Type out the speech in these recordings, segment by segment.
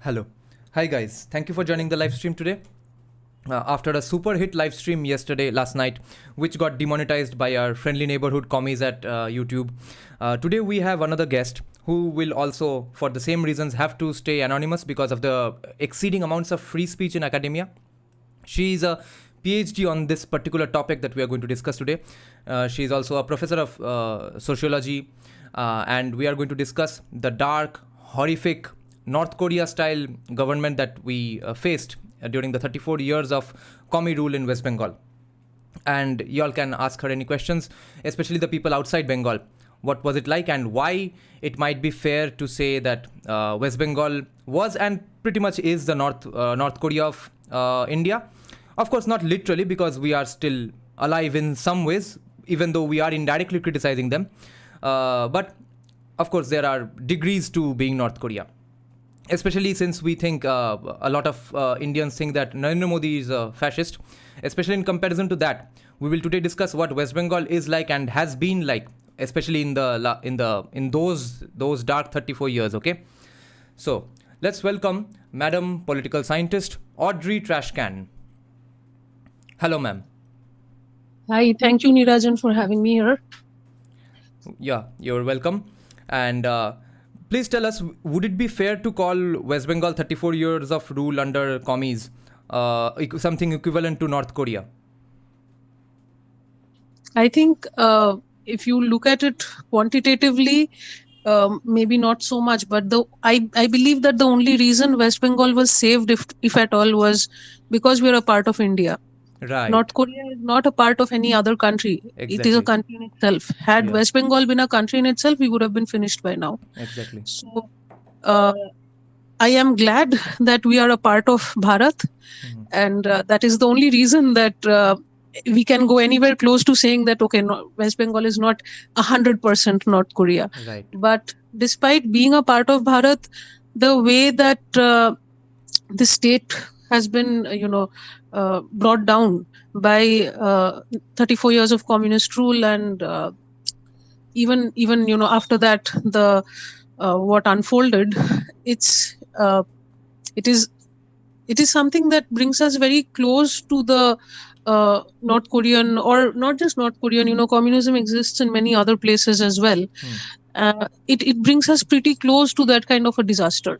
Hello. Hi guys. Thank you for joining the live stream today. After a super hit live stream last night, which got demonetized by our friendly neighborhood commies at YouTube, today we have another guest who will also, for the same reasons, have to stay anonymous because of the exceeding amounts of free speech in academia. She is a PhD on this particular topic that we are going to discuss today. She is also a professor of sociology, and we are going to discuss the dark, horrific North Korea style government that we faced during the 34 years of commie rule in West Bengal. And y'all can ask her any questions, especially the people outside Bengal. What was it like, and why it might be fair to say that West Bengal was and pretty much is the North Korea of India. Of course, not literally, because we are still alive in some ways, even though we are indirectly criticizing them. But of course, there are degrees to being North Korea. Especially since we think a lot of Indians think that Narendra Modi is a fascist. Especially in comparison to that, we will today discuss what West Bengal is like and has been like, especially in those dark 34 years. Okay, so let's welcome Madam Political Scientist Audrey Trashcan. Hello, ma'am. Hi, thank you, Nirajan, for having me here. Yeah, you're welcome. And please tell us, would it be fair to call West Bengal 34 years of rule under commies something equivalent to North Korea? I think if you look at it quantitatively, maybe not so much, but I believe that the only reason West Bengal was saved, if at all, was because we are a part of India. Right. North Korea is not a part of any other country. Exactly. It is a country in itself. Had West Bengal been a country in itself, we would have been finished by now. Exactly. So I am glad that we are a part of Bharat, and that is the only reason that we can go anywhere close to saying that, okay, West Bengal is not 100% North Korea. Right. But despite being a part of Bharat, the way that the state has been, brought down by 34 years of communist rule, and even after that, the what unfolded, it is something that brings us very close to the North Korean, or not just North Korean. Communism exists in many other places as well. It brings us pretty close to that kind of a disaster.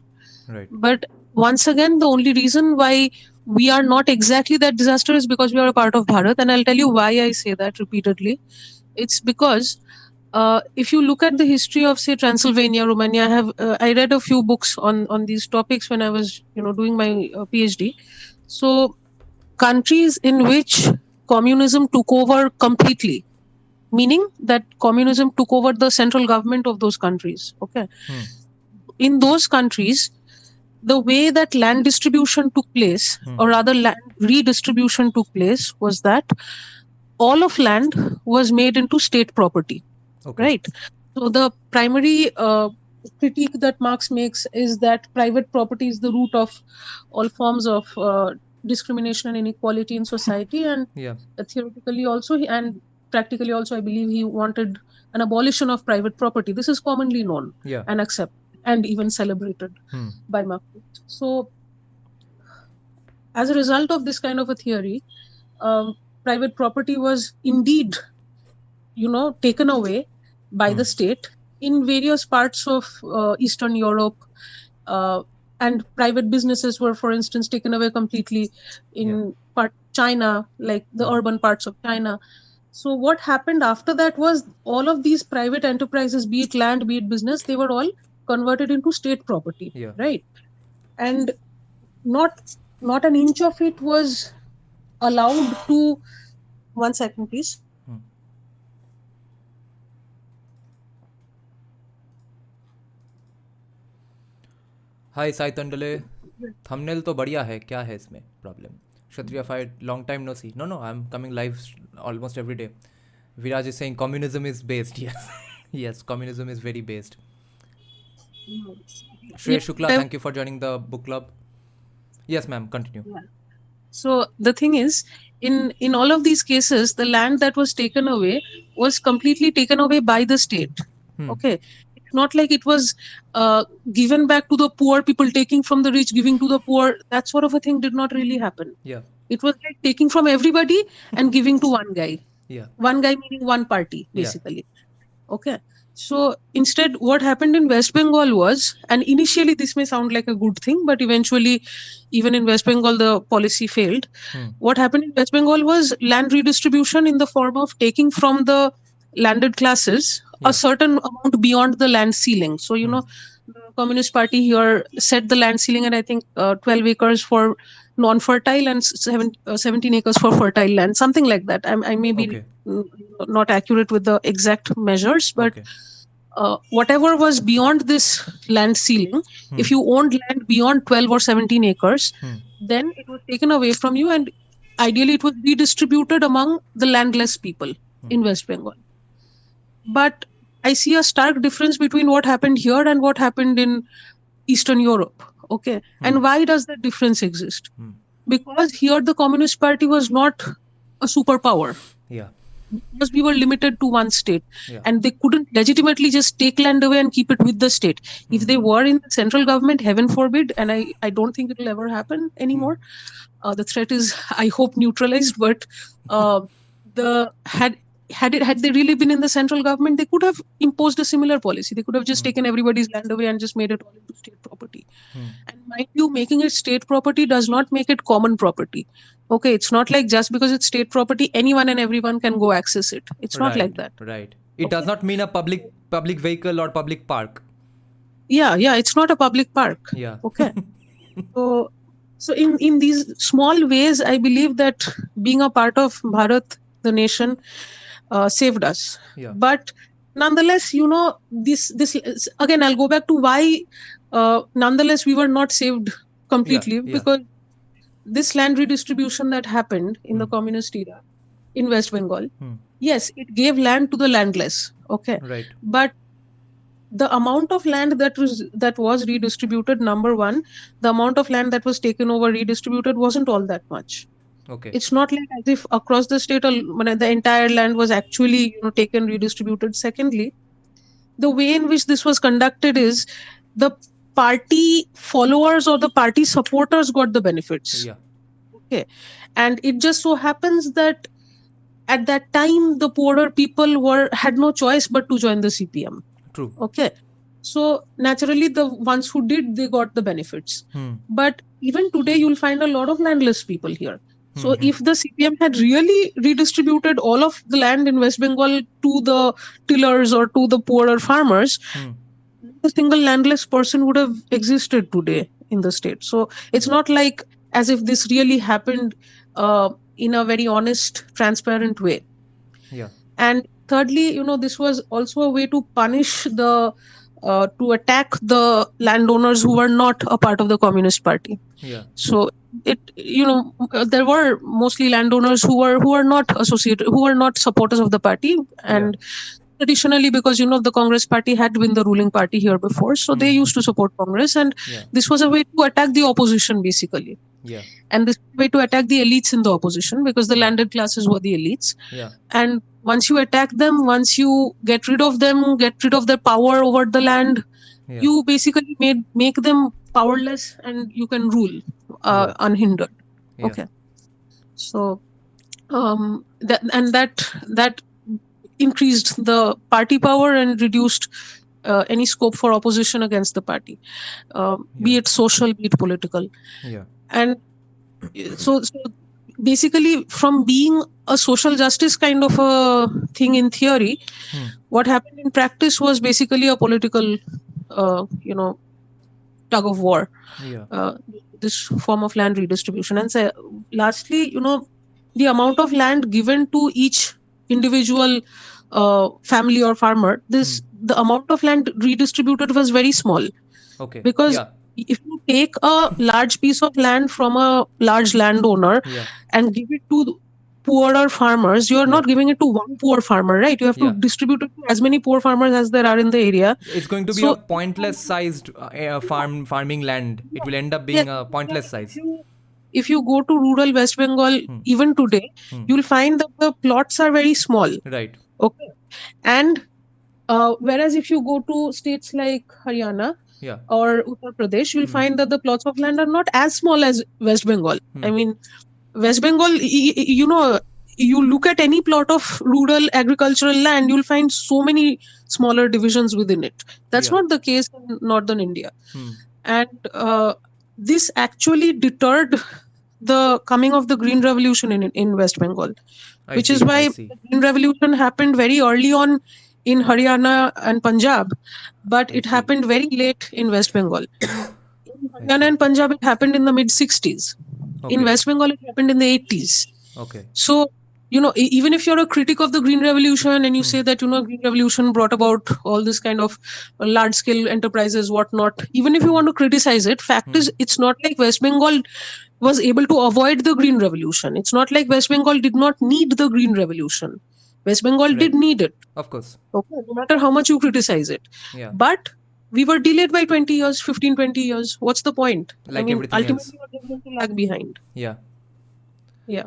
Right. But once again, the only reason why we are not exactly that disaster is because we are a part of Bharat, and I'll tell you why I say that repeatedly. It's because if you look at the history of, say, Transylvania, Romania, I read a few books on these topics when I was doing my PhD. So countries in which communism took over completely, meaning that communism took over the central government of those countries. Okay, in those countries, the way that land distribution took place, or rather land redistribution took place, was that all of land was made into state property. Okay. Right. So the primary critique that Marx makes is that private property is the root of all forms of discrimination and inequality in society, and theoretically also and practically also, I believe he wanted an abolition of private property. This is commonly known and accepted and even celebrated by Marx. So as a result of this kind of a theory, private property was indeed taken away by the state in various parts of Eastern Europe, and private businesses were, for instance, taken away completely in China, like the urban parts of China. So what happened after that was all of these private enterprises, be it land, be it business, they were all converted into state property, right? And not an inch of it was allowed to. 1 second, please. Hi Sai Tandle, thumbnail तो बढ़िया है, क्या है इसमें problem? Kshatriya fight, long time no see. No, I'm coming live almost every day. Viraj is saying communism is based. Yes, yes, communism is very based. Shreya Shukla, thank you for joining the book club. Yes, ma'am, continue. So the thing is, in all of these cases, the land that was taken away was completely taken away by the state. Okay. not like it was given back to the poor, people taking from the rich, giving to the poor. That sort of a thing did not really happen. Yeah. It was like taking from everybody and giving to one guy. Yeah. One guy meaning one party, Yeah. basically. Okay. So instead, what happened in West Bengal was, and initially this may sound like a good thing, but eventually, even in West Bengal, the policy failed. What happened in West Bengal was land redistribution in the form of taking from the landed classes Yeah. a certain amount beyond the land ceiling. So, you know, the Communist Party here set the land ceiling at, I think, 12 acres for non-fertile and 17 acres for fertile land, something like that. I may be Okay. not accurate with the exact measures, but Okay. whatever was beyond this land ceiling, if you owned land beyond 12 or 17 acres, then it was taken away from you, and ideally it was redistributed among the landless people in West Bengal. But I see a stark difference between what happened here and what happened in Eastern Europe. Okay. And why does that difference exist? Because here the Communist Party was not a superpower. Yeah. Because we were limited to one state, Yeah. and they couldn't legitimately just take land away and keep it with the state. If they were in the central government, heaven forbid, and I don't think it will ever happen anymore. The threat is, I hope, neutralized. But had they really been in the central government, they could have imposed a similar policy. They could have just taken everybody's land away and just made it all into state property. And mind you, making it state property does not make it common property. Okay, it's not like just because it's state property, anyone and everyone can go access it. It's not like that. Right. It does not mean a public vehicle or public park. Yeah, it's not a public park. Yeah. Okay. So in these small ways, I believe that being a part of Bharat, the nation, saved us. Yeah. But nonetheless, you know, this again, I'll go back to why nonetheless we were not saved completely, because this land redistribution that happened in the communist era in West Bengal, yes, it gave land to the landless. Okay. Right. But the amount of land that was redistributed, number one, the amount of land that was taken over, redistributed, wasn't all that much. Okay. It's not like as if across the state, the entire land was actually, you know, taken, redistributed. Secondly, the way in which this was conducted is the party followers or the party supporters got the benefits. Yeah. Okay. And it just so happens that at that time, the poorer people had no choice but to join the CPM. True. Okay. So naturally, the ones who did, they got the benefits. But even today, you'll find a lot of landless people here. So if the CPM had really redistributed all of the land in West Bengal to the tillers or to the poorer farmers, a single landless person would have existed today in the state. So it's not like as if this really happened in a very honest, transparent way. Yeah. And thirdly, you know, this was also a way to punish to attack the landowners who were not a part of the Communist Party. Yeah. So there were mostly landowners who were not associated, who were not supporters of the party, and traditionally, because the Congress Party had been the ruling party here before, so they used to support Congress, and this was a way to attack the opposition, basically. Yeah. And this way to attack the elites in the opposition, because the landed classes were the elites. Yeah. And once you attack them, once you get rid of them, get rid of their power over the land, you basically make them powerless, and you can rule unhindered. Yeah. Okay. So that increased the party power and reduced any scope for opposition against the party, be it social, be it political. Yeah. And so basically, from being a social justice kind of a thing in theory, what happened in practice was basically a political, tug of war. Yeah. This form of land redistribution. And so, lastly, the amount of land given to each individual family or farmer, the amount of land redistributed was very small. Okay. Because if you take a large piece of land from a large landowner and give it to poorer farmers, you are not giving it to one poor farmer, right? You have to distribute it to as many poor farmers as there are in the area. It's going to be a pointless sized farming land. It will end up being a pointless size. If you go to rural West Bengal, even today, you'll find that the plots are very small. Right. Okay. And Whereas if you go to states like Haryana Yeah. or Uttar Pradesh, you'll find that the plots of land are not as small as West Bengal. I mean, West Bengal, you look at any plot of rural agricultural land, you'll find so many smaller divisions within it. That's Yeah. not the case in northern India. Hmm. And this actually deterred the coming of the Green Revolution in West Bengal, I which is see. I why see. the Green Revolution happened very early on in Haryana and Punjab, but I it see. happened very late in West Bengal. In I Haryana see. and Punjab, it happened in the mid 60s. In Okay. West Bengal, it happened in the 80s. Okay. So, even if you're a critic of the Green Revolution and you say that, Green Revolution brought about all this kind of large scale enterprises, whatnot, even if you want to criticize it, fact is, it's not like West Bengal was able to avoid the Green Revolution. It's not like West Bengal did not need the Green Revolution. West Bengal did Right. need it. Of course. Okay, no matter how much you criticize it. Yeah. But we were delayed by 20 years, 15, 20 years. What's the point? Like everything else. Ultimately, we're just going to lag behind. Yeah. Yeah.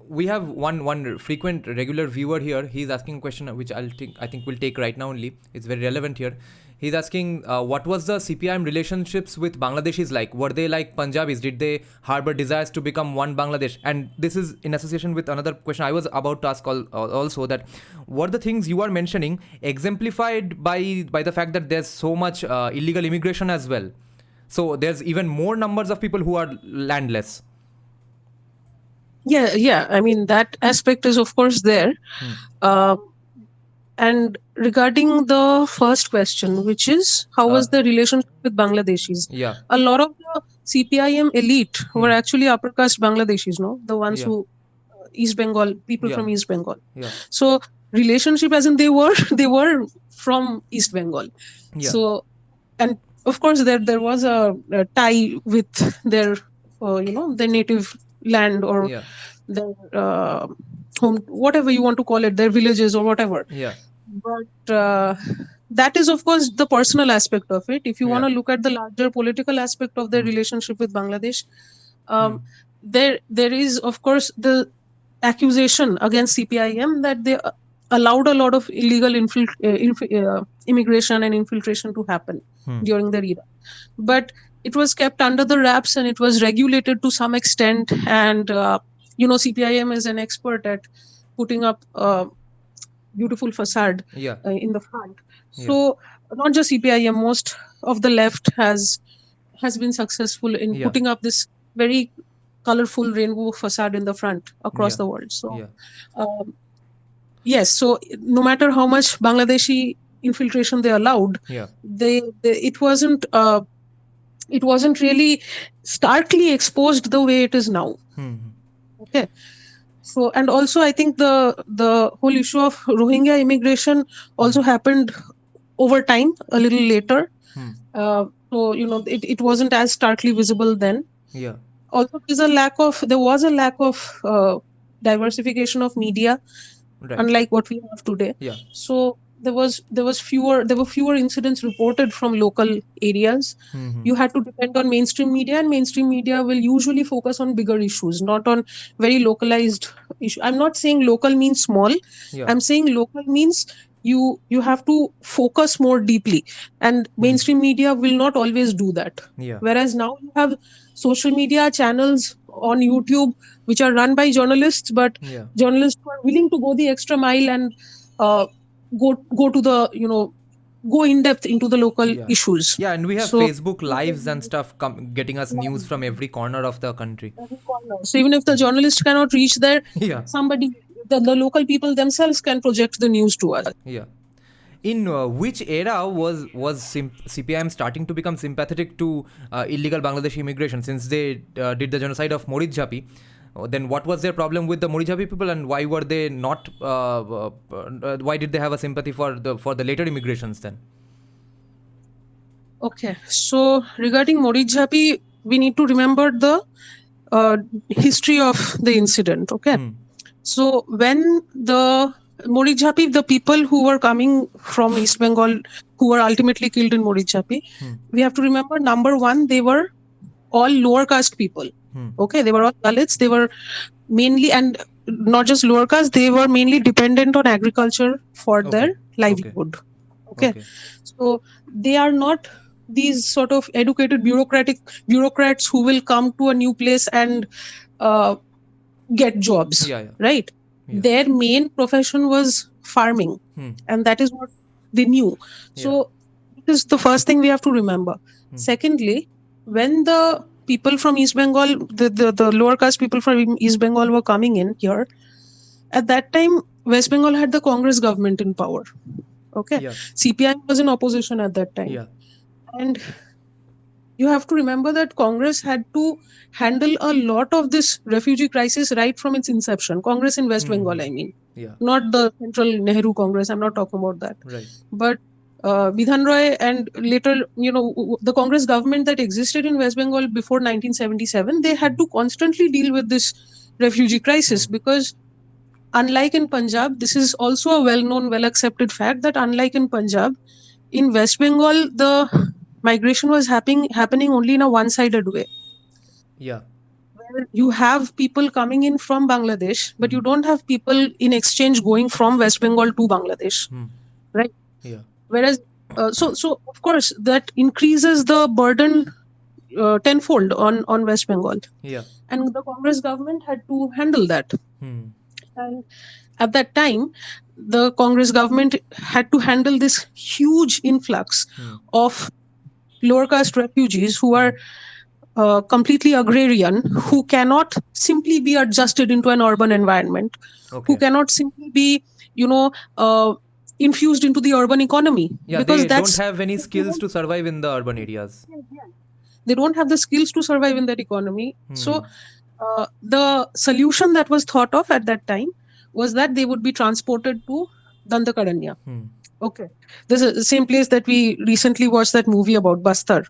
We have one frequent regular viewer here. He's asking a question which I think we'll take right now only. It's very relevant here. He's asking, what was the CPIM relationships with Bangladeshis like? Were they like Punjabis? Did they harbor desires to become one Bangladesh? And this is in association with another question I was about to ask also, that were the things you are mentioning exemplified by the fact that there's so much illegal immigration as well? So there's even more numbers of people who are landless. Yeah. That aspect is, of course, there. And regarding the first question, which is how was the relationship with Bangladeshis? Yeah. A lot of the CPIM elite were actually upper caste Bangladeshis, no? The ones who East Bengal, people from East Bengal. Yeah. So relationship as in they were from East Bengal. Yeah. So, and of course there was a tie with their their native land or their home, whatever you want to call it, their villages or whatever. Yeah. But that is, of course, the personal aspect of it. If you want to look at the larger political aspect of their relationship with Bangladesh, there is, of course, the accusation against CPIM that they allowed a lot of illegal immigration and infiltration to happen during their era. But it was kept under the wraps and it was regulated to some extent. And, CPIM is an expert at putting up beautiful facade in the front. So not just CPIM, most of the left has been successful in putting up this very colorful rainbow facade in the front across the world. So yes, so no matter how much Bangladeshi infiltration they allowed, it wasn't really starkly exposed the way it is now. Okay. So, and also I think the whole issue of Rohingya immigration also happened over time, a little later. So, it wasn't as starkly visible then. Yeah. Also, there was a lack of diversification of media, unlike what we have today. Yeah. So there were fewer incidents reported from local areas. You had to depend on mainstream media, and mainstream media will usually focus on bigger issues, not on very localized issues. I'm not saying local means small. I'm saying local means you have to focus more deeply, and mainstream media will not always do that. Whereas now you have social media channels on YouTube which are run by journalists, but journalists who are willing to go the extra mile and go to the go in depth into the local issues. Yeah, and we have Facebook lives and stuff getting us news from every corner of the country. So even if the journalist cannot reach there, somebody, the local people themselves can project the news to us. Yeah. In which era was CPIM starting to become sympathetic to illegal Bangladeshi immigration, since they did the genocide of Morijjapi? Then what was their problem with the Morijjapi people, and why were they not? Why did they have a sympathy for the later immigrations then? Okay, so regarding Morijjapi, we need to remember the history of the incident. Okay, so when the Morijjapi, the people who were coming from East Bengal, who were ultimately killed in Morijjapi, we have to remember, number one, they were all lower caste people. Okay, they were all Dalits. They were mainly, and not just lower caste, they were mainly dependent on agriculture for their livelihood. Okay. So they are not these sort of educated bureaucrats who will come to a new place and get jobs, right? Their main profession was farming, and that is what they knew. So this is the first thing we have to remember. Secondly, when the people from East Bengal, the lower caste people from East Bengal were coming in here, at that time, West Bengal had the Congress government in power. Okay. CPI was in opposition at that time. And you have to remember that Congress had to handle a lot of this refugee crisis right from its inception. Congress in West Bengal, I mean. Not the Central Nehru Congress. I'm not talking about that. But Bidhan Roy and later, the Congress government that existed in West Bengal before 1977, they had to constantly deal with this refugee crisis because unlike in Punjab, this is also a well-known, well-accepted fact that unlike in Punjab, in West Bengal, the migration was happening only in a one-sided way. Where you have people coming in from Bangladesh, but you don't have people in exchange going from West Bengal to Bangladesh, right? Whereas, so of course, that increases the burden tenfold on West Bengal. And the Congress government had to handle that. And at that time, the Congress government had to handle this huge influx of lower caste refugees who are completely agrarian, who cannot simply be adjusted into an urban environment, who cannot simply be, infused into the urban economy. Because they don't have any skills to survive in the urban areas. They don't have the skills to survive in that economy. So the solution that was thought of at that time was that they would be transported to Dandakaranya. Okay. This is the same place that we recently watched that movie about, Bastar.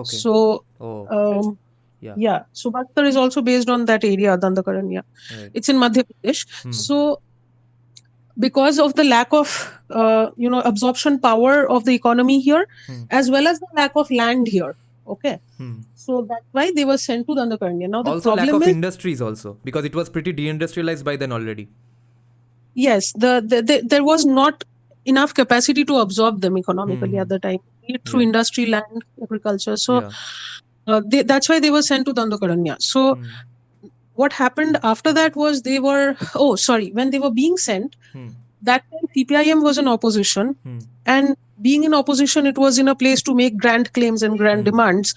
So, so Bastar is also based on that area, Dandakaranya. It's in Madhya Pradesh. So, because of the lack of, absorption power of the economy here, as well as the lack of land here. Okay. So that's why they were sent to Dandakaranya. Now the also problem lack of is industries also, because it was pretty deindustrialized by then already. Yes, there was not enough capacity to absorb them economically at the time, through industry, land, agriculture. So that's why they were sent to Dandakaranya. So what happened after that was when they were being sent, that time CPIM was in opposition, and being in opposition, it was in a place to make grand claims and grand demands,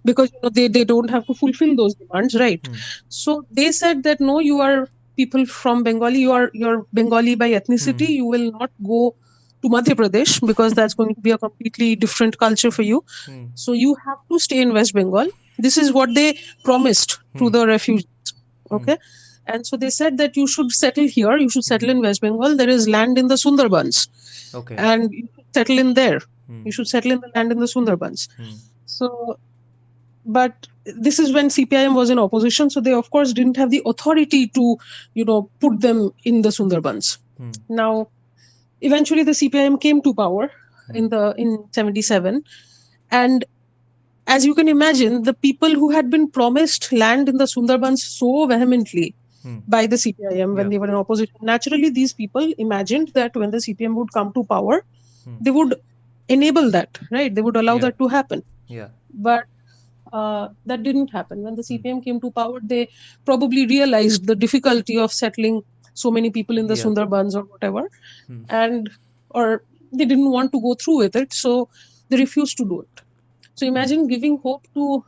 because they don't have to fulfill those demands, right? So they said that no, you are people from Bengali, you're Bengali by ethnicity, you will not go to Madhya Pradesh because that's going to be a completely different culture for you. So you have to stay in West Bengal. This is what they promised to the refugees. Okay. And so they said that you should settle here, you should settle in West Bengal. There is land in the Sundarbans. Okay. And you should settle in there. You should settle in the land in the Sundarbans. So, but this is when CPIM was in opposition. So they, of course, didn't have the authority to, put them in the Sundarbans. Now, eventually the CPIM came to power in 77. And as you can imagine, the people who had been promised land in the Sundarbans so vehemently by the CPIM when they were in opposition, naturally these people imagined that when the CPM would come to power, they would enable that, right? They would allow that to happen. But that didn't happen. When the CPM came to power, they probably realized the difficulty of settling so many people in the Sundarbans or whatever, or they didn't want to go through with it, so they refused to do it. So imagine giving hope to,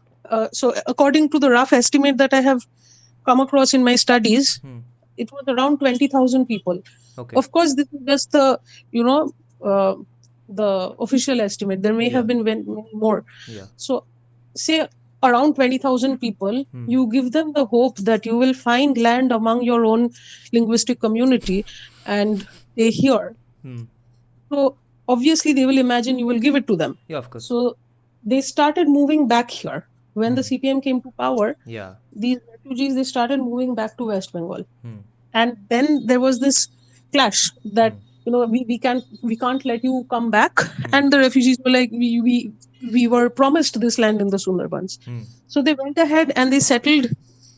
so according to the rough estimate that I have come across in my studies, it was around 20,000 people. Of course, this is just the, the official estimate. There may have been many more. So say around 20,000 people, you give them the hope that you will find land among your own linguistic community and they hear. So obviously they will imagine you will give it to them. Of course. So they started moving back here. When the CPM came to power, these refugees, they started moving back to West Bengal. And then there was this clash that, we can't let you come back. And the refugees were like, we were promised this land in the Sundarbans. So they went ahead and they settled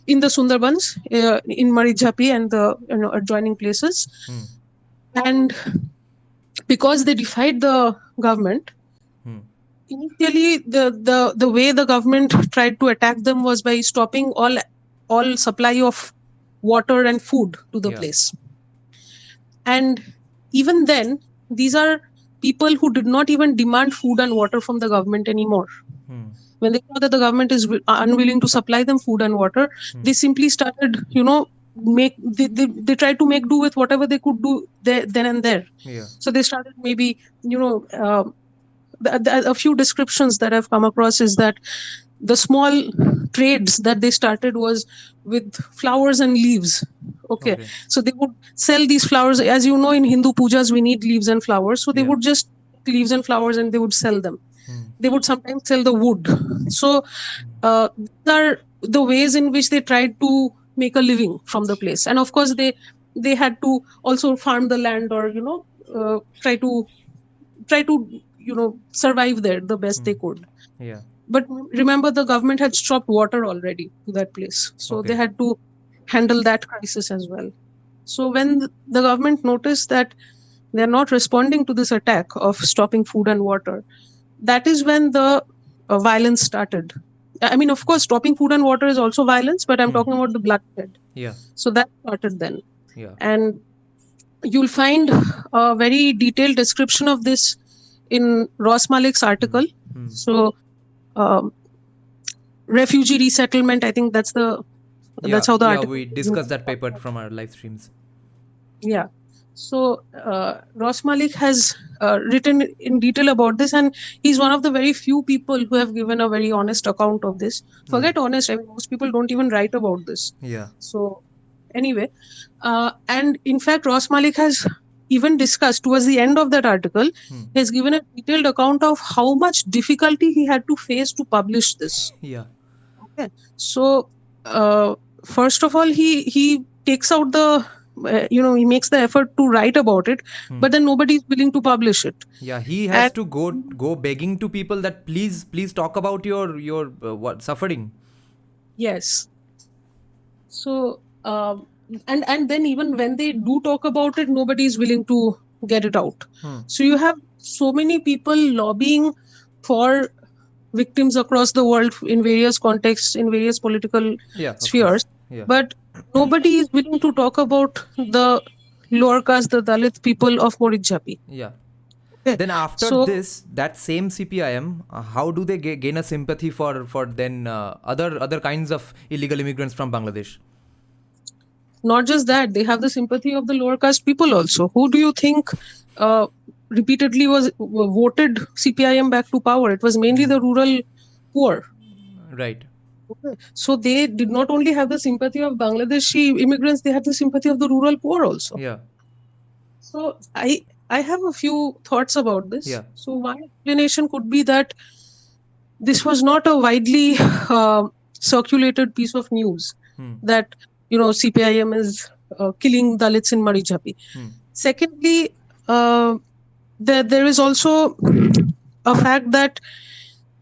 in the Sundarbans, in Marijhapi and the adjoining places. And because they defied the government. Hmm. Initially, the way the government tried to attack them was by stopping all supply of water and food to the Yeah. place. And even then, these are people who did not even demand food and water from the government anymore. Hmm. When they saw that the government is unwilling to supply them food and water, they simply started, they tried to make do with whatever they could do there, then and there. Yeah. So they started maybe, a few descriptions that I've come across is that the small trades that they started was with flowers and leaves. Okay. Okay. So they would sell these flowers. As you know, in Hindu pujas, we need leaves and flowers. So they Yeah. would just leaves and flowers and they would sell them. Hmm. They would sometimes sell the wood. So these are the ways in which they tried to make a living from the place. And of course, they had to also farm the land, or try to survive there the best they could. Yeah. But remember, the government had stopped water already to that place, so Okay. they had to handle that crisis as well. So when the government noticed that they're not responding to this attack of stopping food and water, that is when the violence started. I mean, of course, stopping food and water is also violence, but I'm talking about the bloodshed. Yeah. So that started then. Yeah. And you'll find a very detailed description of this in Ross Malik's article. So refugee resettlement, I think that's how the article. We discussed that paper from our live streams. Yeah. So Ross Malik has written in detail about this, and he's one of the very few people who have given a very honest account of this. Forget honest, I mean, most people don't even write about this. Yeah. So anyway, and in fact, Ross Malik has even discussed towards the end of that article, he has given a detailed account of how much difficulty he had to face to publish this. Yeah. Okay. So first of all, he takes out he makes the effort to write about it, but then nobody is willing to publish it. Yeah, he has to go begging to people that please talk about your what suffering. Yes. So and then even when they do talk about it, nobody is willing to get it out. So you have so many people lobbying for victims across the world in various contexts, in various political spheres, but nobody is willing to talk about the lower caste, the Dalit people of Morijjapi. Yeah. Okay. Then after this, that same CPIM, how do they gain a sympathy for then other kinds of illegal immigrants from Bangladesh? Not just that, they have the sympathy of the lower caste people also. Who do you think repeatedly was voted CPIM back to power? It was mainly the rural poor. Right. Okay. So they did not only have the sympathy of Bangladeshi immigrants, they had the sympathy of the rural poor also. Yeah. So I have a few thoughts about this. Yeah. So one explanation could be that this was not a widely circulated piece of news that CPIM is killing Dalits in Morijjapi. Secondly, there is also a fact that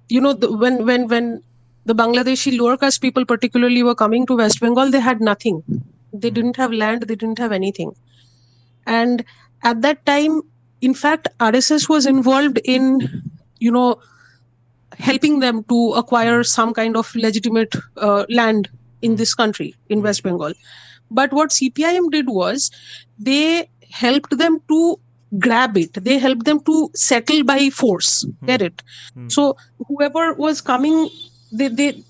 when the Bangladeshi lower caste people particularly were coming to West Bengal, they had nothing. They didn't have land, they didn't have anything. And at that time, in fact, RSS was involved in, helping them to acquire some kind of legitimate land in this country, in West Bengal. But what CPIM did was they helped them to grab it. They helped them to settle by force. Get it? So whoever was coming, they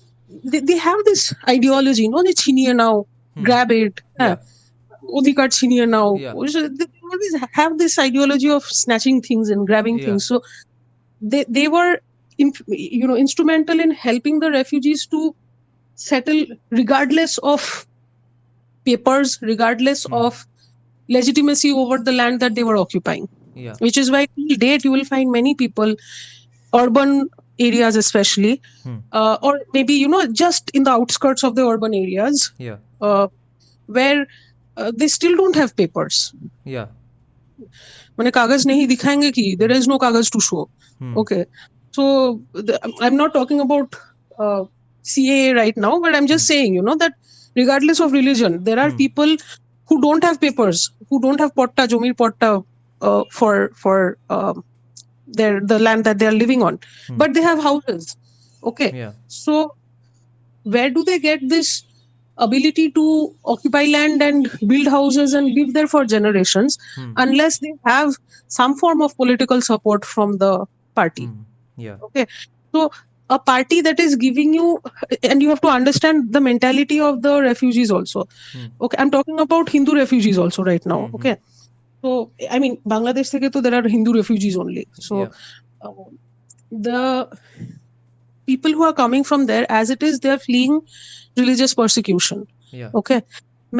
have this ideology, they chiniye now, grab it. Odhikar chiniye now. They always have this ideology of snatching things and grabbing things. So they were instrumental in helping the refugees to settle regardless of papers, regardless of legitimacy over the land that they were occupying. Yeah. Which is why till date you will find many people, urban areas especially, or maybe just in the outskirts of the urban areas, where they still don't have papers. Yeah. Mane kagaz nahi dikhayenge ki, there is no kagaz to show. Okay. So I'm not talking about CAA right now, but I'm just saying, that regardless of religion, there are people who don't have papers, who don't have potta, jomir potta, for the land that they are living on, but they have houses. Okay, Yeah. so where do they get this ability to occupy land and build houses and live there for generations, unless they have some form of political support from the party? Yeah. Okay, so a party that is giving you, and you have to understand the mentality of the refugees also. Okay, I'm talking about Hindu refugees also right now. Okay, so I mean Bangladesh থেকে তো there are Hindu refugees only. So Yeah. the people who are coming from there, as it is, they are fleeing religious persecution. Yeah. Okay,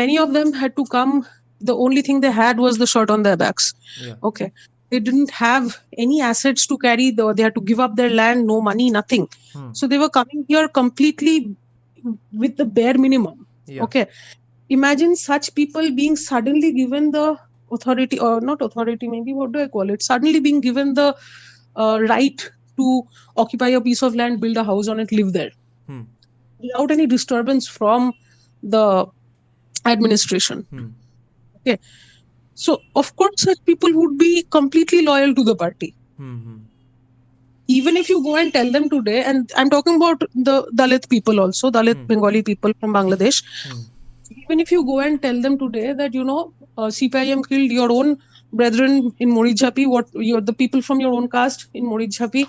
many of them had to come. The only thing they had was the shirt on their backs. Yeah. Okay, they didn't have any assets to carry. They had to give up their land, no money, nothing. So they were coming here completely with the bare minimum. Yeah. Okay, imagine such people being suddenly given the authority, or not authority, maybe what do I call it? Suddenly being given the right to occupy a piece of land, build a house on it, live there without any disturbance from the administration. Okay, so of course such people would be completely loyal to the party. Even if you go and tell them today, and I'm talking about the Dalit people also, Dalit Bengali people from Bangladesh. Even if you go and tell them today that, CPIM killed your own brethren in Morijhapi, the people from your own caste in Morijhapi,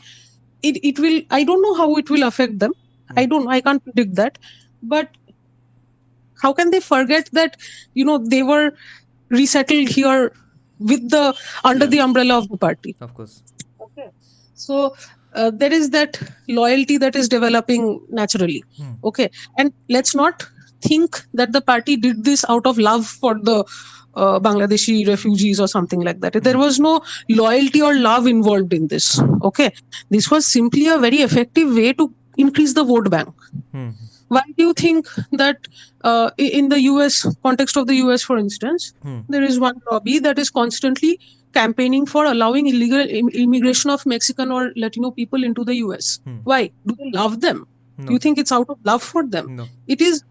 it will, I don't know how it will affect them. I can't predict that. But how can they forget that, they were resettled here with under the umbrella of the party? Of course. Okay. So there is that loyalty that is developing naturally. Okay. And let's not think that the party did this out of love for the Bangladeshi refugees or something like that. There was no loyalty or love involved in this. Okay. This was simply a very effective way to increase the vote bank. Why do you think that in the US, context of the US, for instance, there is one lobby that is constantly campaigning for allowing illegal immigration of Mexican or Latino people into the US? Why? Do they love them? No. Do you think it's out of love for them? No. It is,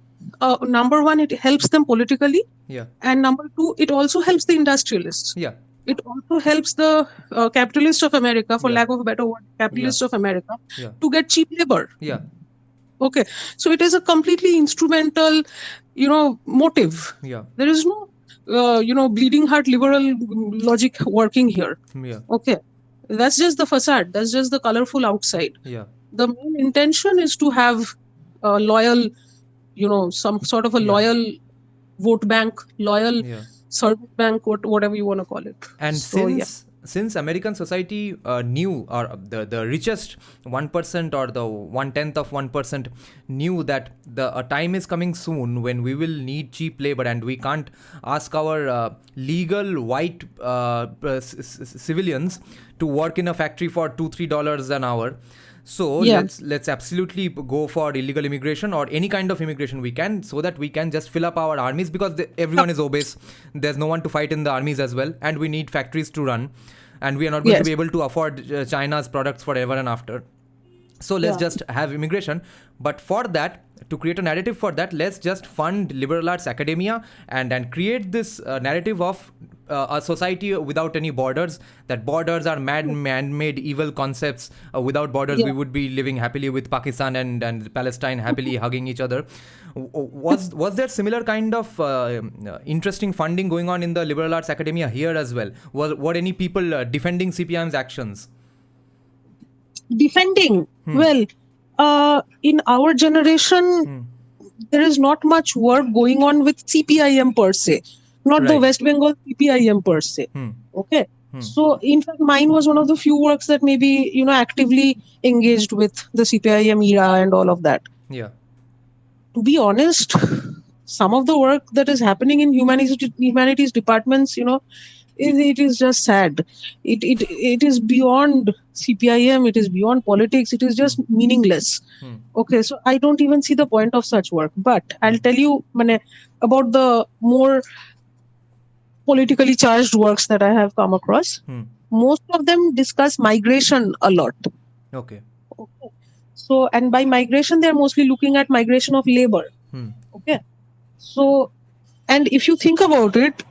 number one, it helps them politically. Yeah. And number two, it also helps the industrialists. Yeah. It also helps the capitalists of America, for lack of a better word, capitalists of America, to get cheap labor. Yeah. Okay, so it is a completely instrumental, motive. Yeah. There is no, bleeding heart liberal logic working here. Yeah. Okay, that's just the facade. That's just the colorful outside. Yeah. The main intention is to have a loyal, some sort of a loyal vote bank, loyal service bank, whatever you want to call it. And so, since American society knew, or the richest 1% or the 1/10 of 1% knew that a time is coming soon when we will need cheap labor, and we can't ask our legal white civilians to work in a factory for $2-3 an hour. So let's absolutely go for illegal immigration or any kind of immigration we can, so that we can just fill up our armies, because everyone is obese. There's no one to fight in the armies as well, and we need factories to run, and we are not going to be able to afford China's products forever and after. So let's just have immigration. But for that, to create a narrative for that, let's just fund liberal arts academia and create this narrative of a society without any borders, that borders are man-made evil concepts. Without borders, we would be living happily with Pakistan and Palestine, happily hugging each other. Was there similar kind of interesting funding going on in the liberal arts academia here as well? Were any people defending CPIM's actions? Defending? Well, in our generation, there is not much work going on with CPIM per se, not the West Bengal CPIM per se. Okay. So, in fact, mine was one of the few works that maybe, actively engaged with the CPIM era and all of that. Yeah. To be honest, some of the work that is happening in humanities departments, it is just sad. It is beyond CPIM. It is beyond politics. It is just meaningless. Okay, so I don't even see the point of such work. But I'll tell you about the more politically charged works that I have come across. Most of them discuss migration a lot. Okay. So, and by migration, they're mostly looking at migration of labor. Okay. So, and if you think about it,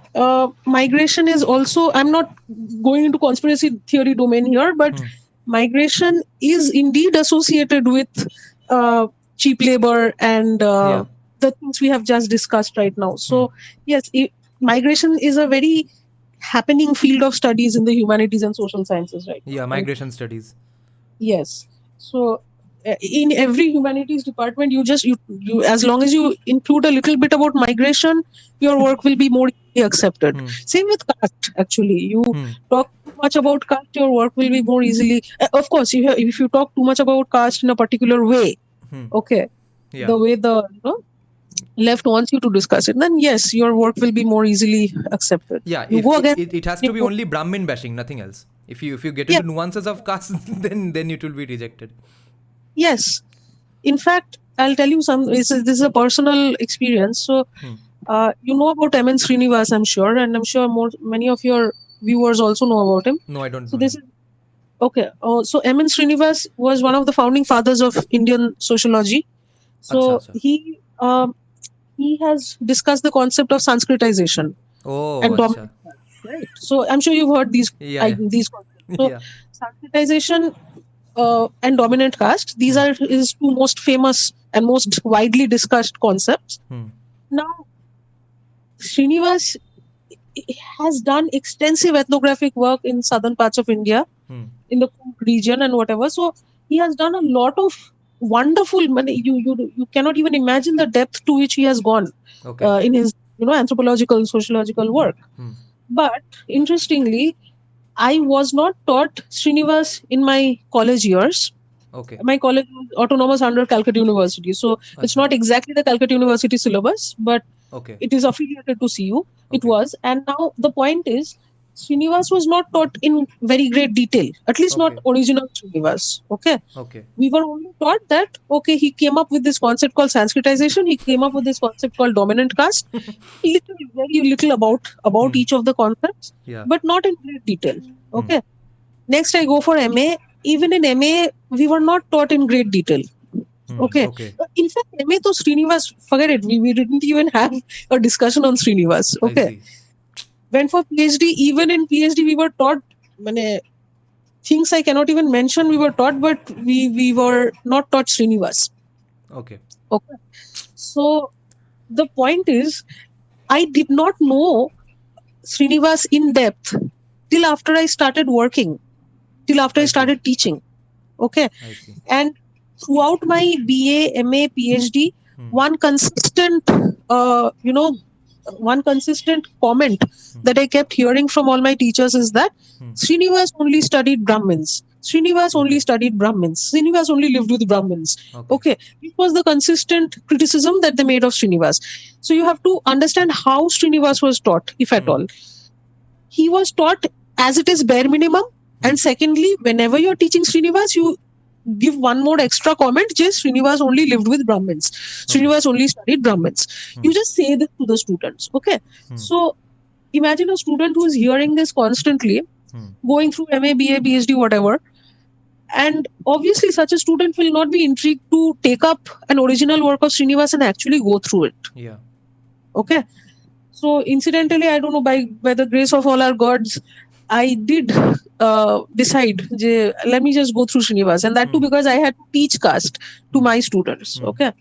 migration is also, I'm not going into conspiracy theory domain here, but migration is indeed associated with cheap labor and Yeah. the things we have just discussed right now. So yes, migration is a very happening field of studies in the humanities and social sciences right now. Yeah, And migration studies. yes, so in every humanities department, you as long as you include a little bit about migration, your work will be more easily accepted. Same with caste. Actually, you talk too much about caste, your work will be more easily. Of course, if you talk too much about caste in a particular way, okay, Yeah. the way the left wants you to discuss it, then yes, your work will be more easily accepted. Yeah, You if go against it has to be only Brahmin bashing, nothing else. If you get yeah, into nuances of caste, then it will be rejected. yes. In fact, I'll tell you this is a personal experience. So, you know about M.N. Srinivas, I'm sure, and I'm sure many of your viewers also know about him. No, I don't So know this him. is okay. So M.N. Srinivas was one of the founding fathers of Indian sociology. Acha, So acha. he has discussed the concept of Sanskritization Oh, and acha. dominant class, right? So I'm sure you've heard Yeah, these concepts. yeah. So Yeah. Sanskritization and dominant caste, these are his two most famous and most widely discussed concepts. Now, Srinivas has done extensive ethnographic work in southern parts of India, in the Coorg region and whatever. So he has done a lot of wonderful. You cannot even imagine the depth to which he has gone Okay. in his anthropological sociological work. But interestingly, I was not taught Srinivas in my college years. Okay. My college was autonomous under Calcutta University. So it's Acha. not exactly the Calcutta University syllabus, but Okay. it is affiliated to CU. It Okay. was. And now the point is, Srinivas was not taught in very great detail, at least not Okay. original Srinivas. Okay. Okay. We were only taught that, okay, he came up with this concept called Sanskritization, he came up with this concept called dominant caste, very little about each of the concepts, Yeah. but not in great detail. Okay. Next, I go for MA. Even in MA, we were not taught in great detail. Okay. Okay. In fact, MA to Srinivas, forget it. We didn't even have a discussion on Srinivas. I Okay. see. Went for PhD. Even in PhD, we were taught things I cannot even mention. We were taught, but we were not taught Srinivas. Okay. Okay. So the point is, I did not know Srinivas in depth till after I started working, till after I started teaching. Okay. I see. And throughout my BA, MA, PhD, one consistent comment that I kept hearing from all my teachers is that Srinivas only studied Brahmins. Srinivas only studied Brahmins. Srinivas only lived with Brahmins. Okay. This was the consistent criticism that they made of Srinivas. So you have to understand how Srinivas was taught, if at all. He was taught as it is bare minimum. And secondly, whenever you're teaching Srinivas, you give one more extra comment, just Srinivas only lived with Brahmins. Srinivas only studied Brahmins. You just say this to the students. Okay. So imagine a student who is hearing this constantly, going through MA, BA, PhD, whatever. And obviously, such a student will not be intrigued to take up an original work of Srinivas and actually go through it. Yeah. Okay. So incidentally, I don't know, by the grace of all our gods, I did decide, let me just go through Srinivas, and that too because I had to teach caste to my students. Okay.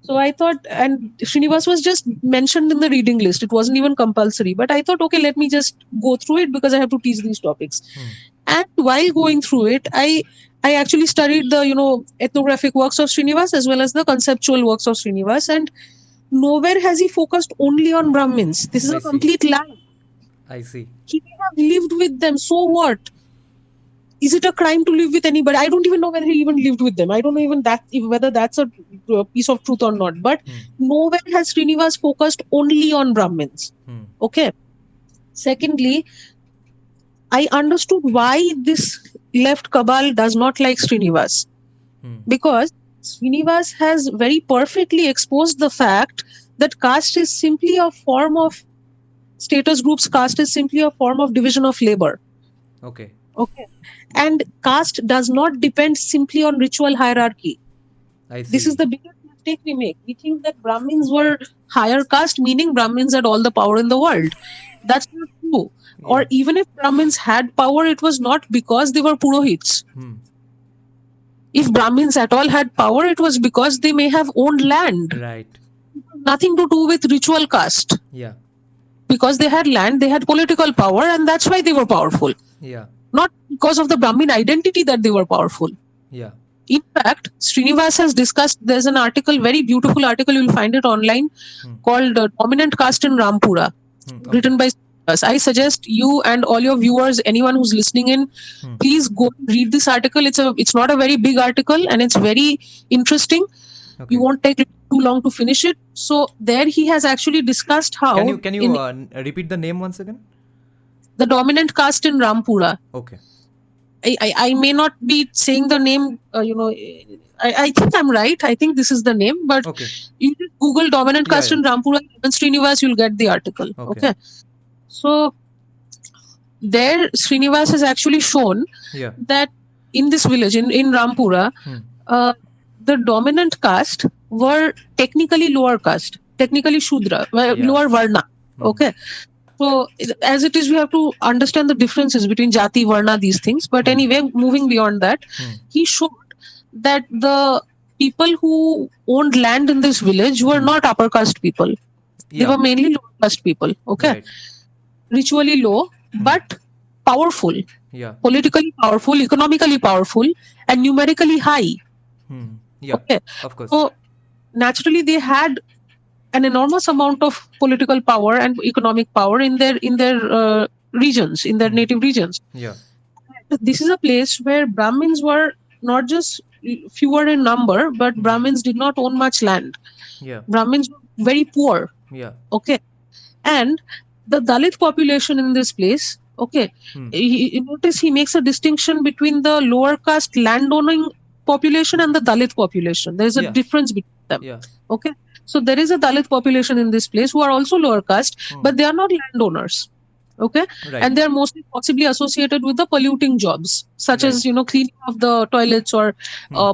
So I thought, and Srinivas was just mentioned in the reading list. It wasn't even compulsory, but I thought, okay, let me just go through it because I have to teach these topics. And while going through it, I actually studied the, ethnographic works of Srinivas as well as the conceptual works of Srinivas, and nowhere has he focused only on Brahmins. This is a complete lie. I see. He may have lived with them. So what? Is it a crime to live with anybody? I don't even know whether he even lived with them. I don't know even whether that's a piece of truth or not. But nowhere has Srinivas focused only on Brahmins. Okay. Secondly, I understood why this left cabal does not like Srinivas. Because Srinivas has very perfectly exposed the fact that caste is simply a form of status groups. Caste is simply a form of division of labor. Okay. Okay. And caste does not depend simply on ritual hierarchy. I see. This is the biggest mistake we make. We think that Brahmins were higher caste, meaning Brahmins had all the power in the world. That's not true. Or Yeah. even if Brahmins had power, it was not because they were Purohits. If Brahmins at all had power, it was because they may have owned land. Right. Nothing to do with ritual caste. Yeah. Because they had land, they had political power, and that's why they were powerful. Yeah. Not because of the Brahmin identity that they were powerful. Yeah. In fact, Srinivas has discussed, there's an article, very beautiful article, you'll find it online, called Dominant Caste in Rampura, written by Srinivas. I suggest you and all your viewers, anyone who's listening in, please go read this article. It's not a very big article and it's very interesting. Okay. You won't take too long to finish it. So there he has actually discussed how... Can you repeat the name once again? The Dominant Caste in Rampura. Okay. I may not be saying the name, I think I'm right. I think this is the name, but Okay. you just Google Dominant Caste in Rampura and Srinivas, you'll get the article. Okay. So there Srinivas has actually shown that in this village, in Rampura, the dominant caste were technically lower caste, technically Shudra, lower Varna. Okay. So as it is, we have to understand the differences between Jati, Varna, these things. But anyway, moving beyond that, he showed that the people who owned land in this village were not upper caste people. They were mainly lower caste people. Okay. Right. Ritually low, but powerful. Yeah. Politically powerful, economically powerful, and numerically high. Yeah. Okay. Of course. So naturally, they had an enormous amount of political power and economic power in their regions, in their native regions. Yeah. This is a place where Brahmins were not just fewer in number, but Brahmins did not own much land. Yeah. Brahmins were very poor. Yeah. Okay. And the Dalit population in this place, okay, notice he makes a distinction between the lower caste landowning population and the Dalit population. There is a difference between them. Yeah. Okay. So there is a Dalit population in this place who are also lower caste, but they are not landowners. Okay. Right. And they are mostly possibly associated with the polluting jobs, such as, cleaning of the toilets or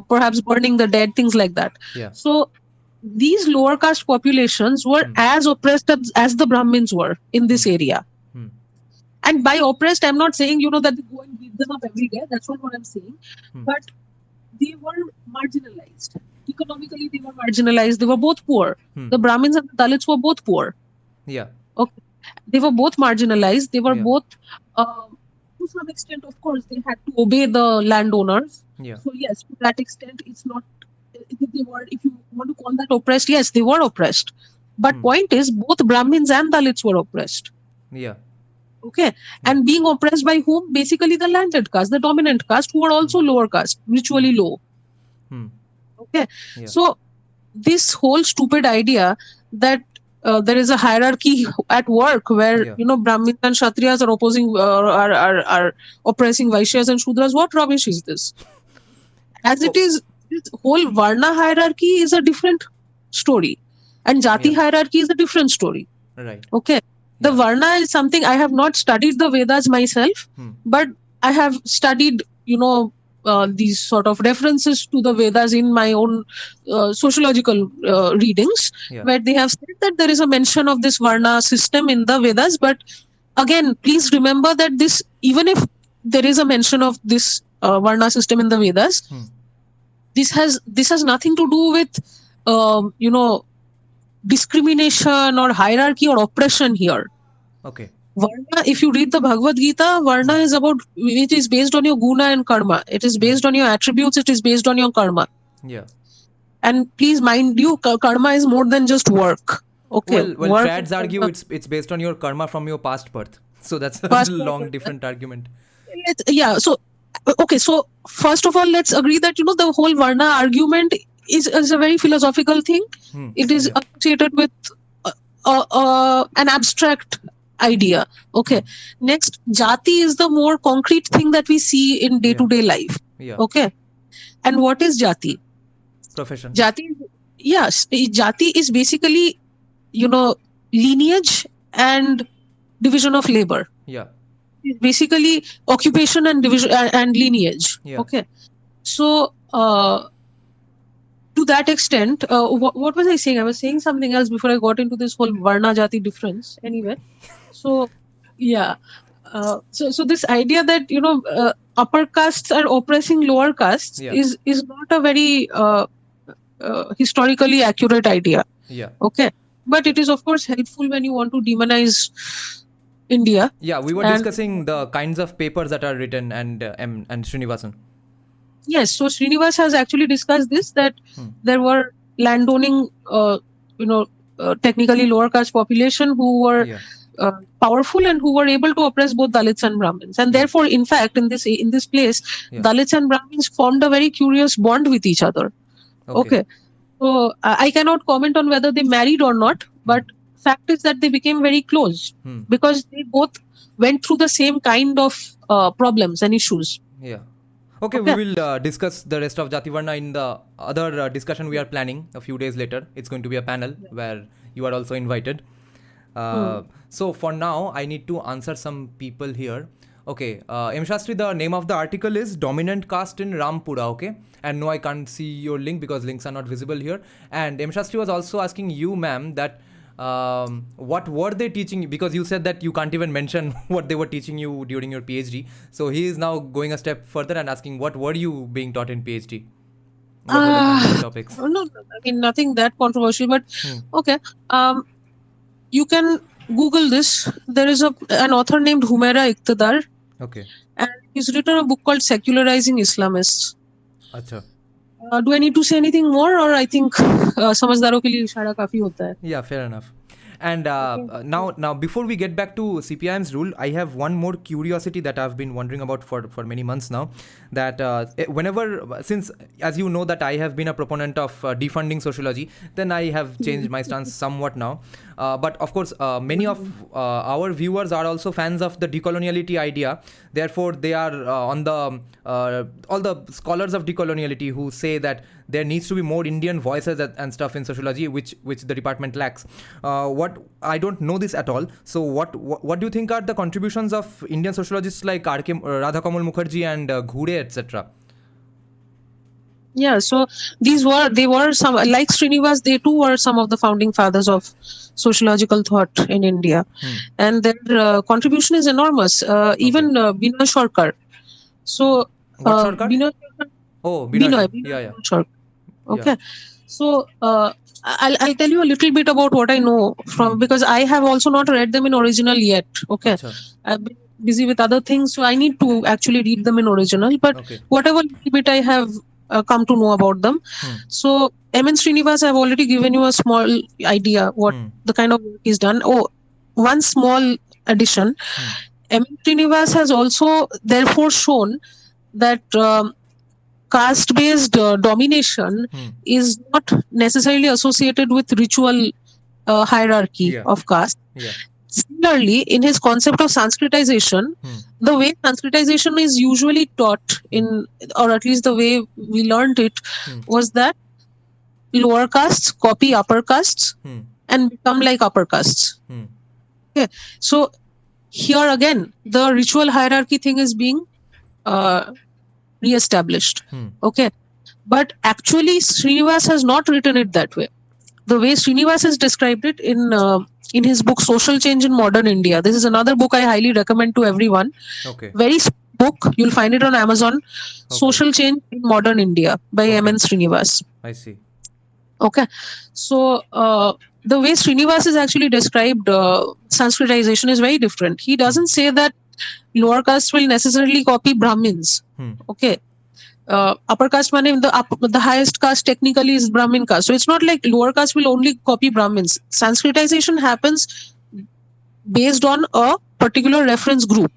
perhaps burning the dead, things like that. Yeah. So these lower caste populations were as oppressed as the Brahmins were in this area. And by oppressed, I'm not saying, that they go and beat them up every day. That's not what I'm saying. But they were marginalized. Economically, they were marginalized. They were both poor. The Brahmins and the Dalits were both poor. Yeah. Okay. They were both marginalized. They were both, to some extent, of course, they had to obey the landowners. Yeah. So yes, to that extent, it's not, they were, if you want to call that oppressed, yes, they were oppressed. But point is, both Brahmins and Dalits were oppressed. Yeah. Okay. And being oppressed by whom? Basically the landed caste, the dominant caste, who are also lower caste, ritually low. Okay. Yeah. So this whole stupid idea that there is a hierarchy at work where, Brahmins and Kshatriyas are opposing, are oppressing Vaishyas and Shudras. What rubbish is this? As it is, this whole Varna hierarchy is a different story. And Jati hierarchy is a different story. Right. Okay. The Varna is something I have not studied the Vedas myself, but I have studied, these sort of references to the Vedas in my own sociological readings, where they have said that there is a mention of this Varna system in the Vedas. But again, please remember that this, even if there is a mention of this Varna system in the Vedas, this has nothing to do with, discrimination or hierarchy or oppression here. Okay. Varna, if you read the Bhagavad Gita, Varna is it is based on your guna and karma. It is based on your attributes. It is based on your karma. Yeah. And please mind you, karma is more than just work. Okay. Well, trads argue it's based on your karma from your past birth. So that's a long, different argument. So, okay. So first of all, let's agree that, the whole Varna argument is a very philosophical thing. It is associated with an abstract idea. Okay. Next, Jati is the more concrete thing that we see in day-to-day life. Yeah. Okay. And what is Jati? Profession. Jati is basically, lineage and division of labor. Yeah. Basically occupation and division and lineage. Yeah. Okay. So, to to that extent, what was I saying? I was saying something else before I got into this whole Varna Jati difference. Anyway, so yeah, so this idea that upper castes are oppressing lower castes Yeah. is not a very historically accurate idea. Yeah. Okay, but it is of course helpful when you want to demonize India. Yeah, we were And discussing the kinds of papers that are written and Srinivasan. yes, so Srinivas has actually discussed this, that there were landowning, technically lower caste population who were powerful and who were able to oppress both Dalits and Brahmins, and therefore, in fact, in this place, Dalits and Brahmins formed a very curious bond with each other. Okay. So I cannot comment on whether they married or not, but fact is that they became very close because they both went through the same kind of problems and issues. Yeah. Okay, we will discuss the rest of Jati Varna in the other discussion we are planning a few days later. It's going to be a panel where you are also invited. So for now, I need to answer some people here. Okay, M. Shastri, the name of the article is Dominant Caste in Rampura, okay? And no, I can't see your link because links are not visible here. And M. Shastri was also asking you, ma'am, that what were they teaching you? Because you said that you can't even mention what they were teaching you during your PhD. So he is now going a step further and asking, what were you being taught in PhD? What were the kind of topics? No, I mean, nothing that controversial, but okay. You can Google this. There is an author named Humaira Iqtidar. Okay. And he's written a book called Secularizing Islamists. Acha. Do I need to say anything more, or I think समझदारों के लिए इशारा काफी होता है? Yeah, fair enough. And now, before we get back to CPIM's rule, I have one more curiosity that I've been wondering about for many months now. That since as you know that I have been a proponent of defunding sociology, then I have changed my stance somewhat now. But of course, many of our viewers are also fans of the decoloniality idea. Therefore, they are on the all the scholars of decoloniality who say that there needs to be more Indian voices and stuff in sociology, which the department lacks. What I don't know this at all. So what do you think are the contributions of Indian sociologists like R.K. Radhakamal Mukherjee and Ghure, etc.? Yeah, so they were some, like Srinivas, they too were some of the founding fathers of sociological thought in India, and their contribution is enormous. Even Binoy Sarkar. So Binoy Sarkar. Oh, Binoy. Yeah. Sarkar. Okay, so I'll tell you a little bit about what I know from, because I have also not read them in original yet. Okay, I've been busy with other things, so I need to actually read them in original. But whatever little bit I have come to know about them. So M.N. Srinivas, I've already given you a small idea what the kind of work he's done. Oh, one small addition. M.N. Srinivas has also therefore shown that caste-based domination is not necessarily associated with ritual hierarchy of caste. Similarly, in his concept of Sanskritization, the way Sanskritization is usually taught in, or at least the way we learned it, was that lower castes copy upper castes and become like upper castes. Okay. So here again, the ritual hierarchy thing is being re-established. Okay. But actually, Srinivas has not written it that way. The way Srinivas has described it in his book Social Change in Modern India. This is another book I highly recommend to everyone. Very small book. You'll find it on Amazon. Social Change in Modern India by M.N. Srinivas. I see. Okay. So the way Srinivas is actually described Sanskritization is very different. He doesn't say that lower castes will necessarily copy Brahmins. Okay. Upper caste meaning the highest caste technically is Brahmin caste. So it's not like lower caste will only copy Brahmins. Sanskritization happens based on a particular reference group.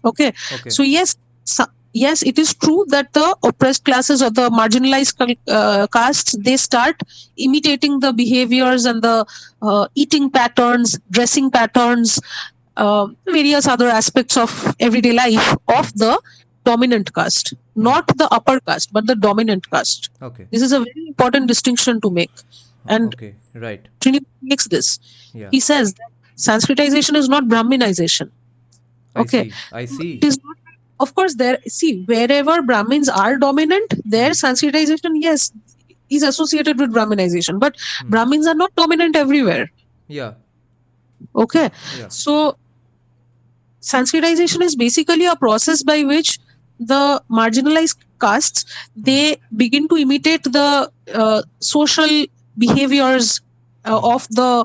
Okay. So yes, it is true that the oppressed classes or the marginalized castes, they start imitating the behaviors and the eating patterns, dressing patterns, various other aspects of everyday life of the dominant caste, not the upper caste, but the dominant caste. Okay. This is a very important distinction to make. And Trinity makes this. He says that Sanskritization is not Brahminization. Okay. I see. It is not, of course, wherever Brahmins are dominant, their Sanskritization, yes, is associated with Brahminization. But Brahmins are not dominant everywhere. Yeah. Okay. Yeah. So Sanskritization is basically a process by which the marginalized castes, they begin to imitate the social behaviors of the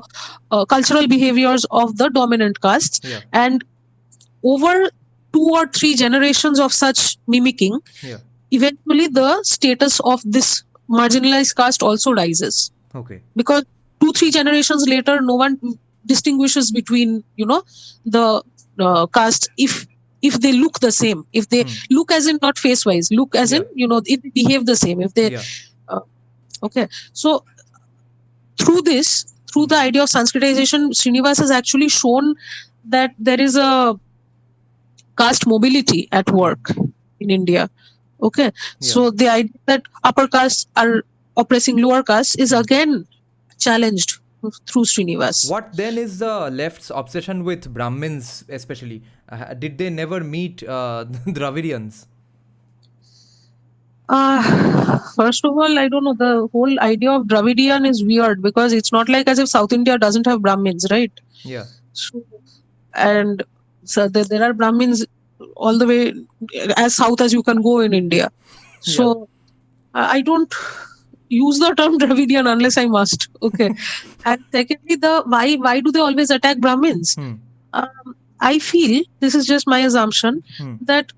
cultural behaviors of the dominant castes. Yeah. And over 2 or 3 generations of such mimicking, Yeah. eventually the status of this marginalized caste also rises. Okay. Because 2-3 generations later, no one distinguishes between, the caste if they look the same, if they look as in not face wise, look as in, if they behave the same, if they okay. So through the idea of Sanskritization, Srinivas has actually shown that there is a caste mobility at work in India. Okay. So the idea that upper castes are oppressing lower castes is again challenged through Srinivas. What then is the left's obsession with Brahmins, especially? Did they never meet Dravidians? First of all, I don't know. The whole idea of Dravidian is weird because it's not like as if South India doesn't have Brahmins, right? Yeah. So, and so there are Brahmins all the way as south as you can go in India. So I don't use the term Dravidian unless I must. Okay. And secondly, why do they always attack Brahmins? I feel, this is just my assumption, that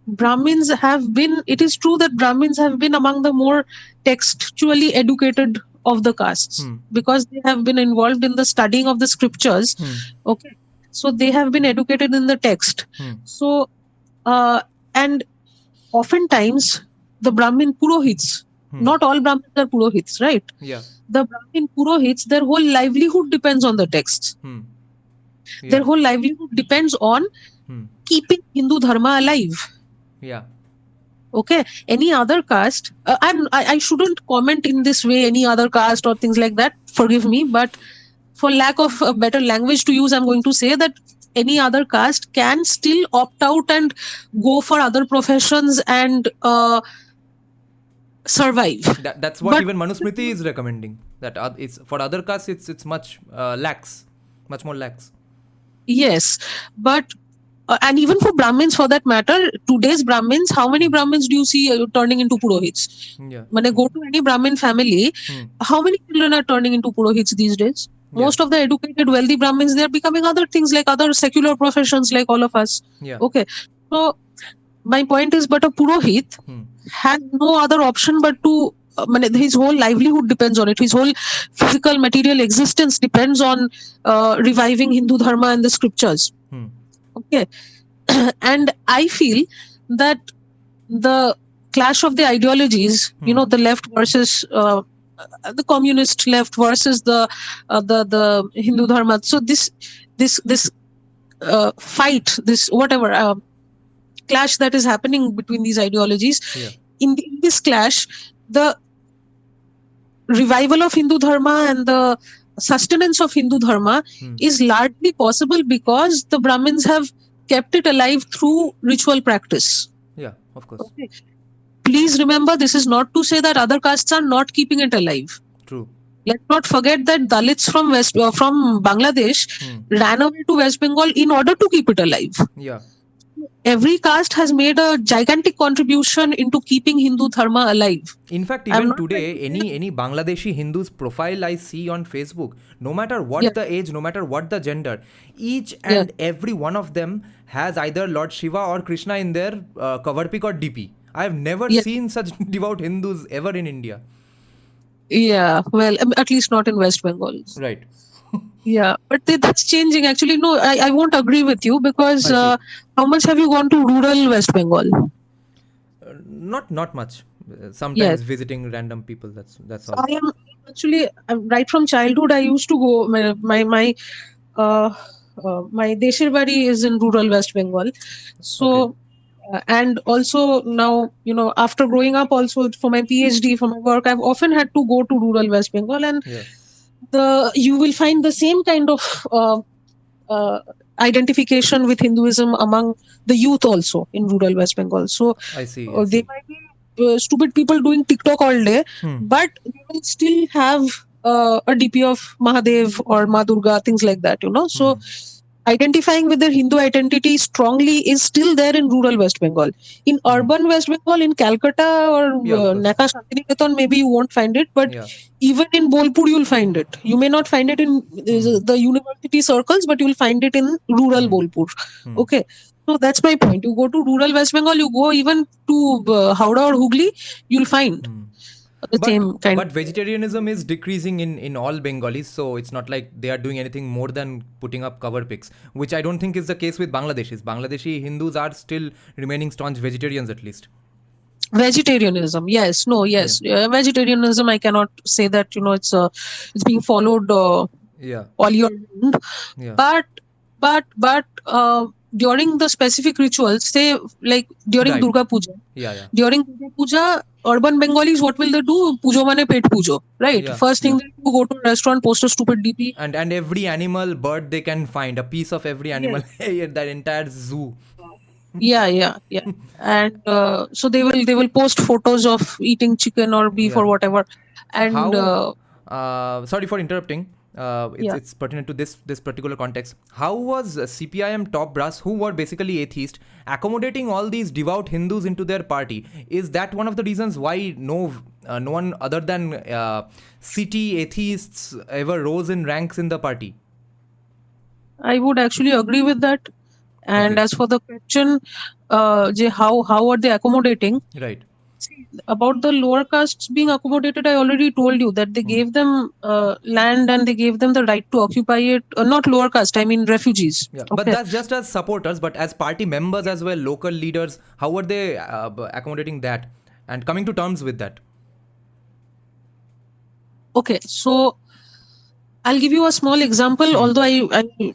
Brahmins have been, it is true that Brahmins have been among the more textually educated of the castes because they have been involved in the studying of the scriptures. Okay. So they have been educated in the text. So, and oftentimes the Brahmin Purohits, not all Brahmins are Purohits, right? Yeah. The Brahmin Purohits, their whole livelihood depends on the texts. Their whole livelihood depends on keeping Hindu Dharma alive. Yeah. Okay. Any other caste, I shouldn't comment in this way, any other caste or things like that. Forgive me, but for lack of a better language to use, I'm going to say that any other caste can still opt out and go for other professions and survive. That's what even Manusmriti is recommending. That it's for other castes, it's much lax, much more lax. Yes, but and even for Brahmins, for that matter, today's Brahmins, how many Brahmins do you see turning into Purohits? Yeah. When I go to any Brahmin family, how many children are turning into Purohits these days? Most of the educated, wealthy Brahmins, they are becoming other things like other secular professions like all of us. Yeah. Okay. So my point is, but a Purohit has no other option but to, his whole livelihood depends on it. His whole physical, material existence depends on reviving Hindu Dharma and the scriptures. Okay. And I feel that the clash of the ideologies, the left versus the communist left versus the Hindu Dharma. So this fight, this whatever clash that is happening between these ideologies, in this clash, the revival of Hindu Dharma and the sustenance of Hindu Dharma is largely possible because the Brahmins have kept it alive through ritual practice. Yeah, of course. Okay. Please remember, this is not to say that other castes are not keeping it alive. True. Let's not forget that Dalits from Bangladesh ran away to West Bengal in order to keep it alive. Yeah. Every caste has made a gigantic contribution into keeping Hindu Dharma alive. In fact, even today, any Bangladeshi Hindu's profile I see on Facebook, no matter what the age, no matter what the gender, each and every one of them has either Lord Shiva or Krishna in their cover pic or DP. I have never seen such devout Hindus ever in India. Yeah, well, at least not in West Bengal. Right. Yeah, but that's changing. Actually, no, I won't agree with you because how much have you gone to rural West Bengal? Not much. Sometimes visiting random people. That's all. I am actually right from childhood. I used to go. My Deshir Bari is in rural West Bengal. So, and also now, after growing up, also for my PhD, for my work, I've often had to go to rural West Bengal, and you will find the same kind of identification with Hinduism among the youth also in rural West Bengal. So I see. they might be stupid people doing TikTok all day, but you will still have a DP of Mahadev or Ma Durga, things like that, So identifying with their Hindu identity strongly is still there in rural West Bengal. In urban West Bengal, in Calcutta or Yeah, of course. Naka Shantiniketan, maybe you won't find it, but Yeah. even in Bolpur, you'll find it. You may not find it in the university circles, but you'll find it in rural Bolpur. Okay. So that's my point. You go to rural West Bengal, you go even to Howrah or Hooghly, you'll find the same kind. But vegetarianism is decreasing in all Bengalis, so it's not like they are doing anything more than putting up cover pics, which I don't think is the case with Bangladeshis. Bangladeshi Hindus are still remaining staunch vegetarians at least. Vegetarianism, yes, no, yes, vegetarianism. I cannot say that it's being followed all year round. But during the specific rituals, say like during Durga Puja, during Durga Puja, urban Bengalis, what will they do? Pujo mane pet pujo, right? First thing they do, go to a restaurant, post a stupid DP, and every animal, bird they can find, a piece of every animal, that entire zoo. Yeah. And so they will post photos of eating chicken or beef or whatever. And sorry for interrupting. It's pertinent to this particular context. How was CPIM top brass, who were basically atheists, accommodating all these devout Hindus into their party? Is that one of the reasons why no one other than city atheists ever rose in ranks in the party? I would actually agree with that. And as for the question, how are they accommodating? Right. See, about the lower castes being accommodated, I already told you that they gave them land and they gave them the right to occupy it. Not lower caste, I mean refugees. Yeah, but that's just as supporters, but as party members as well, local leaders, how are they accommodating that and coming to terms with that? Okay, so I'll give you a small example, although I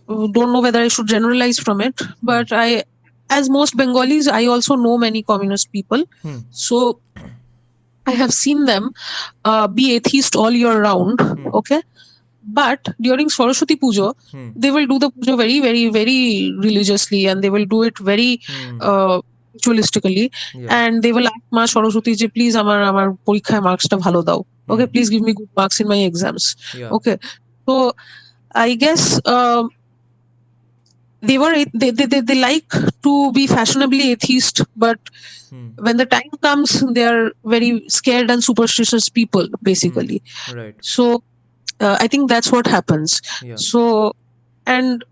don't know whether I should generalize from it, but as most Bengalis, I also know many communist people. So I have seen them be atheist all year round, okay? But during Saraswati Puja, they will do the puja very, very, very religiously, and they will do it very ritualistically. And they will ask Ma Saraswati ji, please amar porikhay marks ta bhalo dao. Okay, please give me good marks in my exams. Okay, so I guess they like to be fashionably atheist, but when the time comes, they are very scared and superstitious people, basically. Right. So I think that's what happens. So, and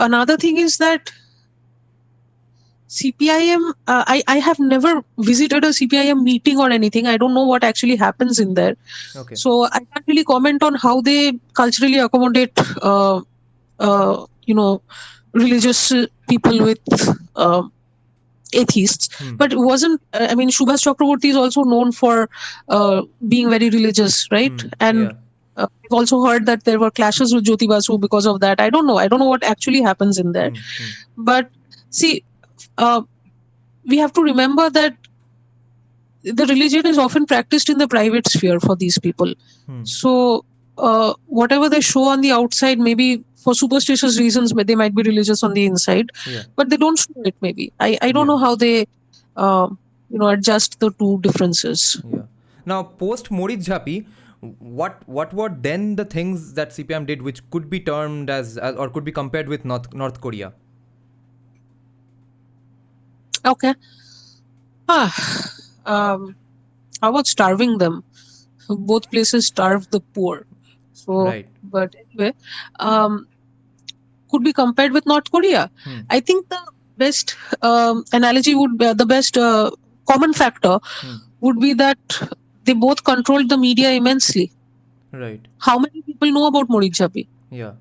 another thing is that CPIM, I have never visited a CPIM meeting or anything. I don't know what actually happens in there. Okay. So I can't really comment on how they culturally accommodate, religious people with atheists. But it wasn't, I mean, Subhash Chakraborty is also known for being very religious, right? And I've also heard that there were clashes with Jyoti Basu because of that. I don't know what actually happens in there. But see, we have to remember that the religion is often practiced in the private sphere for these people. So whatever they show on the outside, maybe for superstitious reasons, they might be religious on the inside, but they don't show it. Maybe I don't know how they adjust the two differences. Now, post Modi Jhapi, what were then the things that CPIM did which could be termed as or could be compared with North Korea? Okay. How about starving them? Both places starve the poor. So, but anyway, could be compared with North Korea. I think the best analogy would be, the best common factor would be that they both controlled the media immensely. Right. How many people know about Modi Jhapi? Yeah.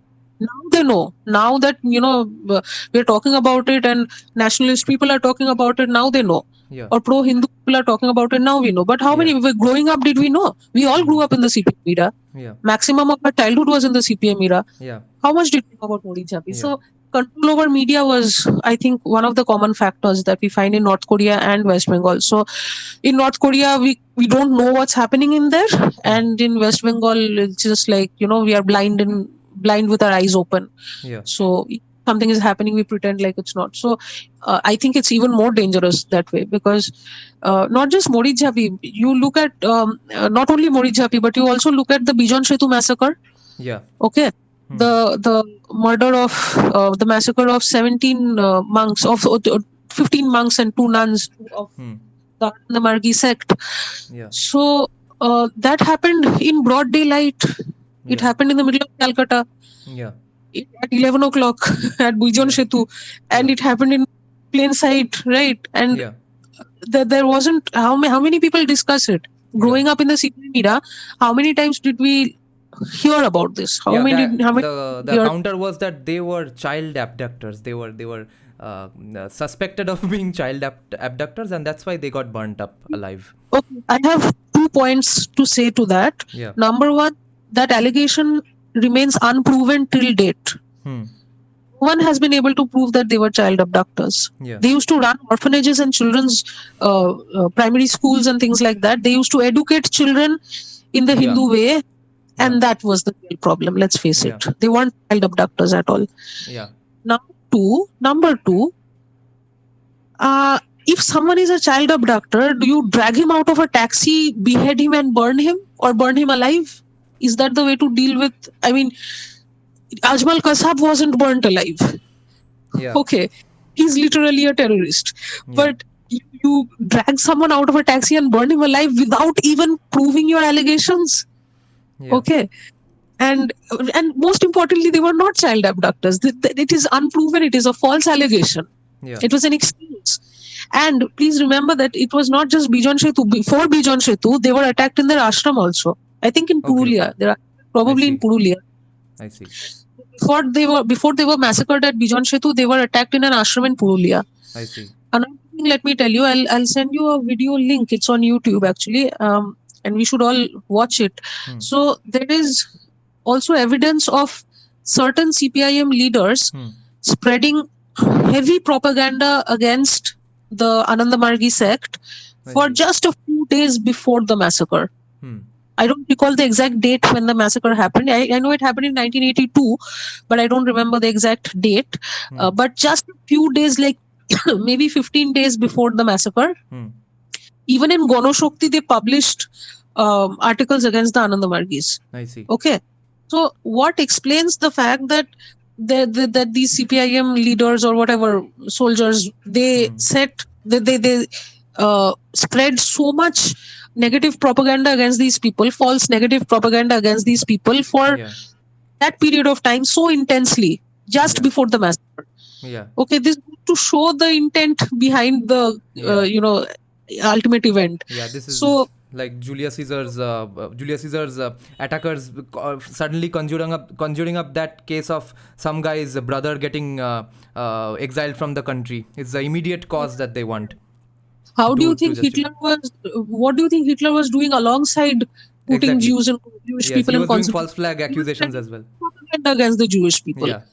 Now they know. Now that, we're talking about it and nationalist people are talking about it, now they know. Or pro-Hindu people are talking about it, now we know. But how many, growing up, did we know? We all grew up in the CPM era. Maximum of our childhood was in the CPM era. How much did we know about Modi Jhapi? So control over media was, I think, one of the common factors that we find in North Korea and West Bengal. So in North Korea, we don't know what's happening in there. And in West Bengal, it's just like, we are blind with our eyes open. So something is happening, we pretend like it's not. So I think it's even more dangerous that way, because not just Mori Jhapi, you look at not only Mori Jhapi, but you also look at the Bijon Setu massacre. Yeah. Okay. The murder of the massacre of 17 monks, of 15 monks and 2 nuns of the Margi sect. Yeah. So that happened in broad daylight. It happened in the middle of Calcutta. Yeah. At 11 o'clock at Bijon Setu, and it happened in plain sight, right? And there wasn't, how many people discuss it? Growing up in the city media, how many times did we hear about this? The counter was that they were child abductors. They were suspected of being child abductors, and that's why they got burnt up alive. Okay, I have 2 points to say to that. Yeah. Number one, that allegation remains unproven till date. No one has been able to prove that they were child abductors. Yeah. They used to run orphanages and children's primary schools and things like that. They used to educate children in the Hindu way, and that was the real problem. Let's face it. They weren't child abductors at all. Yeah. Number two, if someone is a child abductor, do you drag him out of a taxi, behead him and burn him, or burn him alive? Is that the way to deal with? I mean, Ajmal Kasab wasn't burnt alive. Yeah. Okay, he's literally a terrorist. But you drag someone out of a taxi and burn him alive without even proving your allegations. Yeah. Okay. And most importantly, they were not child abductors. It is unproven. It is a false allegation. Yeah. It was an excuse. And please remember that it was not just Bijon Setu. Before Bijon Setu, they were attacked in their ashram also. I think in Purulia. They are probably in Purulia. I see. Before they were massacred at Bijon Setu, they were attacked in an ashram in Purulia. I see. Another thing, let me tell you, I'll send you a video link. It's on YouTube actually, and we should all watch it. So there is also evidence of certain CPIM leaders spreading heavy propaganda against the Anandamargi sect for just a few days before the massacre. I don't recall the exact date when the massacre happened. I know it happened in 1982, but I don't remember the exact date. But just a few days, like maybe 15 days before the massacre, even in Gonoshokti, they published articles against the Anandamargis. I see. Okay. So what explains the fact that that these CPIM leaders or whatever soldiers, they spread so much negative propaganda against these people, false negative propaganda against these people for that period of time so intensely, just before the massacre. Yeah. Okay, this is to show the intent behind the ultimate event. Yeah, this is so like Julius Caesar's attackers suddenly conjuring up that case of some guy's brother getting exiled from the country. It's the immediate cause that they want. How do you think Hitler was? What do you think Hitler was doing alongside putting Jews and Jewish people in concentration? He was doing false flag accusations as well. Propaganda against the Jewish people. Yeah.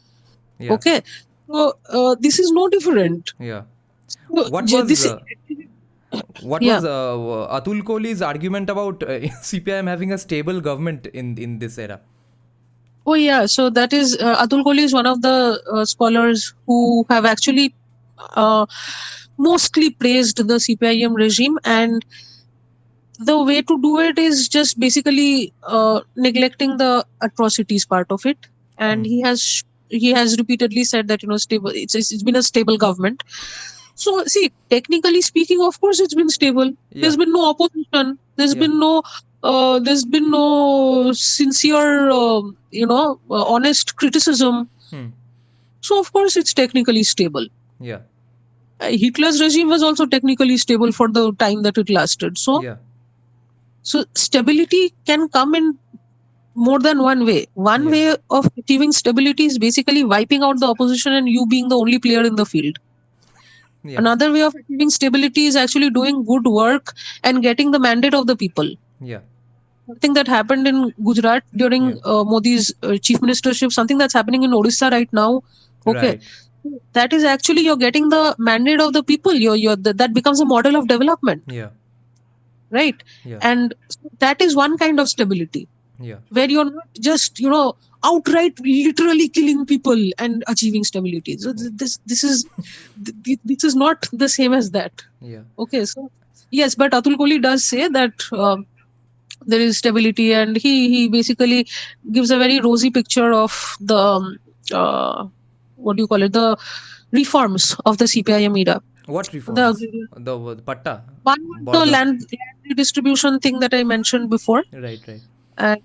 Okay. So this is no different. Yeah. What was Atul Kohli's argument about CPIM having a stable government in this era? Oh yeah, so that is Atul Kohli is one of the scholars who have actually mostly praised the CPIM regime, and the way to do it is just basically neglecting the atrocities part of it. And he has repeatedly said that stable. It's been a stable government. So see, technically speaking, of course, it's been stable. Yeah. There's been no opposition. There's been no sincere, honest criticism. So of course, it's technically stable. Yeah. Hitler's regime was also technically stable for the time that it lasted. So, so stability can come in more than one way. One way of achieving stability is basically wiping out the opposition and you being the only player in the field. Yeah. Another way of achieving stability is actually doing good work and getting the mandate of the people. Yeah. Something that happened in Gujarat during Modi's chief ministership, something that's happening in Odisha right now. Okay. Right. That is actually you're getting the mandate of the people. That becomes a model of development. Yeah. Right. Yeah. And that is one kind of stability. Yeah. Where you're not just, outright literally killing people and achieving stability. So this is not the same as that. Yeah. Okay, so yes, but Atul Kohli does say that there is stability, and he basically gives a very rosy picture of the what do you call it, the reforms of the CPIM era. What The reforms? agrarian- The patta? one was the Border? land redistribution thing that I mentioned before, Right, right. and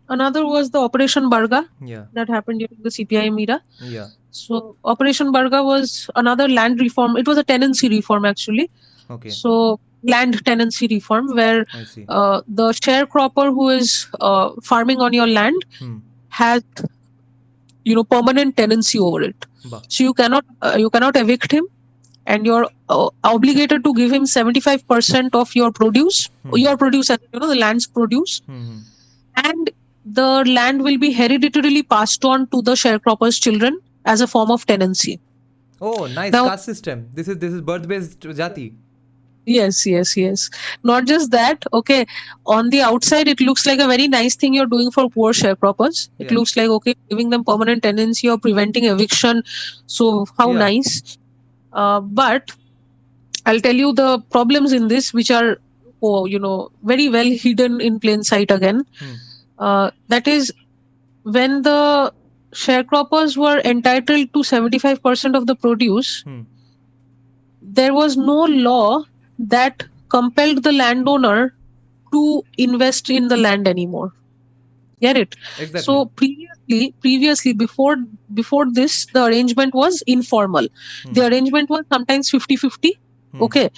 another was the Operation Barga Yeah, that happened during the CPIM era. yeah. So Operation Barga was another land reform. It was a tenancy reform actually. Okay, So land tenancy reform, where I see. the sharecropper who is farming on your land Hmm. has permanent tenancy over it. Bah. So you cannot evict him, and you're obligated to give him 75% of your produce, your produce, as the land's produce, Hmm. and the land will be hereditarily passed on to the sharecropper's children as a form of tenancy. Oh, nice Now, caste system. This is birth-based jati. yes. Not just that, okay, on the outside, it looks like a very nice thing you're doing for poor sharecroppers. It Yeah. looks like, okay, giving them permanent tenancy or preventing eviction. So, how Yeah. nice. But I'll tell you the problems in this, which are, very well hidden in plain sight again. That is, when the sharecroppers were entitled to 75% of the produce, there was no law that compelled the landowner to invest in the land anymore. Get it? Exactly. So previously before this, the arrangement was informal. The arrangement was sometimes 50-50. Okay,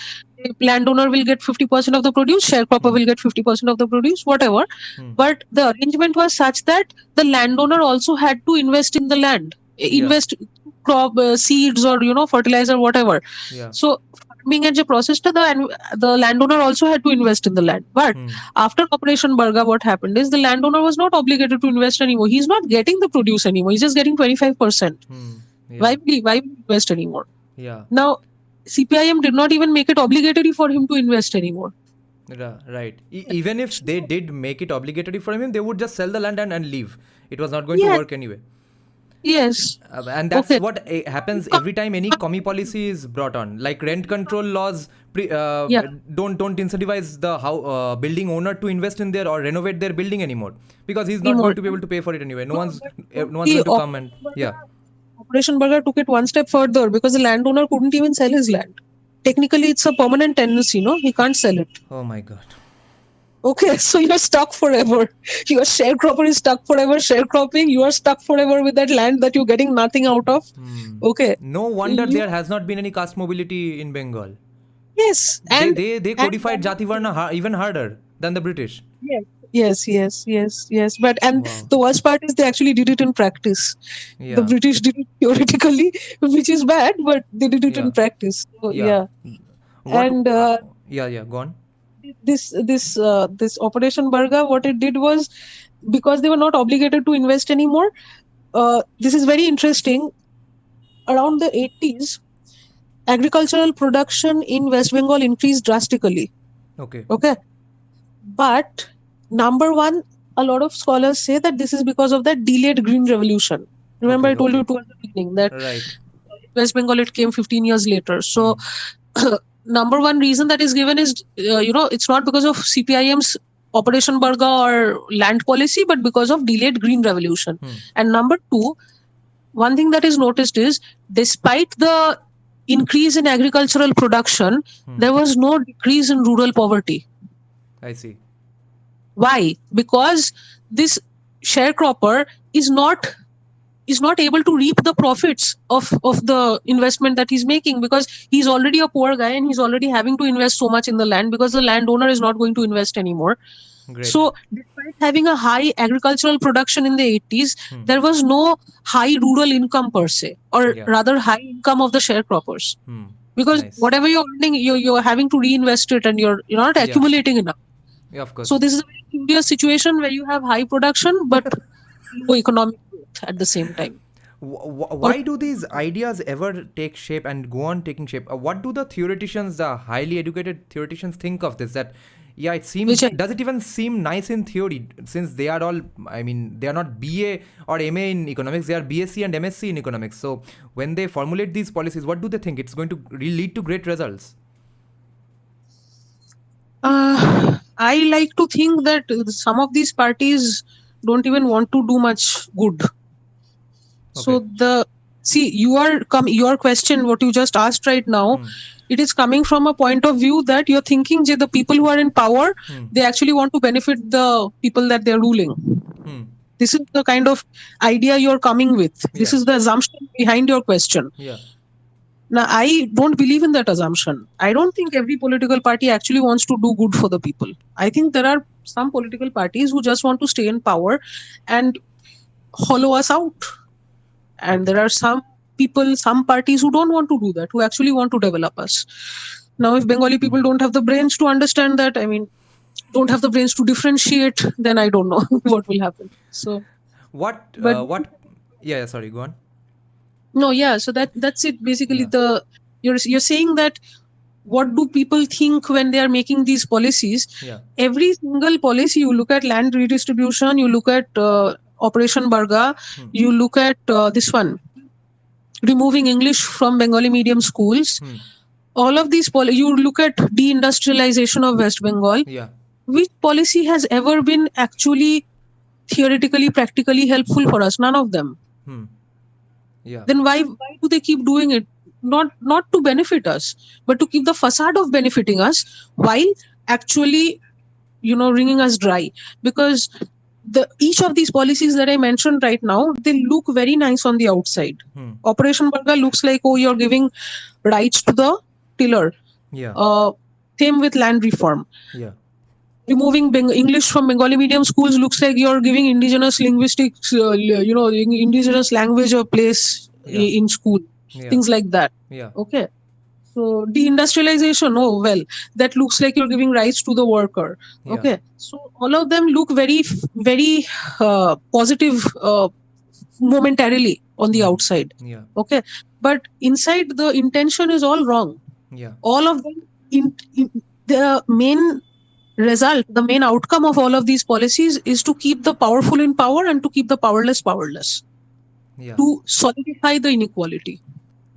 the landowner will get 50% of the produce, sharecropper will get 50% of the produce, whatever. But the arrangement was such that the landowner also had to invest in the land, invest crop seeds or fertilizer, whatever. Yeah. So farming as a process to the landowner also had to invest in the land. But after Operation Barga, what happened is the landowner was not obligated to invest anymore. He's not getting the produce anymore. He's just getting 25%. Yeah. Why will he invest anymore? Yeah. Now, CPIM did not even make it obligatory for him to invest anymore. Right. Even if they did make it obligatory for him, they would just sell the land and leave. It was not going to work anyway. Yes. And that's what happens every time any commie policy is brought on. Like rent control laws don't incentivize the building owner to invest in their or renovate their building anymore, because he's not going to be able to pay for it anyway. No one's going to come and Operation Burger took it one step further, because the landowner couldn't even sell his land. Technically, it's a permanent tenancy, he can't sell it. Oh my God. Okay, so you're stuck forever. Your sharecropper is stuck forever sharecropping. You are stuck forever with that land that you're getting nothing out of. Okay. No wonder there has not been any caste mobility in Bengal. Yes. And they codified Jati Varna even harder than the British. Yes. But the worst part is they actually did it in practice. Yeah. The British did it theoretically, which is bad, but they did it in practice. So, Yeah. And go on. This Operation Barga, what it did was, because they were not obligated to invest anymore. This is very interesting. Around the 80s, agricultural production in West Bengal increased drastically. Okay. But number one, a lot of scholars say that this is because of that delayed Green Revolution. Remember, I told you towards the beginning that West Bengal, it came 15 years later. So number one reason that is given is, it's not because of CPIM's Operation Barga or land policy, but because of delayed Green Revolution. And number two, one thing that is noticed is, despite the increase in agricultural production, there was no decrease in rural poverty. I see. Why? Because this sharecropper is not able to reap the profits of the investment that he's making, because he's already a poor guy and he's already having to invest so much in the land, because the landowner is not going to invest anymore. Great. So despite having a high agricultural production in the 80s, there was no high rural income per se, or rather high income of the sharecroppers. Because whatever you're earning, you're having to reinvest it, and you're not accumulating enough. Yeah, of course. So this is a very curious situation where you have high production but low economic growth at the same time. Why do these ideas ever take shape and go on taking shape? What do the theoreticians, the highly educated theoreticians, think of this? That Yeah, it seems. Does it even seem nice in theory? Since they are all, I mean, they are not BA or MA in economics, they are BSc and MSc in economics. So when they formulate these policies, what do they think? It's going to lead to great results. I like to think that some of these parties don't even want to do much good. So your question, what you just asked right now, it is coming from a point of view that you're thinking that the people who are in power, they actually want to benefit the people that they're ruling. This is the kind of idea you're coming with. This is the assumption behind your question. Yeah. Now, I don't believe in that assumption. I don't think every political party actually wants to do good for the people. I think there are some political parties who just want to stay in power and hollow us out. And there are some people, some parties who don't want to do that, who actually want to develop us. Now, if Bengali people don't have the brains to understand that, I mean, don't have the brains to differentiate, then I don't know what will happen. So, Yeah, sorry, go on. No, yeah. So that's it. Basically, you're saying that what do people think when they are making these policies? Yeah. Every single policy, you look at land redistribution, you look at Operation Barga, you look at this one, removing English from Bengali medium schools. All of these you look at de-industrialization of West Bengal. Yeah. Which policy has ever been actually theoretically, practically helpful for us? None of them. Yeah. Then why do they keep doing it? Not to benefit us, but to keep the facade of benefiting us while actually, wringing us dry. Because each of these policies that I mentioned right now, they look very nice on the outside. Operation Barga looks like, oh, you're giving rights to the tiller. Yeah. Same with land reform. Yeah. Removing English from Bengali medium schools looks like you're giving indigenous linguistics, indigenous language a place in school. Yeah. Things like that. Yeah. Okay. So deindustrialization, oh well, that looks like you're giving rights to the worker. Yeah. Okay. So all of them look very, very positive momentarily on the outside. Yeah. Okay. But inside the intention is all wrong. Yeah. All of them, the main result, the main outcome of all of these policies is to keep the powerful in power and to keep the powerless powerless. Yeah. To solidify the inequality.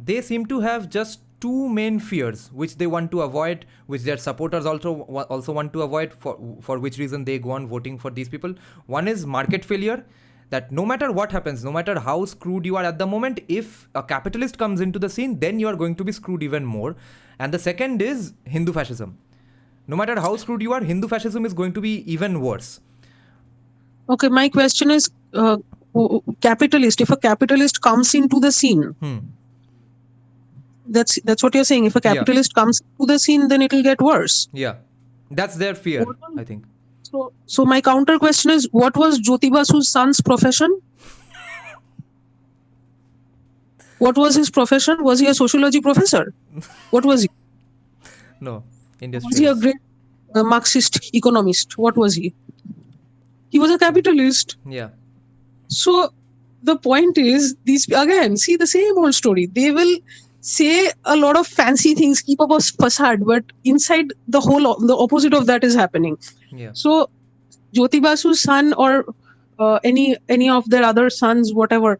They seem to have just two main fears which they want to avoid, which their supporters also want to avoid, for which reason they go on voting for these people. One is market failure, that no matter what happens, no matter how screwed you are at the moment, if a capitalist comes into the scene, then you are going to be screwed even more. And the second is Hindu fascism. No matter how screwed you are, Hindu fascism is going to be even worse. Okay, my question is, capitalist, if a capitalist comes into the scene, that's what you're saying. If a capitalist comes to the scene, then it will get worse. Yeah, that's their fear, I think. So my counter question is, what was Jyoti Basu's son's profession? What was his profession? Was he a sociology professor? What was he? No, industrialist. Was he a great Marxist economist? What was he? He was a capitalist. Yeah. So the point is, these again, see the same old story. They will say a lot of fancy things, keep up a facade, but inside the opposite of that is happening. Yeah. So Jyoti Basu's son or any of their other sons, whatever,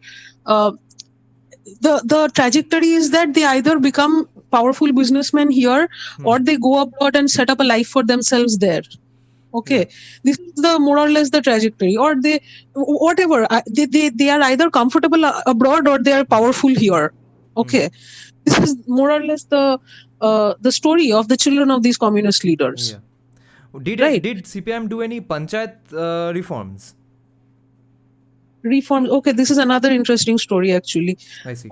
the trajectory is that they either become powerful businessmen here or they go abroad and set up a life for themselves there. Okay, this is the more or less the trajectory, or they whatever they are either comfortable abroad or they are powerful here. Okay, this is more or less the story of the children of these communist leaders. Yeah. Did CPM do any Panchayat reforms? Reforms. Okay, this is another interesting story actually. I see.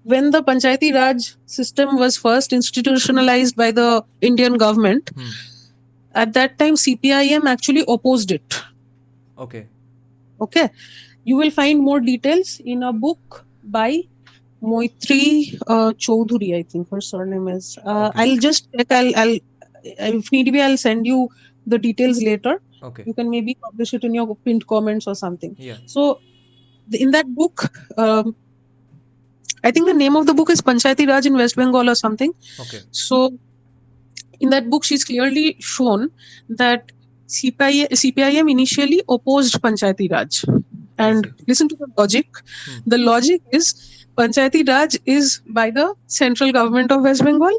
When the Panchayati Raj system was first institutionalized by the Indian government, at that time CPIM actually opposed it. Okay. You will find more details in a book by Moitri Choudhury, I think her surname is. I'll just check. I'll if need be, I'll send you the details later. Okay. You can maybe publish it in your pinned comments or something. Yeah. So in that book, I think the name of the book is Panchayati Raj in West Bengal or something. Okay. So In that book, she's clearly shown that CPIM initially opposed Panchayati Raj. And see. listen to the logic. The logic is Panchayati Raj is by the central government of West Bengal.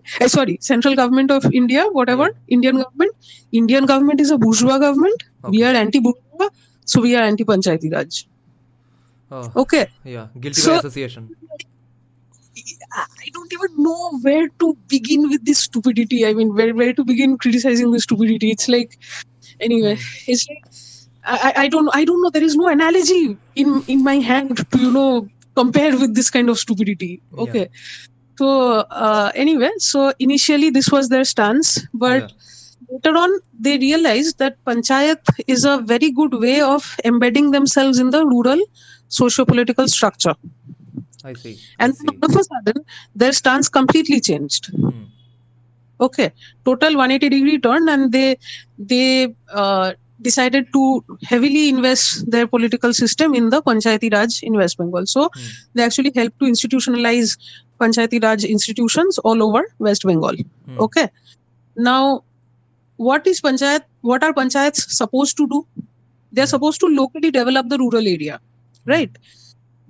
Central government of India, whatever, Yeah. Indian government. Indian government is a bourgeois government. We Okay. are anti-bourgeois, so we are anti-Panchayati Raj. Oh, Okay. yeah. Guilty by So association. I don't even know where to begin with this stupidity. I mean, where to begin criticizing this stupidity? It's like, anyway, it's like I don't know. There is no analogy in my hand to compare with this kind of stupidity. Okay. Yeah. So anyway, so initially this was their stance, but Yeah. later on they realized that panchayat is a very good way of embedding themselves in the rural socio-political structure. I see. And then all of a sudden, their stance completely changed. Okay, total 180-degree turn, and they decided to heavily invest their political system in the Panchayati Raj in West Bengal. So they actually helped to institutionalize Panchayati Raj institutions all over West Bengal. Okay, now what is panchayat? What are panchayats supposed to do? They are supposed to locally develop the rural area, right?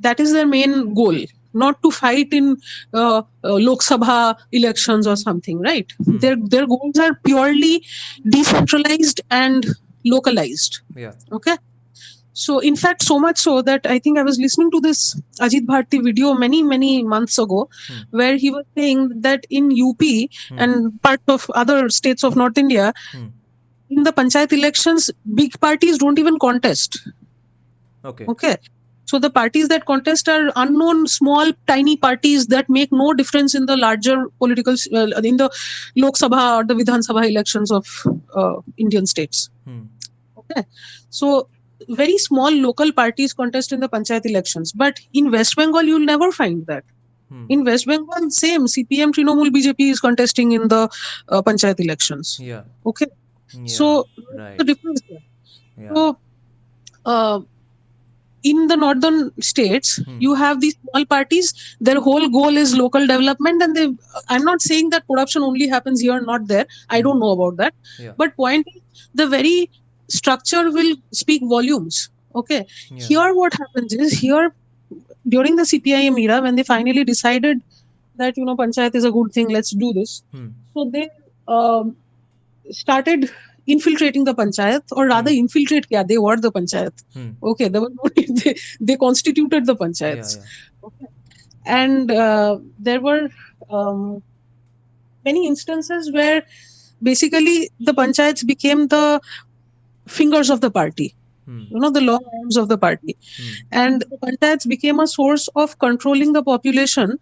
That is their main goal, not to fight in Lok Sabha elections or something, right? Their goals are purely decentralized and localized. Yeah. Okay. So in fact, so much so that I think I was listening to this Ajit Bharti video many months ago, where he was saying that in UP and part of other states of North India, in the panchayat elections, big parties don't even contest. Okay. So the parties that contest are unknown, small, tiny parties that make no difference in the larger political, in the Lok Sabha or the Vidhan Sabha elections of Indian states. Okay. So very small local parties contest in the panchayat elections. But in West Bengal, you'll never find that. In West Bengal, same CPM, Trinamool, BJP is contesting in the panchayat elections. Yeah. Okay. Yeah. So Right. the difference there. Yeah. So in the northern states, you have these small parties. Their whole goal is local development, and I'm not saying that corruption only happens here, not there. I don't know about that. Yeah. But point is, the very structure will speak volumes. Okay. Yeah. Here, what happens is during the CPIM era, when they finally decided that panchayat is a good thing, let's do this. So they started infiltrating the panchayat, or rather infiltrate kya, they were the panchayat. Okay, there was no need. They constituted the panchayats. Okay. And there were many instances where basically the panchayats became the fingers of the party, the long arms of the party. And the panchayats became a source of controlling the population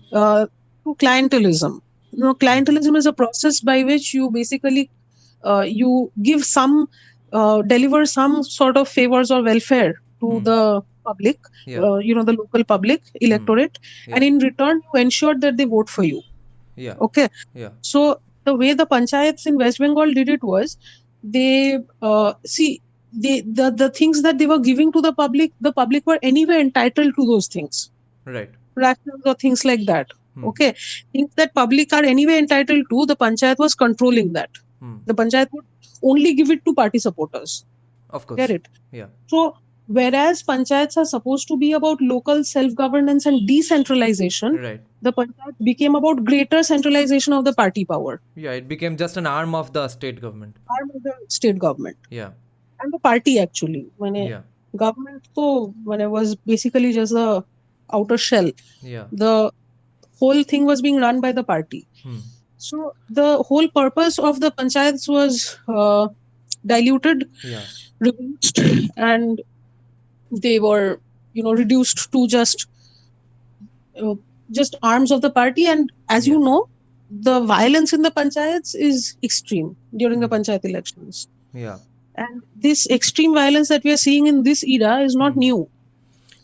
through clientelism. Clientelism is a process by which you basically you give deliver some sort of favors or welfare to the public, the local public electorate, and in return you ensure that they vote for you. Yeah. Okay. Yeah. So the way the panchayats in West Bengal did it was, they the things that they were giving to the public were anyway entitled to those things. Right. Rations or things like that. Okay. Things that public are anyway entitled to, the panchayat was controlling that. The panchayat would only give it to party supporters. Of course. Get it? Yeah. So whereas panchayats are supposed to be about local self-governance and decentralization, Right. the panchayat became about greater centralization of the party power. Yeah, it became just an arm of the state government. Arm of the state government. Yeah. And the party actually. Yeah. Government when it was basically just a outer shell. Yeah. The whole thing was being run by the party. So the whole purpose of the panchayats was diluted, reduced, and they were, reduced to just arms of the party. And as you know, the violence in the panchayats is extreme during the panchayat elections. Yeah. And this extreme violence that we are seeing in this era is not new.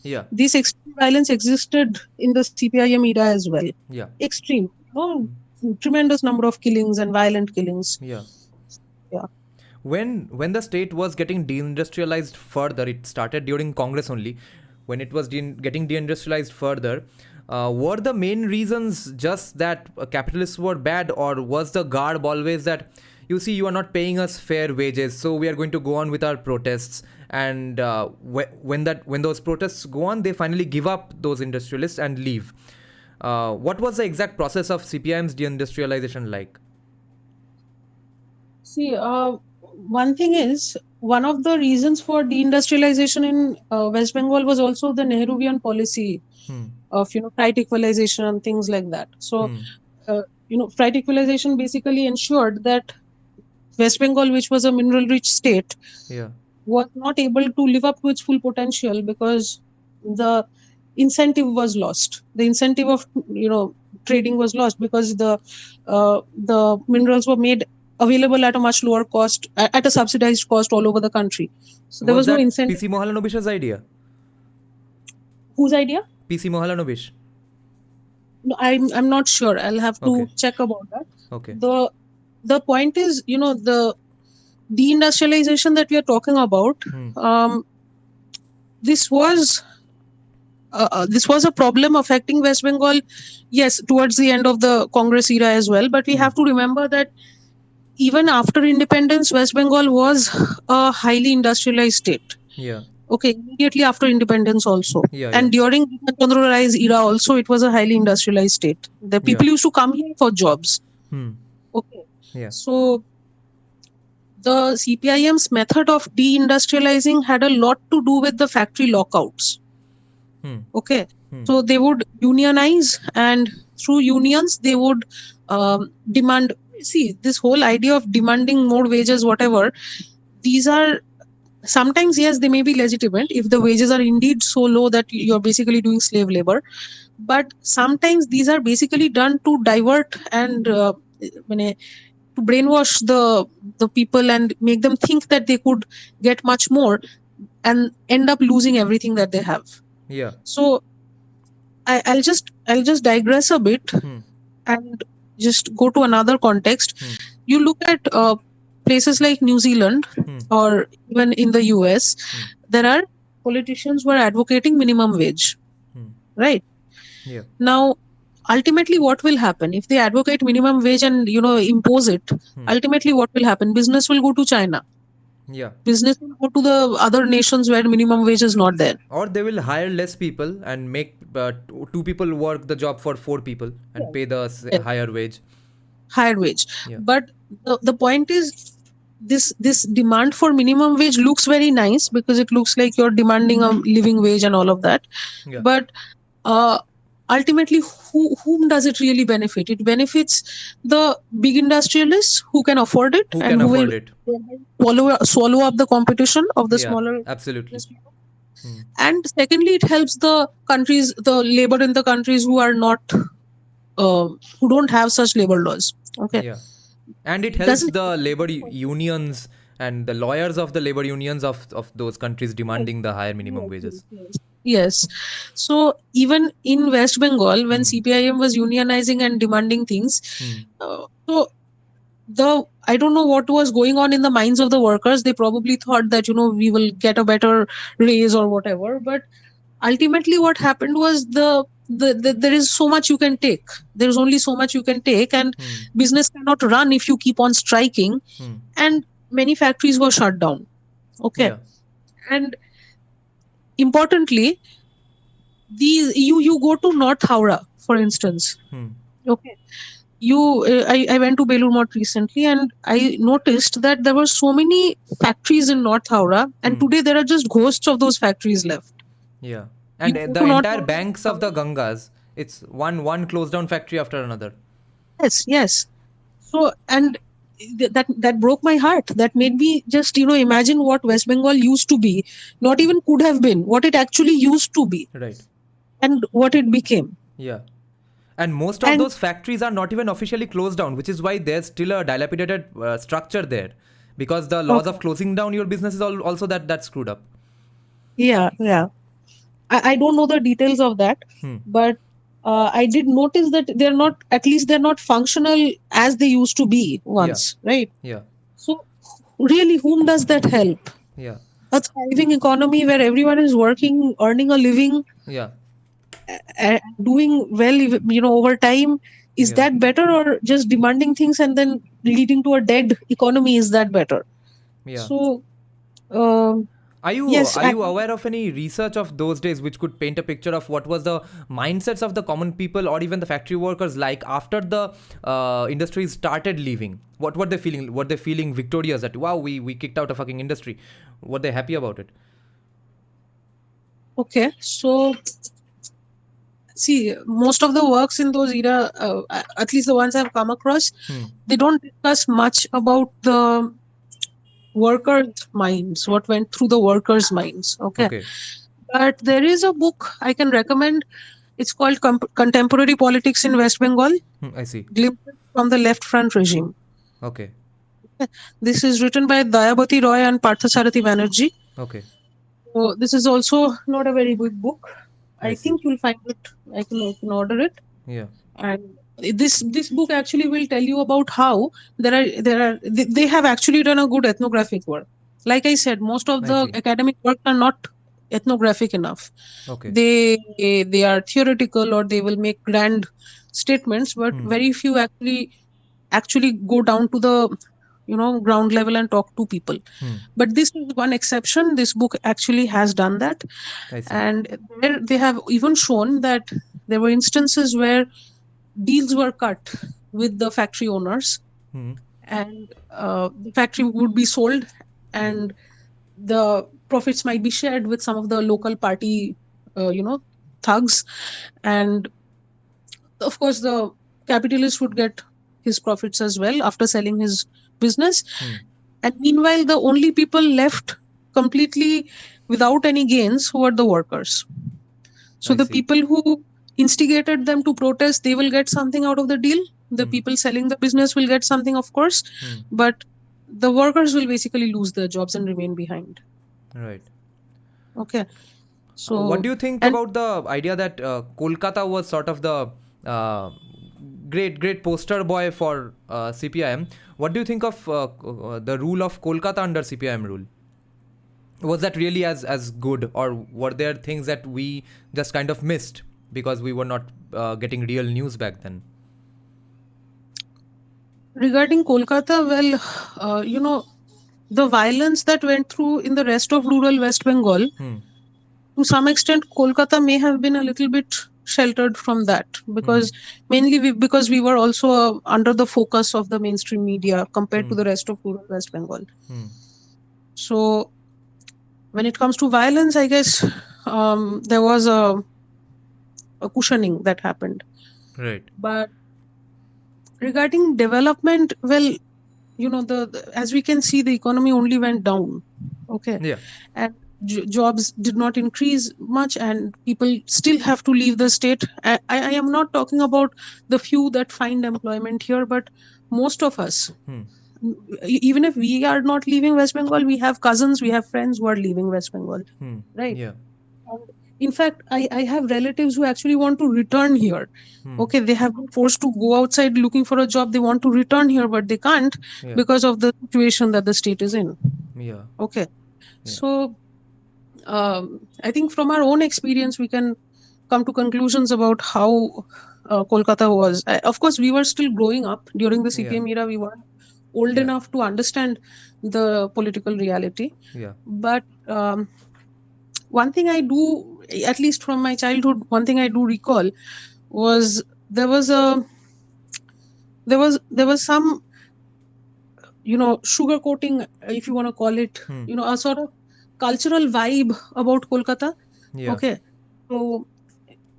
Yeah. This extreme violence existed in the CPIM era as well. Yeah. Extreme. Tremendous number of killings and violent killings. Yeah. Yeah. When the state was getting deindustrialized further, it started during Congress only. When it was getting deindustrialized further, Were the main reasons just that capitalists were bad, or was the garb always that, you see, you are not paying us fair wages, so we are going to go on with our protests? And when those protests go on, they finally give up those industrialists and leave. What was the exact process of CPIM's deindustrialization like? See, one thing is, one of the reasons for deindustrialization in West Bengal was also the Nehruvian policy of price equalization and things like that. So, price equalization basically ensured that West Bengal, which was a mineral-rich state, was not able to live up to its full potential because the incentive was lost. The incentive of trading was lost because the minerals were made available at a much lower cost, at a subsidized cost all over the country. So there was no incentive. PC Mohalanobish's idea? Whose idea? PC Mohalanobish. No, I'm not sure. I'll have to check about that. Okay. The point is, the deindustrialization that we are talking about, this was a problem affecting West Bengal, yes, towards the end of the Congress era as well. But we have to remember that even after independence, West Bengal was a highly industrialized state. Yeah. Okay, immediately after independence also. And during Chandra Rai's era also, it was a highly industrialized state. The people used to come here for jobs. Okay. Yeah. So the CPIM's method of deindustrializing had a lot to do with the factory lockouts. Okay. So they would unionize, and through unions they would demand. See, this whole idea of demanding more wages, whatever, these are sometimes, yes, they may be legitimate if the wages are indeed so low that you're basically doing slave labor. But sometimes these are basically done to divert and to brainwash the people and make them think that they could get much more and end up losing everything that they have. Yeah. So I'll just digress a bit and just go to another context. You look at places like New Zealand or even in the US, there are politicians who are advocating minimum wage, right? Yeah. Now, ultimately, what will happen if they advocate minimum wage and impose it? Ultimately, what will happen? Business will go to China. Yeah. Business will go to the other nations where minimum wage is not there. Or they will hire less people and make 2 people work the job for 4 people and pay the higher wage. Higher wage. Yeah. But the point is, this demand for minimum wage looks very nice because it looks like you're demanding a living wage and all of that. Yeah. But ultimately, whom does it really benefit? It benefits the big industrialists who can afford it and who will swallow up the competition of the smaller. Absolutely. And secondly, it helps the countries, the labor in the countries who are not, who don't have such labor laws. Okay. Yeah. And it helps the labor unions and the lawyers of the labor unions of those countries demanding the higher minimum wages. Yes. So even in West Bengal, when CPIM was unionizing and demanding things, I don't know what was going on in the minds of the workers. They probably thought that, we will get a better raise or whatever. But ultimately what happened was there is so much you can take. There is only so much you can take, and business cannot run if you keep on striking. And many factories were shut down. Okay. Yeah. And importantly, you go to North Howrah, for instance. Okay. I went to Belur Math recently, and I noticed that there were so many factories in North Howrah, and today there are just ghosts of those factories left. Yeah. And the entire banks of the Gangas, it's one closed down factory after another. Yes. So, and that broke my heart. That made me just, imagine what West Bengal used to be. Not even could have been, what it actually used to be. Right. And what it became. Yeah. And most of those factories are not even officially closed down, which is why there's still a dilapidated structure there. Because the laws of closing down your business is also that screwed up. Yeah. I don't know the details of that, but I did notice that they're not functional as they used to be once, right? Yeah. So really, whom does that help? Yeah. A thriving economy where everyone is working, earning a living. Yeah. doing well, over time, is Yeah. that better, or just demanding things and then leading to a dead economy, is that better? Yeah. So um, Are you yes, are you aware of any research of those days which could paint a picture of what was the mindsets of the common people or even the factory workers like after the industries started leaving? What were they feeling? Were they feeling victorious that wow, we kicked out a fucking industry? Were they happy about it? okay, so see, most of the works in those era, at least the ones I've come across, Hmm. they don't discuss much about the workers' minds, what went through the workers' minds. Okay. Okay. But there is a book I can recommend. It's called Contemporary Politics in West Bengal, I see. Glimpses from the Left Front Regime. Okay. This is written by Dayabati Roy and Parthasarathi Banerjee. Okay. So this is also not a very big book. I I see. think you'll find it. I can order it. Yeah. And this book actually will tell you about how they have actually done a good ethnographic work. Like I said, most of I the see. academic work are not ethnographic enough. Okay. They are theoretical, or they will make grand statements, but very few actually go down to the ground level and talk to people. But this is one exception. This book actually has done that. I see. And there they have even shown that there were instances where deals were cut with the factory owners, and the factory would be sold, and the profits might be shared with some of the local party thugs, and of course the capitalist would get his profits as well after selling his business. And meanwhile, the only people left completely without any gains were the workers. So I the see. people who instigated them to protest, they will get something out of the deal. The people selling the business will get something, of course, but the workers will basically lose their jobs and remain behind. Right. Okay. What So, do you think and about the idea that Kolkata was sort of the great poster boy for CPIM? What do you think of the rule of Kolkata under CPIM rule? Was that really as good, or were there things that we just kind of missed because we were not getting real news back then? regarding Kolkata, well, the violence that went through in the rest of rural West Bengal, to some extent, Kolkata may have been a little bit sheltered from that, because mainly because we were also under the focus of the mainstream media compared to the rest of rural West Bengal. So when it comes to violence, I guess there was a cushioning that happened. Right. But regarding development, well, as we can see, the economy only went down. Okay. Yeah. And jobs did not increase much, and people still have to leave the state. I am not talking about the few that find employment here, but most of us, even if we are not leaving West Bengal, we have cousins, we have friends who are leaving West Bengal, right? Yeah. And in fact, I have relatives who actually want to return here. Okay, they have been forced to go outside looking for a job. They want to return here, but they can't because of the situation that the state is in. Yeah. Okay. So I think from our own experience, we can come to conclusions about how Kolkata was. Of course, we were still growing up during the CPM era. We weren't old enough to understand the political reality. Yeah. But one thing I do, at least from my childhood, one thing I do recall was there was some sugarcoating, if you want to call it, a sort of cultural vibe about Kolkata. Yeah. Okay. So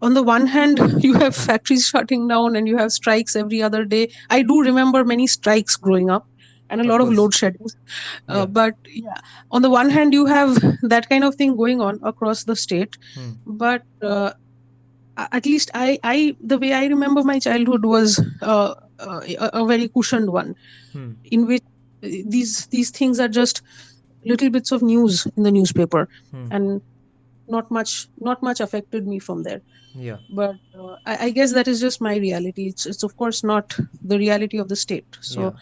on the one hand, you have factories shutting down and you have strikes every other day. I do remember many strikes growing up and a lot of load shedding. But yeah, on the one hand, you have that kind of thing going on across the state. But at least the way I remember my childhood was a very cushioned one, in which these things are just little bits of news in the newspaper, and not much affected me from there. Yeah. But I guess that is just my reality. It's of course not the reality of the state. So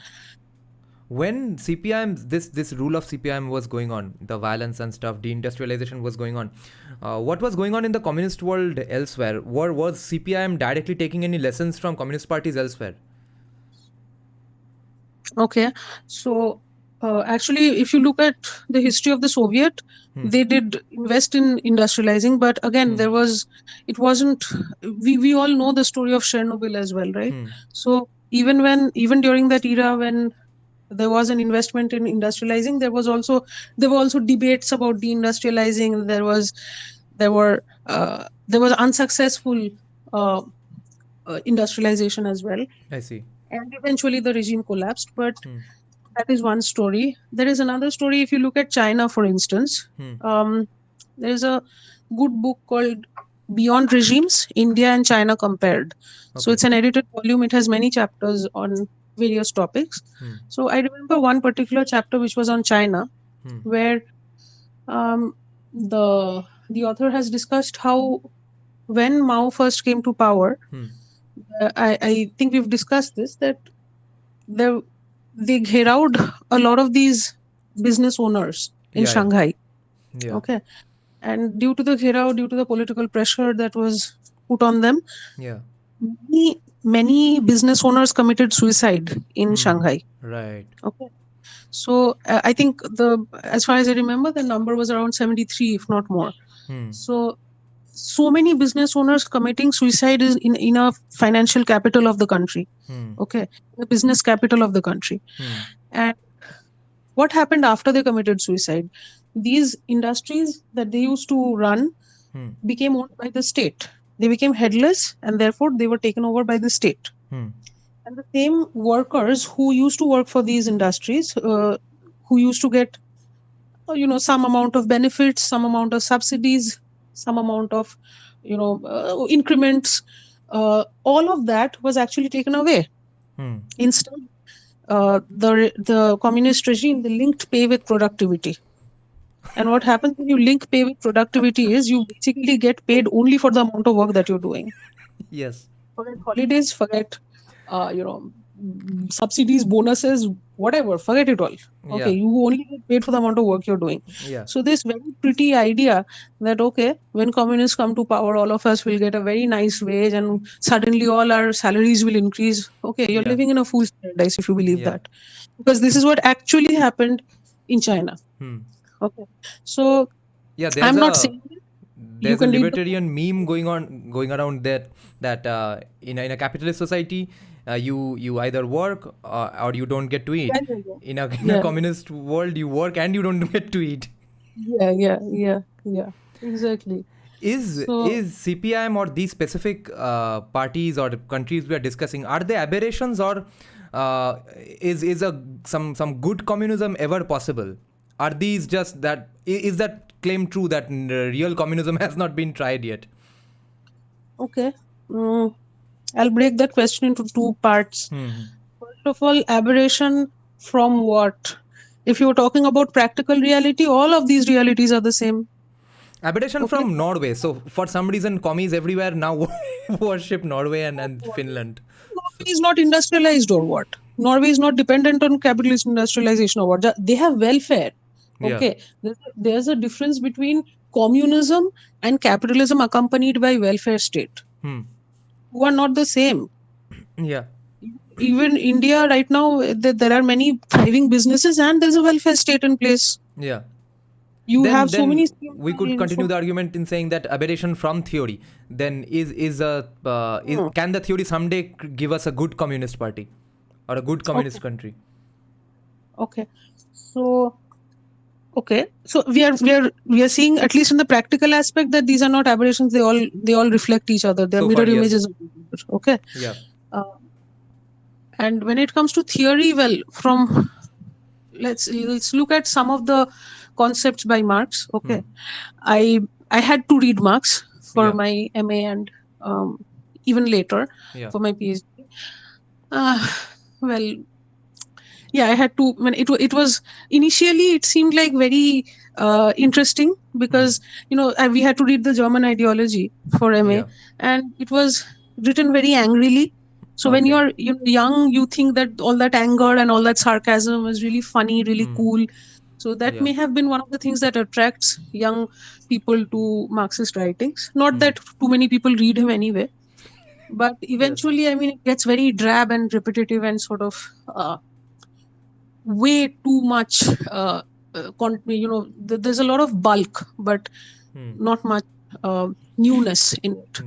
When CPIM, this rule of CPIM was going on, the violence and stuff, deindustrialization was going on, what was going on in the communist world elsewhere? Was CPIM directly taking any lessons from communist parties elsewhere? Okay, so actually, if you look at the history of the Soviet, they did invest in industrializing, but again, it wasn't. We all know the story of Chernobyl as well, right? So even during that era when there was an investment in industrializing, there were also debates about deindustrializing. There was unsuccessful industrialization as well. I see. And eventually the regime collapsed, but that is one story. There is another story. If you look at China, for instance, there is a good book called Beyond Regimes, India and China Compared. So it's an edited volume. It has many chapters on various topics. So I remember one particular chapter which was on China, where the author has discussed how when Mao first came to power, I think we've discussed this, that they gheraud a lot of these business owners in Shanghai. Yeah. Okay. And due to the political pressure that was put on them, many business owners committed suicide in Shanghai. Right. Okay. So I think as far as I remember, the number was around 73, if not more. So many business owners committing suicide is in a financial capital of the country. Okay, the business capital of the country. And what happened after they committed suicide? These industries that they used to run became owned by the state. They became headless, and therefore they were taken over by the state. And the same workers who used to work for these industries, who used to get some amount of benefits, some amount of subsidies, some amount of increments, all of that was actually taken away. Instead, the communist regime, they linked pay with productivity. And what happens when you link pay with productivity is you basically get paid only for the amount of work that you're doing. Yes. Forget holidays, forget subsidies, bonuses, whatever, forget it all. Okay, you only get paid for the amount of work you're doing. So this very pretty idea that, okay, when communists come to power, all of us will get a very nice wage and suddenly all our salaries will increase. Okay, you're living in a fool's paradise if you believe that. Because this is what actually happened in China. Okay, so I'm not saying there's a libertarian meme going around that in a capitalist society, you either work or you don't get to eat. In a communist world, you work and you don't get to eat. Yeah, exactly. Is CPIM or these specific parties or countries we are discussing, are they aberrations, or is some good communism ever possible? Are these just that? Is that claim true that real communism has not been tried yet? Okay. I'll break that question into two parts. First of all, aberration from what? If you're talking about practical reality, all of these realities are the same. Aberration from Norway. So for some reason, commies everywhere now worship Norway and Finland. Norway is not industrialized or what? Norway is not dependent on capitalist industrialization or what? They have welfare. Okay. There's a difference between communism and capitalism accompanied by welfare state. Who are not the same. Yeah. Even India right now, there are many thriving businesses and there's a welfare state in place. Yeah. You have so many. We could continue the argument in saying that aberration from theory. Then can the theory someday give us a good communist party or a good communist country? Okay. So we are seeing, at least in the practical aspect, that these are not aberrations. They all reflect each other. They are mirror images of each other. Okay. Yeah. And when it comes to theory, well, let's look at some of the concepts by Marx. Okay. I had to read Marx for my MA and even later for my PhD. Well, yeah, I had to. When it was initially, it seemed like very interesting because we had to read the German ideology for MA, and it was written very angrily. So when Okay. you're young, you think that all that anger and all that sarcasm is really funny, really cool. So that Yeah. may have been one of the things that attracts young people to Marxist writings. Not that too many people read him anyway, but Yes. eventually, I mean, it gets very drab and repetitive and sort of way too much. There's a lot of bulk, but not much newness in it.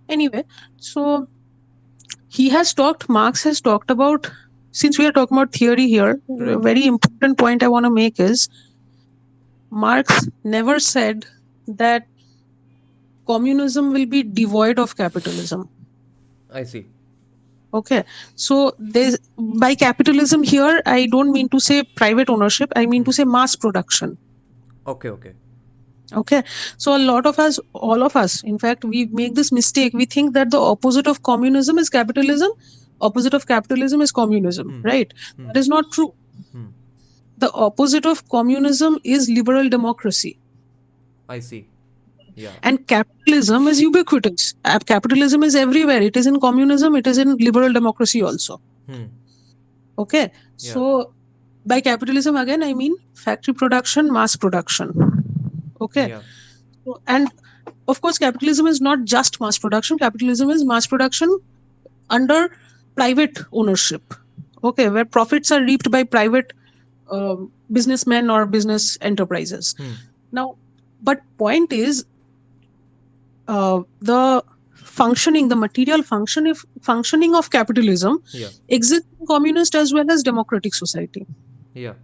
Anyway, so Marx has talked about, since we are talking about theory here, a Right. very important point I want to make is Marx never said that communism will be devoid of capitalism. I see. Okay, so by capitalism here, I don't mean to say private ownership, I mean to say mass production. Okay. Okay. Okay, so all of us, in fact, we make this mistake. We think that the opposite of communism is capitalism, opposite of capitalism is communism, right? That is not true. The opposite of communism is liberal democracy. I see. Yeah. And capitalism is ubiquitous. Capitalism is everywhere. It is in communism, it is in liberal democracy also. Okay, so by capitalism, again, I mean factory production, mass production. Okay, Yeah. and of course, capitalism is not just mass production. Capitalism is mass production under private ownership. Okay, where profits are reaped by private businessmen or business enterprises. Now, but point is, the material functioning of capitalism exists in communist as well as democratic society. Yeah.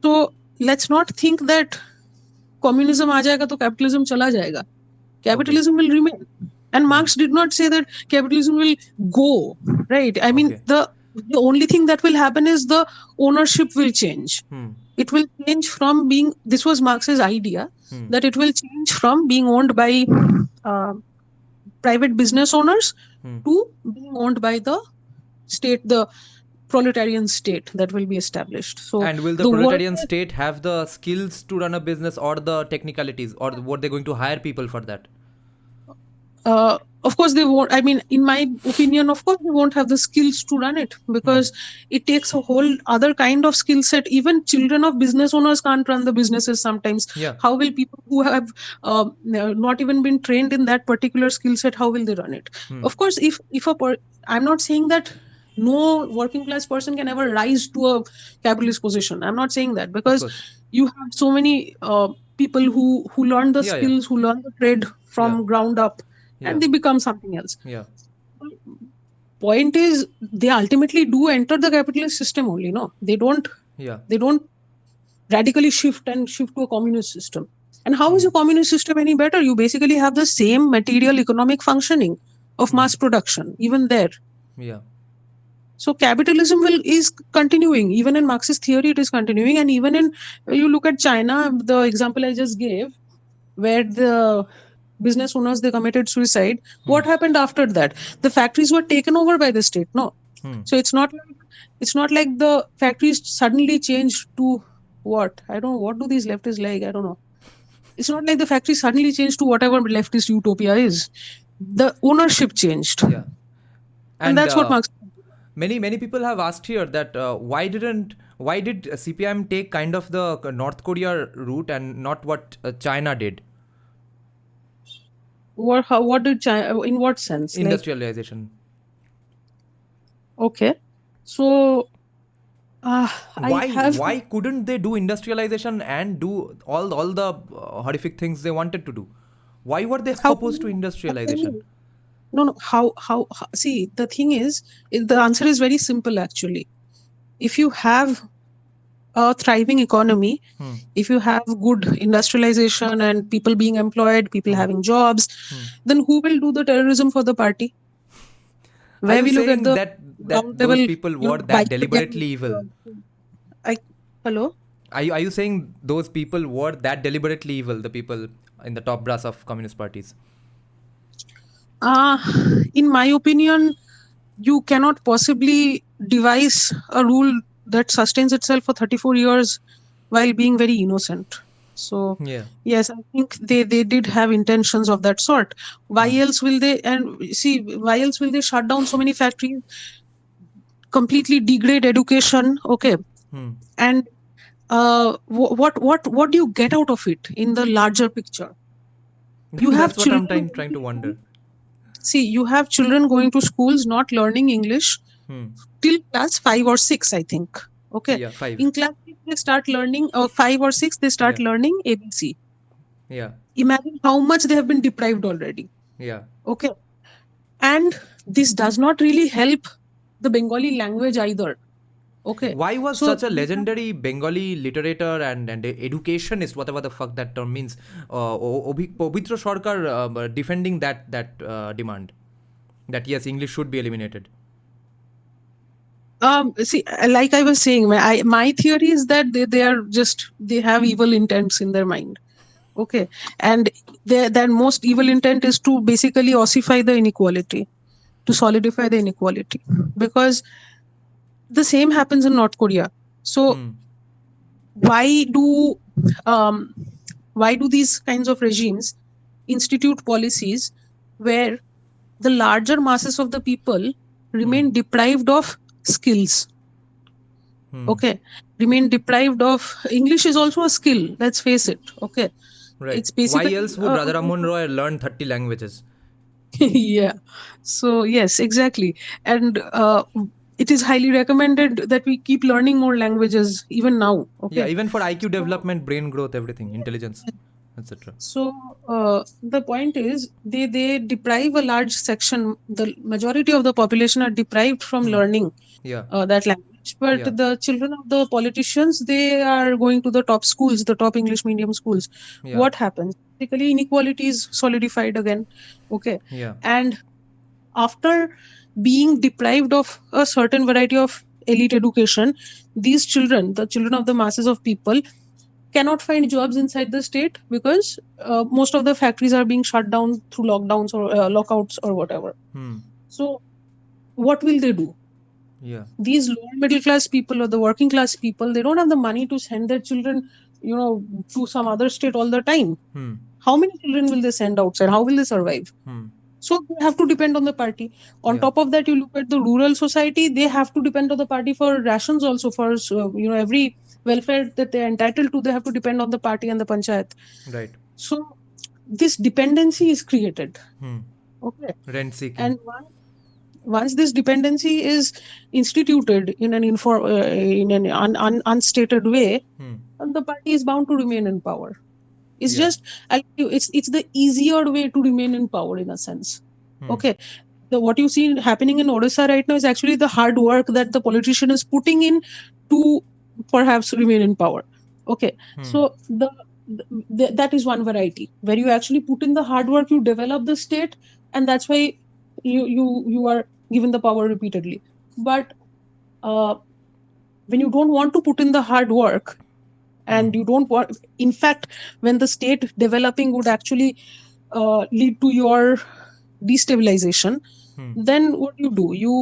So let's not think that communism aa jayega to capitalism chala jayega. Capitalism will remain. And Marx did not say that capitalism will go, right? I mean, the only thing that will happen is the ownership will change. It will change from being, this was Marx's idea, that it will change from being owned by private business owners to being owned by the state, the proletarian state that will be established. So, and will the proletarian state have the skills to run a business, or the technicalities, or were they going to hire people for that? Of course they won't. I mean, in my opinion, of course they won't have the skills to run it, because it takes a whole other kind of skill set. Even children of business owners can't run the businesses sometimes. How will people who have not even been trained in that particular skill set, how will they run it? Of course, I'm not saying that no working class person can ever rise to a capitalist position. I'm not saying that, because you have so many people who learn the skills, who learn the trade from ground up, and they become something else. Point is, they ultimately do enter the capitalist system only. No, they don't radically shift to a communist system. And how is a communist system any better? You basically have the same material economic functioning of mass production, even there. So capitalism is continuing. Even in Marxist theory, it is continuing. And even in, you look at China, the example I just gave, where the business owners, they committed suicide. What happened after that? The factories were taken over by the state. No. So it's not like the factories suddenly changed to what? I don't know. What do these leftists like? I don't know. It's not like the factory suddenly changed to whatever leftist utopia is. The ownership changed. And that's what Marx. Many people have asked here that why did CPIM take kind of the North Korea route and not what China did? What did China, in what sense? Industrialization. Okay, so why couldn't they do industrialization and do all the horrific things they wanted to do? Why were they opposed to industrialization? No. How? See, the thing is, the answer is very simple actually. If you have a thriving economy, if you have good industrialization and people being employed, people having jobs, then who will do the terrorism for the party? Where we look at that those people were that deliberately evil? Hello? Are you saying those people were that deliberately evil, the people in the top brass of communist parties? In my opinion, you cannot possibly devise a rule that sustains itself for 34 years while being very innocent. So Yeah. yes, I think they did have intentions of that sort. Why else will they? And see, why else will they shut down so many factories, completely degrade education? Okay, Hmm. and what do you get out of it in the larger picture? You have That's what children I'm going trying to to school. wonder. See, you have children going to schools not learning English Hmm. till class 5 or 6, I think. Okay, Yeah, 5. in class 6 they start learning, or 5 or 6 they start Yeah. learning ABC. Yeah. Imagine how much they have been deprived already. Yeah. Okay, and this does not really help the Bengali language either. Okay, Why was so such a legendary Bengali literator and educationist, whatever the fuck that term means, Pabitra Sarkar defending that demand that yes, English should be eliminated? see, like I was saying, my theory is that they are just, they have evil intents in their mind. Okay, and their most evil intent is to basically ossify the inequality, to solidify the inequality, because the same happens in North Korea. So Hmm. why do um, why do these kinds of regimes institute policies where the larger masses of the people Hmm. remain deprived of skills? Hmm. Okay, remain deprived of English is also a skill. Let's face it. Okay, Right. it's Why basically else would Radha Rammohan Roy learn 30 languages? yeah. So yes, exactly, and it is highly recommended that we keep learning more languages even now. Yeah, Okay, even for IQ so development, brain growth, everything, intelligence, etc. so the point is they deprive a large section, the majority of the population are deprived from Hmm. learning Yeah. that language, but Yeah. the children of the politicians, they are going to the top schools, the top English medium schools. Yeah. What happens? Basically inequality is solidified again. Okay, Yeah. and after being deprived of a certain variety of elite education, these children, the children of the masses of people, cannot find jobs inside the state because most of the factories are being shut down through lockdowns or lockouts or whatever. Hmm. So what will they do? Yeah. These lower middle class people or the working class people, they don't have the money to send their children, to some other state all the time. Hmm. How many children will they send outside? How will they survive? Hmm. So they have to depend on the party. On Yeah. top of that, you look at the rural society, they have to depend on the party for rations also, for every welfare that they're entitled to, they have to depend on the party and the panchayat. Right. So this dependency is created. Hmm. Okay, Rent seeking. and once this dependency is instituted in an unstated way, Hmm. the party is bound to remain in power. It's Yeah. just, it's the easier way to remain in power in a sense. Hmm. Okay, what you see happening in Odisha right now is actually the hard work that the politician is putting in to perhaps remain in power. Okay, Hmm. so that is one variety where you actually put in the hard work, you develop the state, and that's why you are given the power repeatedly. But uh, when you don't want to put in the hard work, Hmm. and you don't want, in fact, when the state developing would actually lead to your destabilization, Hmm. then what do? You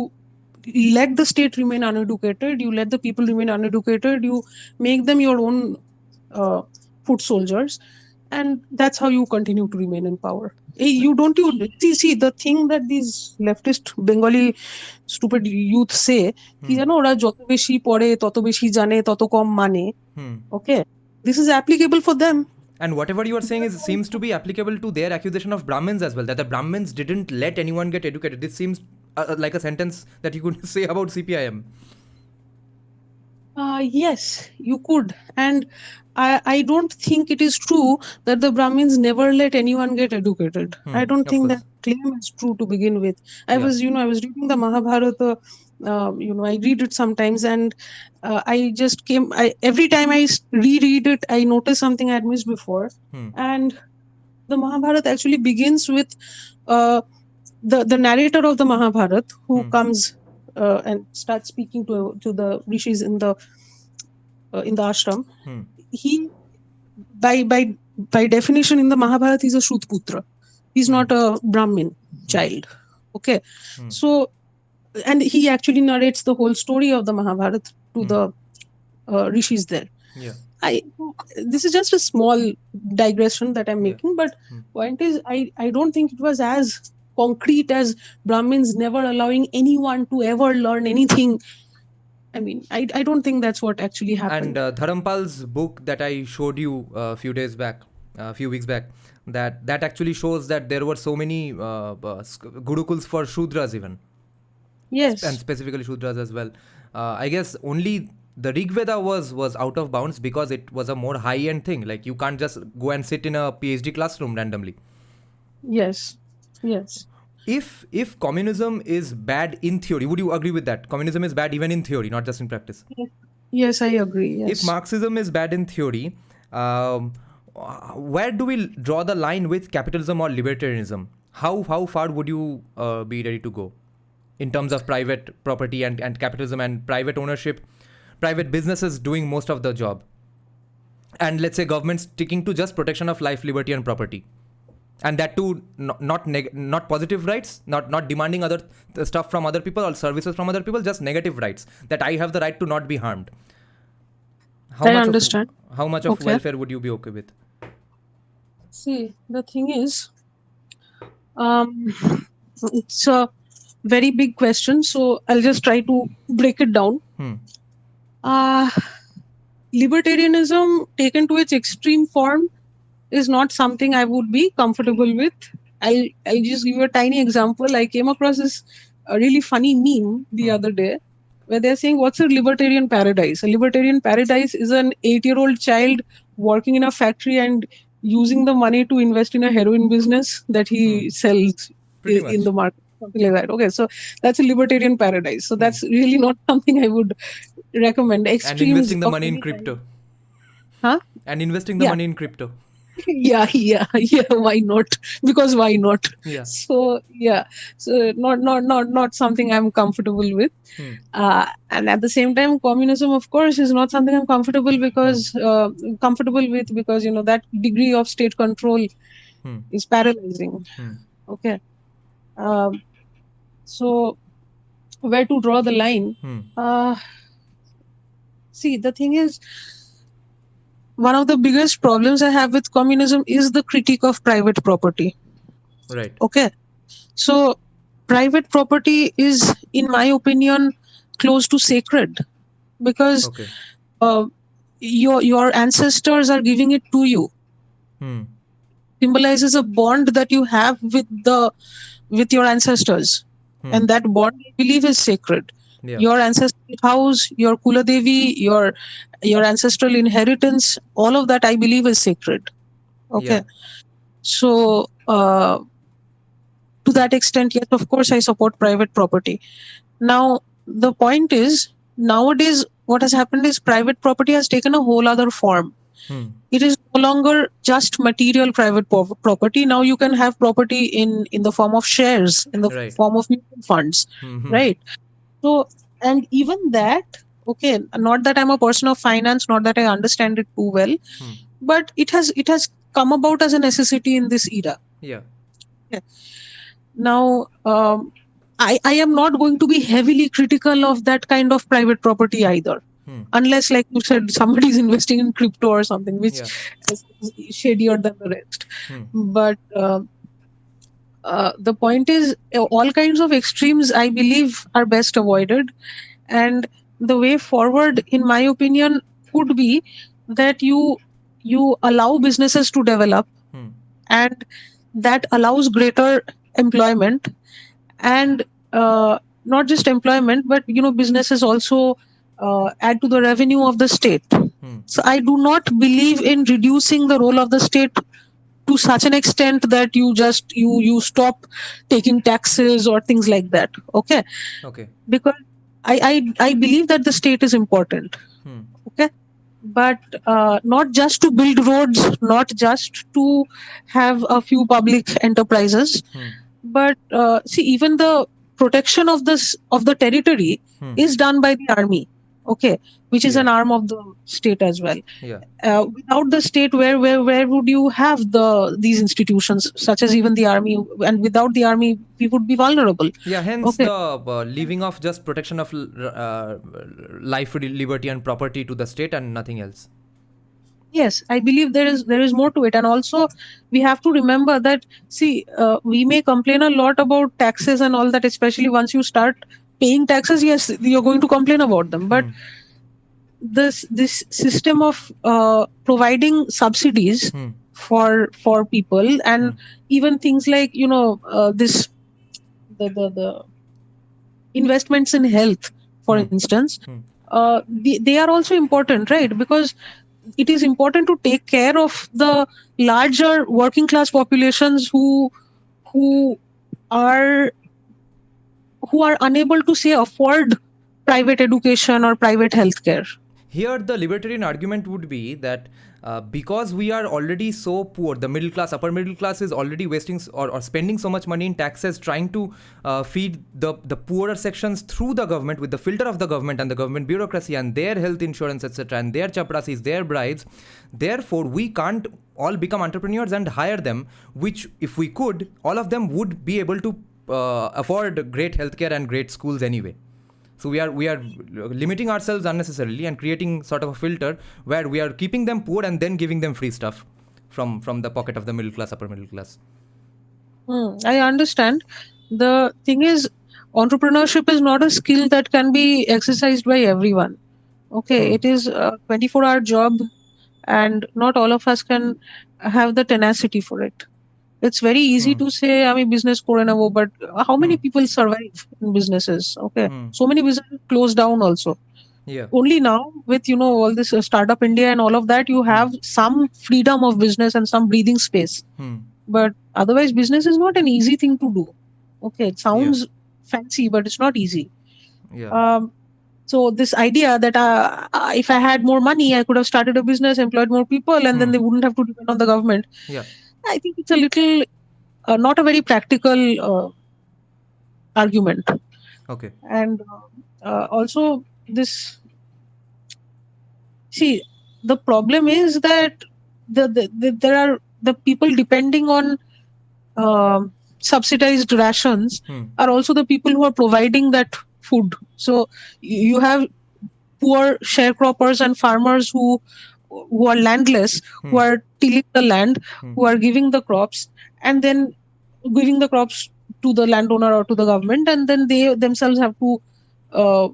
let the state remain uneducated, you let the people remain uneducated, you make them your own uh, foot soldiers, and that's how you continue to remain in power. You don't, you see the thing that these leftist Bengali stupid youth say, কি Hmm. জানো, ওরা যত বেশি পড়ে তত বেশি জানে তত কম মানে. Hmm. Okay, this is applicable for them. And whatever you are saying is seems to be applicable to their accusation of Brahmins as well. That the Brahmins didn't let anyone get educated. This seems like a sentence that you could say about CPIM. Yes, you could. And I don't think it is true that the Brahmins never let anyone get educated. Hmm. I don't Of think that course. claim is true to begin with. Yeah. I was reading the Mahabharata, I read it sometimes, and every time reread it, I notice something I had missed before. Hmm. And the Mahabharata actually begins with uh, the narrator of the Mahabharata who Hmm. comes and starts speaking to the rishis in the ashram. Hmm. He, by definition in the Mahabharata, he's a Shudputra. He's Hmm. not a Brahmin child. Okay, Hmm. so, and he actually narrates the whole story of the Mahabharata to Hmm. the rishis there. Yeah. I this is just a small digression that I'm Yeah. making, but point is, I don't think it was as concrete as Brahmins never allowing anyone to ever learn anything. I mean, I don't think that's what actually And happened. Dharampal's book that I showed you a few days back, a few weeks back, that actually shows that there were so many gurukuls for Shudras even, and Yes, specifically Shudras as well. I guess only the Rig Veda was out of bounds because it was a more high end thing. Like you can't just go and sit in a PhD classroom randomly. yes, yes, If communism is bad in theory, would you agree with that? Communism is bad even in theory, not just in practice. yes. I agree. If Yes. Marxism is bad in theory, where do we draw the line with capitalism or libertarianism? How far would you be ready to go in terms of private property and capitalism and private ownership, private businesses doing most of the job, and let's say government sticking to just protection of life, liberty, and property, and that too not positive rights, not demanding other stuff from other people or services from other people, just negative rights that I have the right to not be harmed. How I much of understand. how much of Okay. welfare would you be okay with? See, the thing is, um, it's a very big question, so I'll just try to break it down. Uh, Libertarianism taken to its extreme form is not something I would be comfortable with. I'll just give you a tiny example. I came across this really funny meme the other day where they're saying, "What's a libertarian paradise?" A libertarian paradise is an 8-year-old child working in a factory and using the money to invest in a heroin business that he sells Pretty in much. the market. Something like that. Okay, so that's a libertarian paradise. So that's really not something I would recommend. And Extremes investing the of money in any kind. crypto. Huh? And investing the Yeah. money in crypto. Yeah, why not? Because why not? Yeah. So yeah, so not something I'm comfortable with. And at the same time, communism, of course, is not something I'm comfortable with because that degree of state control is paralyzing. Okay. um, so where to draw the line? See, the thing is, one of the biggest problems I have with communism is the critique of private property. Right. Okay. So private property is, in my opinion, close to sacred because Okay. your ancestors are giving it to you. Symbolizes a bond that you have with your ancestors, and that bond, I believe, is sacred. Yeah. Your ancestral house, your Kula Devi, your ancestral inheritance, all of that, I believe, is sacred. Okay. Yeah. So to that extent, yes, of course, I support private property. Now, the point is, nowadays, what has happened is private property has taken a whole other form. It is no longer just material private property. Now you can have property in the form of shares, in the Right. form of mutual funds, right? So, and even that, okay, not that I'm a person of finance, not that I understand it too well, but it has come about as a necessity in this era. Yeah. Now, I am not going to be heavily critical of that kind of private property either. Unless, like you said, somebody is investing in crypto or something, which is shadier than the rest. But the point is, all kinds of extremes, I believe, are best avoided. And the way forward, in my opinion, would be that you allow businesses to develop, and that allows greater employment, and not just employment, but businesses also add to the revenue of the state. So I do not believe in reducing the role of the state to such an extent that you stop taking taxes or things like that. Okay. Because I believe that the state is important. Okay. But not just to build roads, not just to have a few public enterprises, but see, even the protection of the territory is done by the army. Okay, which is an arm of the state as well. Yeah. Without the state, where would you have these institutions such as even the army? And without the army, we would be vulnerable. Yeah, hence Okay. the leaving of just protection of life, liberty, and property to the state and nothing else. Yes, I believe there is more to it, and also we have to remember that, see, we may complain a lot about taxes and all that, especially once you start paying taxes. Yes, you're going to complain about them, but this system of providing subsidies Hmm. for people, and even things like, this the investments in health, for Hmm. instance, Hmm. they are also important, right? Because it is important to take care of the larger working class populations who are who are unable to, say, afford private education or private healthcare. Here, the libertarian argument would be that because we are already so poor, the middle class, upper middle class is already wasting or spending so much money in taxes trying to feed the poorer sections through the government with the filter of the government and the government bureaucracy and their health insurance, etc., and their chaprasis, their bribes. Therefore, we can't all become entrepreneurs and hire them, which, if we could, all of them would be able to afford great healthcare and great schools anyway. So we are limiting ourselves unnecessarily and creating sort of a filter where we are keeping them poor and then giving them free stuff from the pocket of the middle class, upper middle class. I understand. The thing is, entrepreneurship is not a skill that can be exercised by everyone. Okay, it is a 24-hour job, and not all of us can have the tenacity for it. It's very easy to say, I mean, business kore na wo, but how many people survive in businesses? Okay, so many businesses close down also. Yeah. Only now, with all this startup India and all of that, you have some freedom of business and some breathing space. But otherwise, business is not an easy thing to do. Okay, it sounds fancy, but it's not easy. Yeah. So this idea that if I had more money, I could have started a business, employed more people, and then they wouldn't have to depend on the government. Yeah. I think it's a little not a very practical argument. Okay. And also, this, see, the problem is that there are the people depending on subsidized rations are also the people who are providing that food. So you have poor sharecroppers and farmers who are landless, who are tilling the land, who are giving the crops, and then giving the crops to the landowner or to the government, and then they themselves have to uh,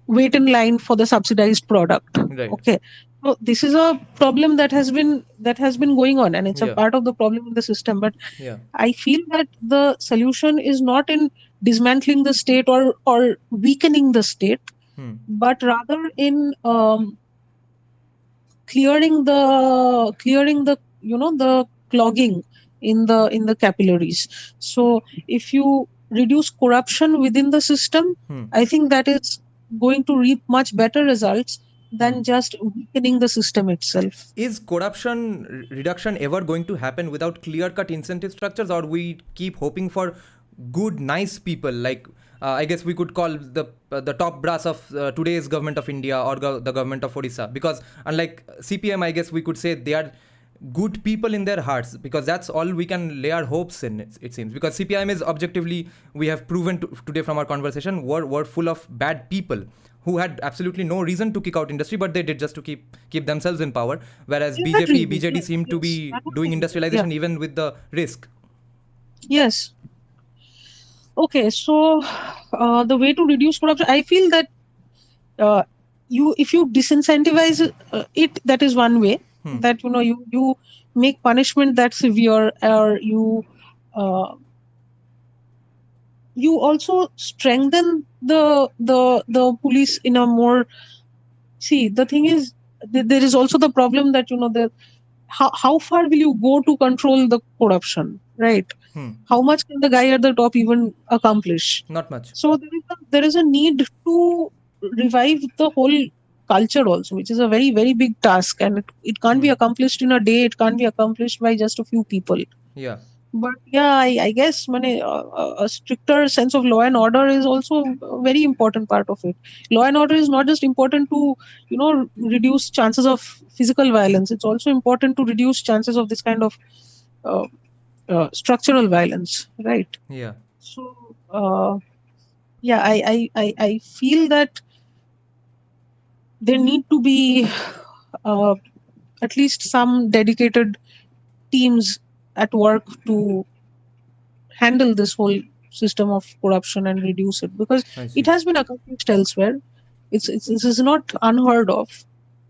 wait in line for the subsidized product. Right. Okay, so this is a problem that has been going on, and it's a Yeah. part of the problem in the system. But Yeah. I feel that the solution is not in dismantling the state or weakening the state, but rather in clearing the the clogging in the capillaries. So if you reduce corruption within the system, I think that is going to reap much better results than just weakening the system itself. Is corruption reduction ever going to happen without clear cut incentive structures, or we keep hoping for good, nice people like I guess we could call the top brass of today's government of India or the government of Odisha, because unlike CPM, I guess we could say they are good people in their hearts, because that's all we can lay our hopes in, it seems, because CPIM is objectively, we have proven today from our conversation, were full of bad people who had absolutely no reason to kick out industry, but they did just to keep themselves in power, whereas Exactly. BJD seem to Yes. be doing industrialization even with the risk. Yes. Okay, so the way to reduce corruption, I feel that if you disincentivize it, that is one way. That you make punishment that severe, or you also strengthen the police in a more. See, the thing is, there is also the problem that the how far will you go to control the corruption, right? How much can the guy at the top even accomplish? Not much. So there is a need to revive the whole culture also, which is a very, very big task, and it can't be accomplished in a day. It can't be accomplished by just a few people. Yeah. But yeah, I guess a stricter sense of law and order is also a very important part of it. Law and order is not just important to reduce chances of physical violence. It's also important to reduce chances of this kind of uh, structural violence, right? Yeah. So yeah, I feel that there need to be at least some dedicated teams at work to handle this whole system of corruption and reduce it, because I it see. has been accomplished elsewhere. This is not unheard of,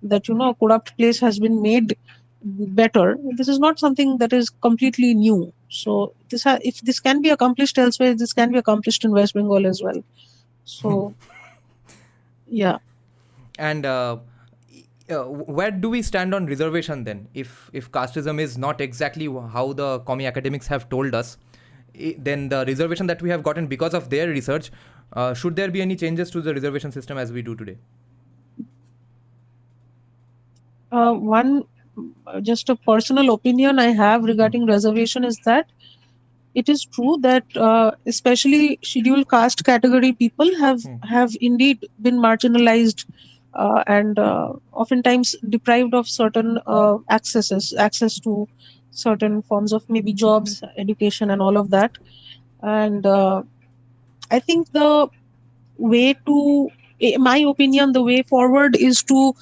that a corrupt place has been made better. This is not something that is completely new. So if this can be accomplished elsewhere, this can be accomplished in West Bengal as well. So yeah. And where do we stand on reservation then? If casteism is not exactly how the commie academics have told us, then the reservation that we have gotten because of their research, should there be any changes to the reservation system as we do today? One just a personal opinion I have regarding reservation is that it is true that especially scheduled caste category people have indeed been marginalized, and oftentimes deprived of certain access to certain forms of maybe jobs, education, and all of that. And I think the way to, in my opinion, the way forward is to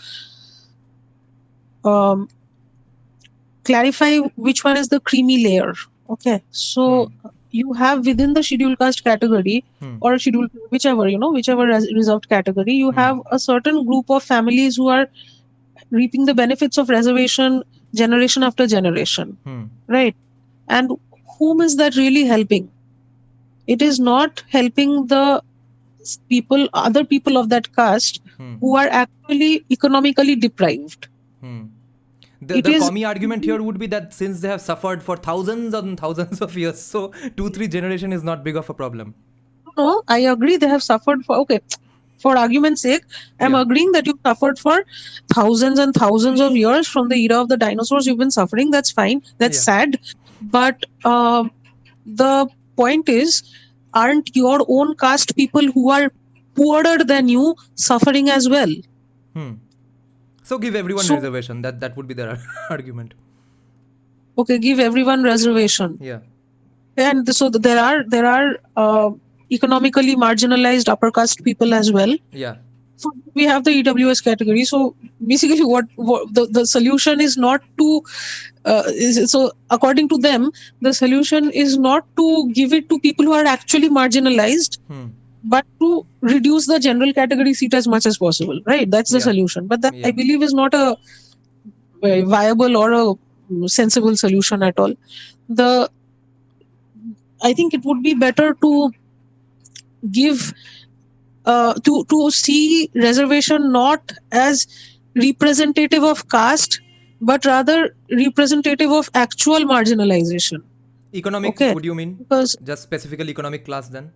clarify which one is the creamy layer. Okay, so you have within the scheduled caste category or scheduled, whichever reserved category, you have a certain group of families who are reaping the benefits of reservation generation after generation, right? And whom is that really helping? It is not helping the other people of that caste who are actually economically deprived. The commie argument here would be that since they have suffered for thousands and thousands of years, so 2-3 generation is not big of a problem. No, I agree they have suffered for argument's sake, I'm agreeing that you've suffered for thousands and thousands of years from the era of the dinosaurs. You've been suffering. That's fine. That's sad. But the point is, aren't your own caste people who are poorer than you suffering as well? So give everyone reservation. That would be their argument. Okay, give everyone reservation. Yeah. And so there are economically marginalized upper caste people as well. Yeah. So we have the EWS category. So basically, what the solution is not to. So according to them, the solution is not to give it to people who are actually marginalized, but to reduce the general category seat as much as possible. Right? That's the solution. But that I believe is not a viable or a sensible solution at all. I think it would be better to give to see reservation not as representative of caste, but rather representative of actual marginalization. Economic, would you mean? Because just specifically economic class then?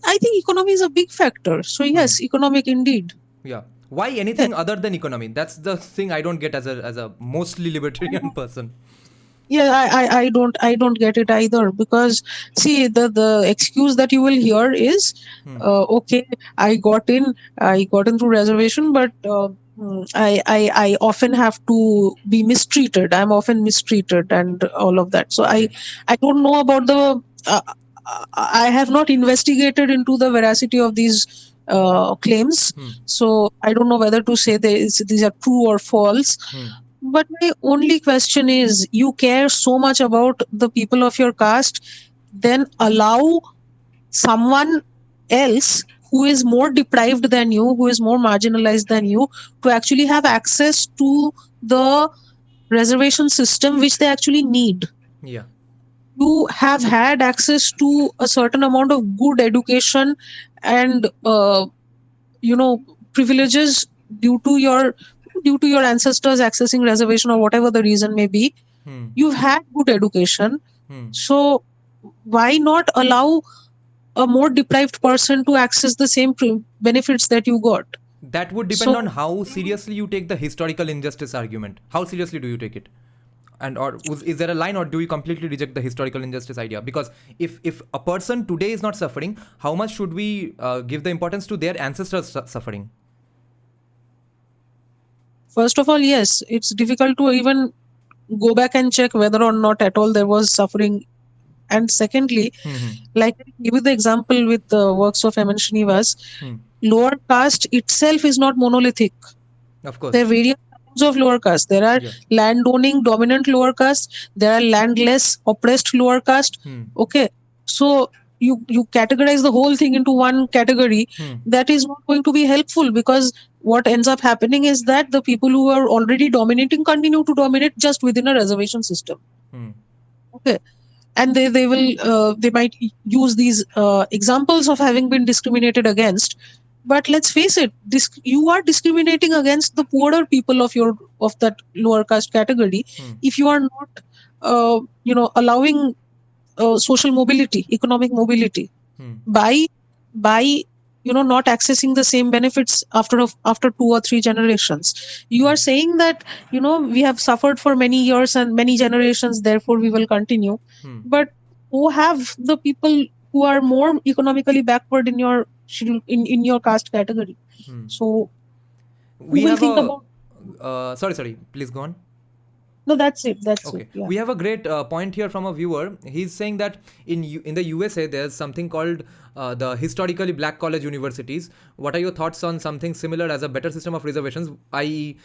I think economy is a big factor. So yes, economic indeed. Yeah. Why anything other than economy? That's the thing I don't get as a mostly libertarian person. Yeah, I don't get it either, because see, the excuse that you will hear is okay, I got in through reservation, but I often have to be mistreated. I'm often mistreated and all of that. So I don't know about the I have not investigated into the veracity of these claims, so I don't know whether to say these are true or false. But my only question is, you care so much about the people of your caste, then allow someone else who is more deprived than you, who is more marginalized than you, to actually have access to the reservation system which they actually need. Yeah. You have had access to a certain amount of good education and privileges due to your ancestors accessing reservation or whatever the reason may be. You've had good education, so why not allow a more deprived person to access the same benefits that you got? That would depend on how seriously you take the historical injustice argument. How seriously do you take it? And or is there a line, or do you completely reject the historical injustice idea? Because if a person today is not suffering, how much should we give the importance to their ancestors suffering? First of all, yes, it's difficult to even go back and check whether or not at all there was suffering. And secondly, like give you the example with the works of M.N. Srinivas, lower caste itself is not monolithic. Of course. There are various of lower caste. There are Yeah. land-owning dominant lower caste. There are landless oppressed lower caste. Okay, so you categorize the whole thing into one category. That is not going to be helpful, because what ends up happening is that the people who are already dominating continue to dominate just within a reservation system. Okay, and they will they might use these examples of having been discriminated against, but let's face it, you are discriminating against the poorer people of that lower caste category if you are not allowing social mobility, economic mobility, by not accessing the same benefits after 2 or 3 generations. You are saying that we have suffered for many years and many generations, therefore we will continue. But who have the people who are more economically backward in your schedule, in your caste category? So We who will have think a about sorry, please go on. no, that's it. Okay, Yeah. we have a great point here from a viewer. He's saying that in the USA there's something called the historically black college universities. What are your thoughts on something similar as a better system of reservations, i.e.,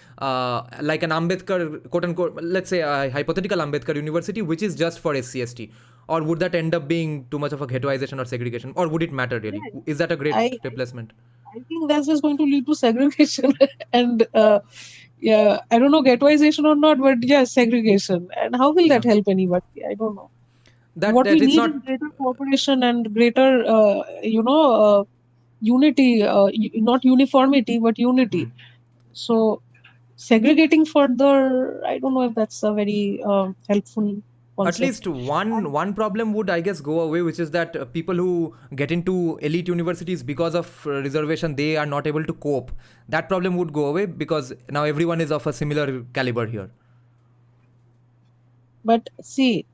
like an Ambedkar, quote unquote, let's say a hypothetical Ambedkar university, which is just for SC/ST, or would that end up being too much of a ghettoization or segregation, or would it matter really? Yeah, Is that a great I replacement? I think that's just going to lead to segregation and yeah, I don't know ghettoization or not, but yeah, segregation. And how will Yeah, that help anybody? I don't know. that What we that it's need is not. greater cooperation and greater, unity, not uniformity, but unity. So segregating further, I don't know if that's a very helpful At concept. least one problem would, I guess, go away, which is that people who get into elite universities because of reservation, they are not able to cope. That problem would go away because now everyone is of a similar caliber here. But see,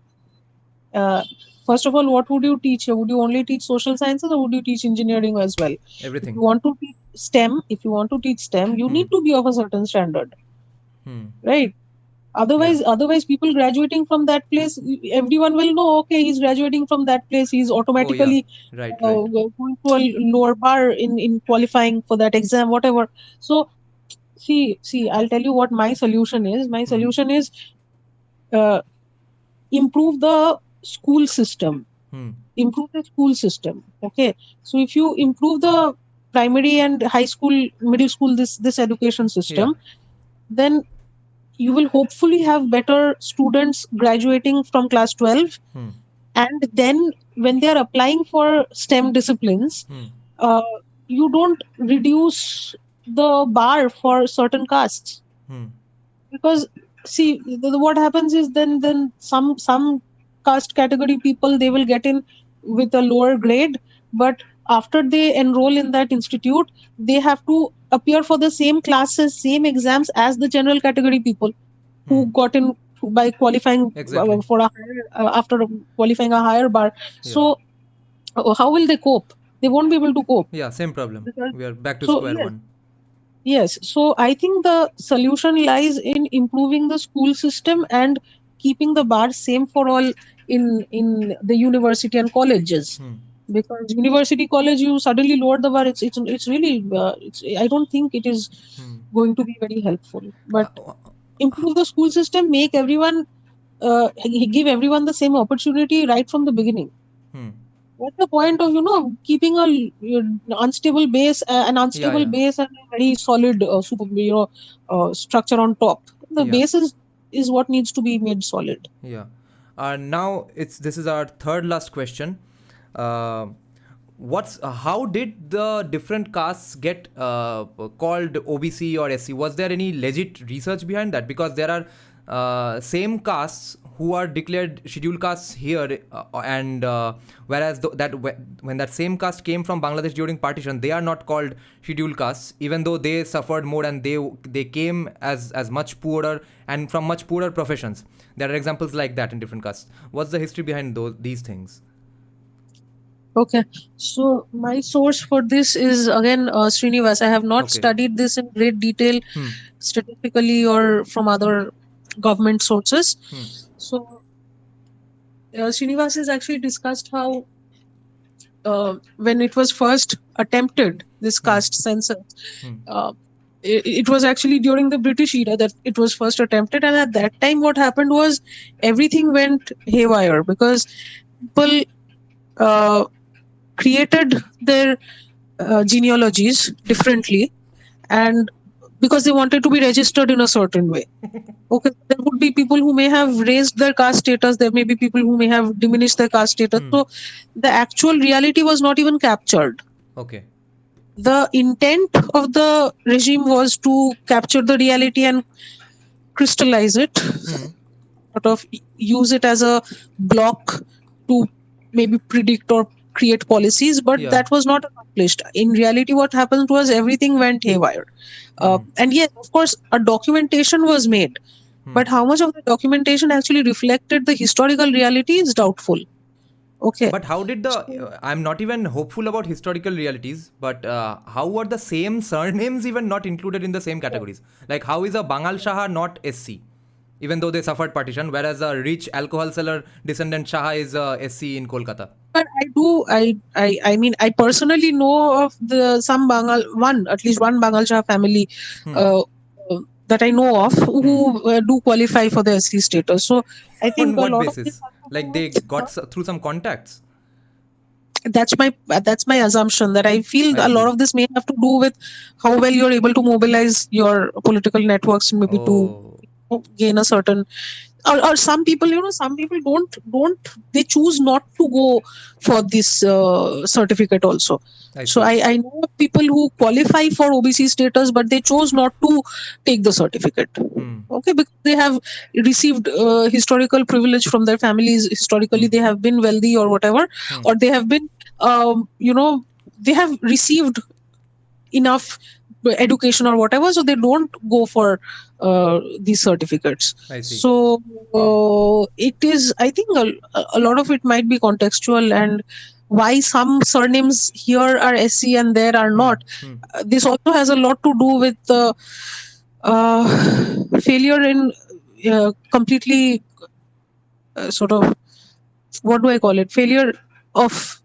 uh, first of all, what would you teach here? Would you only teach social sciences, or would you teach engineering as well? If Everything. you want to teach STEM, you need to be of a certain standard, right? Yeah. Otherwise, people graduating from that place, everyone will know. Okay, he's graduating from that place. He's Oh yeah. automatically Right. Right. going to a lower bar in qualifying for that exam, whatever. So see, I'll tell you what my solution is. My solution is uh, improve the school system. Improve the school system. Okay, so if you improve the primary and high school, middle school, this education Yeah. system, then you will hopefully have better students graduating from class 12. And then when they are applying for STEM disciplines, uh, you don't reduce the bar for certain castes. Because see, what happens is then some caste category people, they will get in with a lower grade, but after they enroll in that institute, they have to appear for the same classes, same exams as the general category people who got in by qualifying Exactly. for a higher, after qualifying a higher bar. Yeah. So how will they cope? They won't be able to cope. Yeah. Same problem. Because, We are back to so square one. yes, so I think the solution lies in improving the school system and keeping the bar same for all in the university and colleges. Because university, college, you suddenly lower the bar. It's really I don't think it is going to be very helpful. But improve the school system, make everyone give everyone the same opportunity right from the beginning. What's the point of keeping a unstable base, an Yeah. unstable Yeah. base and a very solid super structure on top? The Yeah. base is what needs to be made solid. Yeah. Now this is our third last question. Uh, how did the different castes get called OBC or SC? Was there any legit research behind that? Because there are same castes who are declared scheduled castes here, and whereas when that same caste came from Bangladesh during partition, they are not called scheduled castes, even though they suffered more and they came as much poorer and from much poorer professions. There are examples like that in different castes. What's the history behind these things? Okay, so my source for this is again Srinivas. I have not studied this in great detail statistically or from other government sources. So Srinivas has actually discussed how when it was first attempted, this caste census, it was actually during the British era that it was first attempted, and at that time what happened was everything went haywire because people created their genealogies differently, and because they wanted to be registered in a certain way. Okay, there would be people who may have raised their caste status, there may be people who may have diminished their caste status. So the actual reality was not even captured. Okay. The intent of the regime was to capture the reality and crystallize it, sort of use it as a block to maybe predict or create policies, but that was not accomplished. In reality, what happened was everything went haywire. And yes, of course, a documentation was made, but how much of the documentation actually reflected the historical reality is doubtful. Okay. But how did I'm not even hopeful about historical realities, but how were the same surnames even not included in the same categories? Like, how is a Bangal Shaha not SC, even though they suffered partition, whereas a rich alcohol seller descendant Shaha is SC in Kolkata? But I mean, I personally know of at least one Bangal Shah family that I know of who do qualify for the SC status. So I think on what basis? Like they got through some contacts? That's my assumption, that I feel a lot of this may have to do with how well you're able to mobilize your political networks, maybe to gain a certain, or some people, some people don't they choose not to go for this certificate also. So I know people who qualify for OBC status, but they chose not to take the certificate. Okay, because they have received historical privilege from their families. Historically, they have been wealthy or whatever, or they have been, they have received enough education or whatever, so they don't go for these certificates. So it is, I think a lot of it might be contextual, and why some surnames here are SC and there are not. This also has a lot to do with the failure in completely sort of, what do I call it? Failure of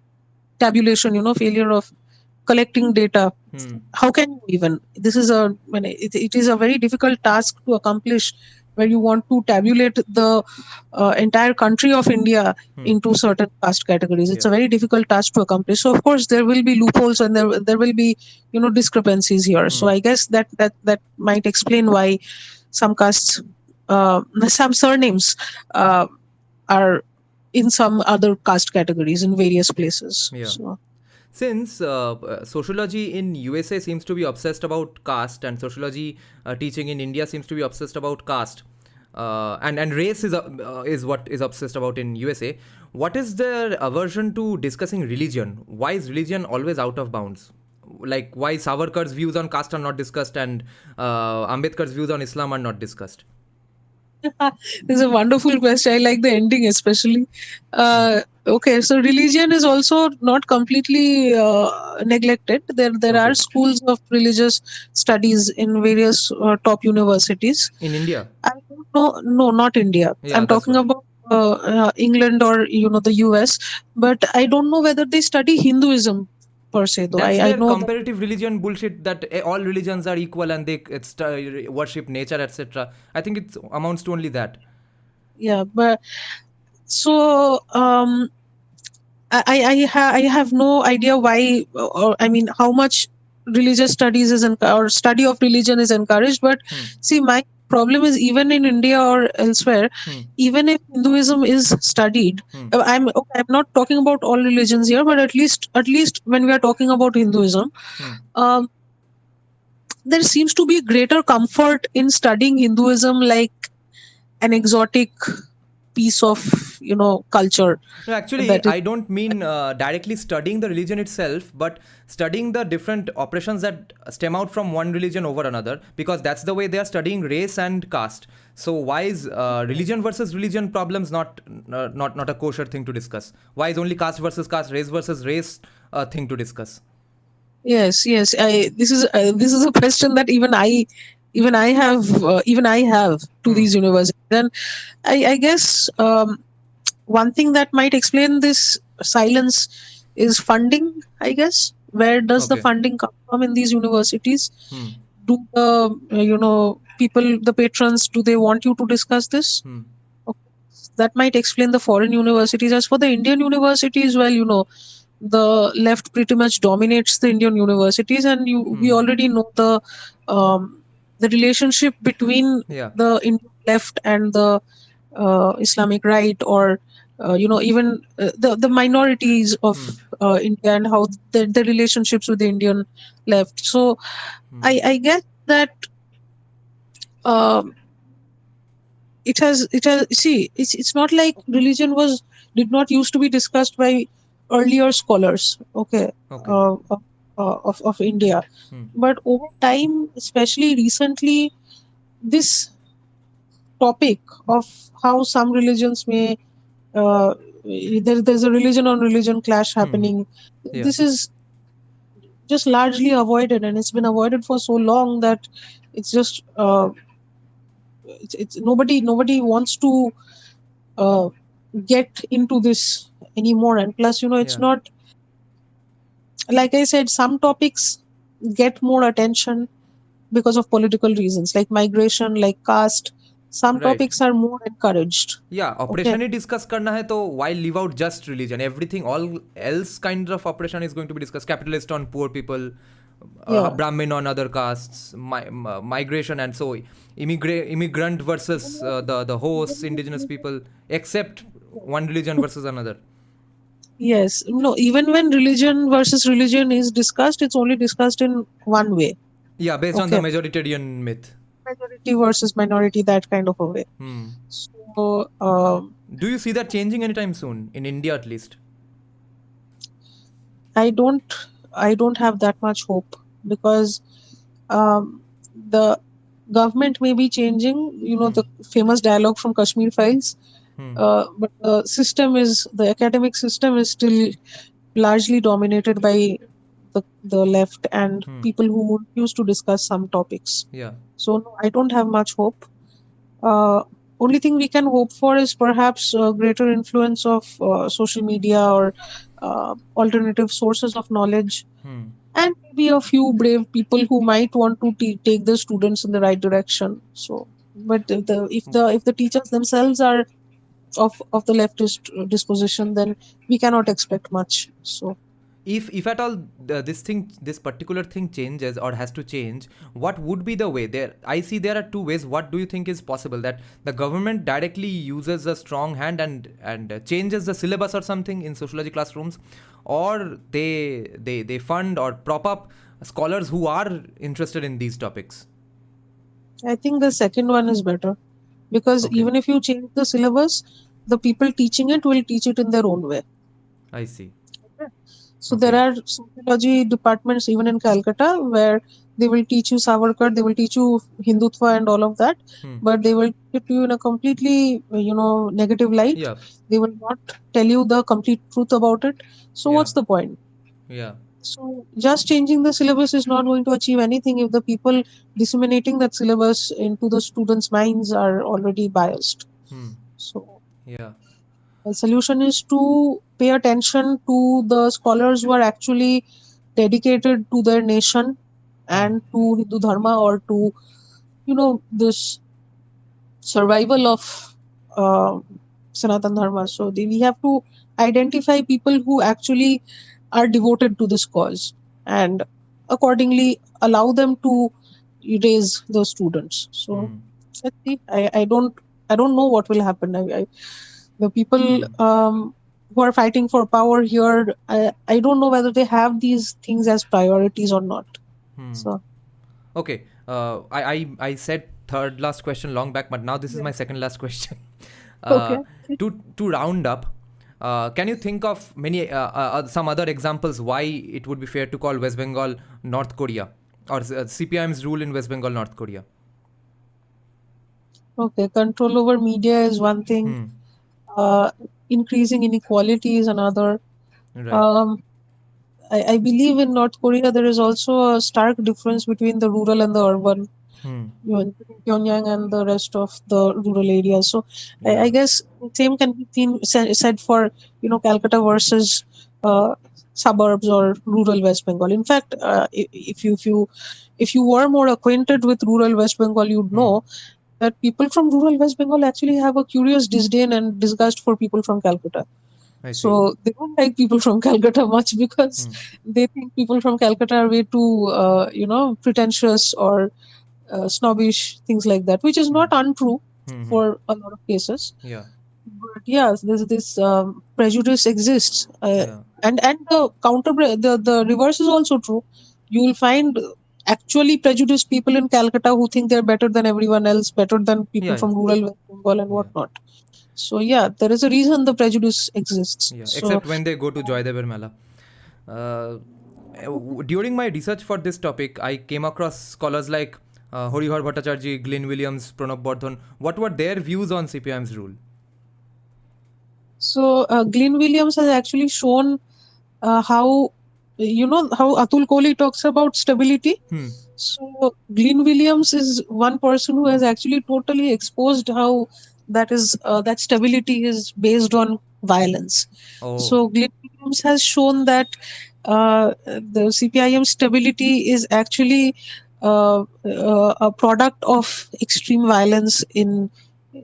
tabulation, failure of collecting data. How can you even? This is it is a very difficult task to accomplish, where you want to tabulate the entire country of India into certain caste categories. It's a very difficult task to accomplish. So of course there will be loopholes, and there will be discrepancies here. So I guess that might explain why some castes, some surnames are in some other caste categories in various places. So. Since sociology in USA seems to be obsessed about caste, and sociology teaching in India seems to be obsessed about caste, and race is what is obsessed about in USA, what is their aversion to discussing religion? Why is religion always out of bounds? Like, why Savarkar's views on caste are not discussed, and Ambedkar's views on Islam are not discussed? This is a wonderful question. I like the ending especially. Okay, so religion is also not completely neglected. There are schools of religious studies in various top universities. In India? I don't know. No, not India. Yeah, I'm talking about England or the US. But I don't know whether they study Hinduism per se, though. That's I their comparative religion bullshit, that all religions are equal and they worship nature, etc. I think it amounts to only that. Yeah, but so I have no idea why, or I mean, how much religious studies or study of religion is encouraged. But see, my problem is, even in India or elsewhere, even if Hinduism is studied, I'm not talking about all religions here, but at least when we are talking about Hinduism, there seems to be greater comfort in studying Hinduism like an exotic piece of culture. No, actually, I don't mean directly studying the religion itself, but studying the different operations that stem out from one religion over another, because that's the way they are studying race and caste. So why is religion versus religion problems not a kosher thing to discuss? Why is only caste versus caste, race versus race a thing to discuss? Yes. This is a question that even I have to these universities. And I guess one thing that might explain this silence is funding, I guess. Where does the funding come from in these universities? do the people, the patrons, do they want you to discuss this? Okay. That might explain the foreign universities. As for the Indian universities, well, the left pretty much dominates the Indian universities, and we already know the relationship between Yeah. the Indian left and the Islamic right, or even the minorities of India, and how the relationships with the Indian left. So I guess that um, it has see, it's not like religion did not used to be discussed by earlier scholars, okay, Okay. of India, but over time, especially recently, this topic of how some religions may there's a religion on religion clash happening. Yeah. This is just largely avoided, and it's been avoided for so long that it's just it's nobody wants to uh, get into this anymore. And plus, it's not, like I said, some topics get more attention because of political reasons, like migration, like caste. Some Right. topics are more encouraged. Yeah, Okay. operation he discuss करना है तो why leave out just religion? Everything, all else kind of operation is going to be discussed. Capitalist on poor people, Yeah. Brahmin on other castes, migration, and so immigrant versus the hosts, indigenous people, except one religion versus another. Yes. No, even when religion versus religion is discussed, it's only discussed in one way. Yeah, based on the Okay. majoritarian myth. Majority versus minority, that kind of a way. So, Do you see that changing anytime soon in India, at least? I don't have that much hope, because the government may be changing, the famous dialogue from Kashmir Files, but the academic system is still largely dominated by the left and people who used to discuss some topics. Yeah. So no, I don't have much hope. Only thing we can hope for is perhaps greater influence of social media or alternative sources of knowledge, and maybe a few brave people who might want to take the students in the right direction. So, but if the teachers themselves are of the leftist disposition, then we cannot expect much. So, if at all this particular thing changes or has to change, what would be the way? I see there are two ways. What do you think is possible? That the government directly uses a strong hand and changes the syllabus or something in sociology classrooms, or they fund or prop up scholars who are interested in these topics? I think the second one is better, because even if you change the syllabus, the people teaching it will teach it in their own way. I see. So there are sociology departments even in Calcutta where they will teach you Savarkar, they will teach you Hindutva and all of that, but they will teach it to you in a completely negative light. Yeah. They will not tell you the complete truth about it. So what's the point? Yeah. So just changing the syllabus is not going to achieve anything if the people disseminating that syllabus into the students' minds are already biased. So Yeah. the solution is to pay attention to the scholars who are actually dedicated to their nation and to Hindu Dharma, or to this survival of Sanatan Dharma. So we have to identify people who actually are devoted to this cause, and accordingly allow them to raise the students. So let's see. I don't know what will happen. The people who are fighting for power here, I don't know whether they have these things as priorities or not. So okay, I said third last question long back, but now this is my second last question. okay. To round up, can you think of many some other examples why it would be fair to call West Bengal North Korea, or CPIM's rule in West Bengal North Korea? Okay, control over media is one thing. Increasing inequality is another. Right. I believe in North Korea there is also a stark difference between the rural and the urban. Pyongyang and the rest of the rural areas. So I guess same can be said for Calcutta versus suburbs or rural West Bengal. In fact, if you were more acquainted with rural West Bengal, you'd know that people from rural West Bengal actually have a curious disdain and disgust for people from Calcutta. I see. So they don't like people from Calcutta much because they think people from Calcutta are way too, pretentious or snobbish, things like that, which is not untrue for a lot of cases. Yeah. But yeah, this prejudice exists, Yeah. and the the reverse is also true. You will find actually prejudiced people in Calcutta who think they're better than everyone else, better than people Yeah. from rural West Bengal and Yeah. whatnot. So yeah, there is a reason the prejudice exists. Yeah. So Except when they go to Joydevar Mela. Uh, During my research for this topic, I came across scholars like Harihar Bhattacharjee, Glyn Williams, Pranab Bardhan. What were their views on CPIM's rule? So Glyn Williams has actually shown how Atul Kohli talks about stability. So Glyn Williams is one person who has actually totally exposed how that stability is based on violence. Oh. So Glyn Williams has shown that the CPIM stability is actually a product of extreme violence in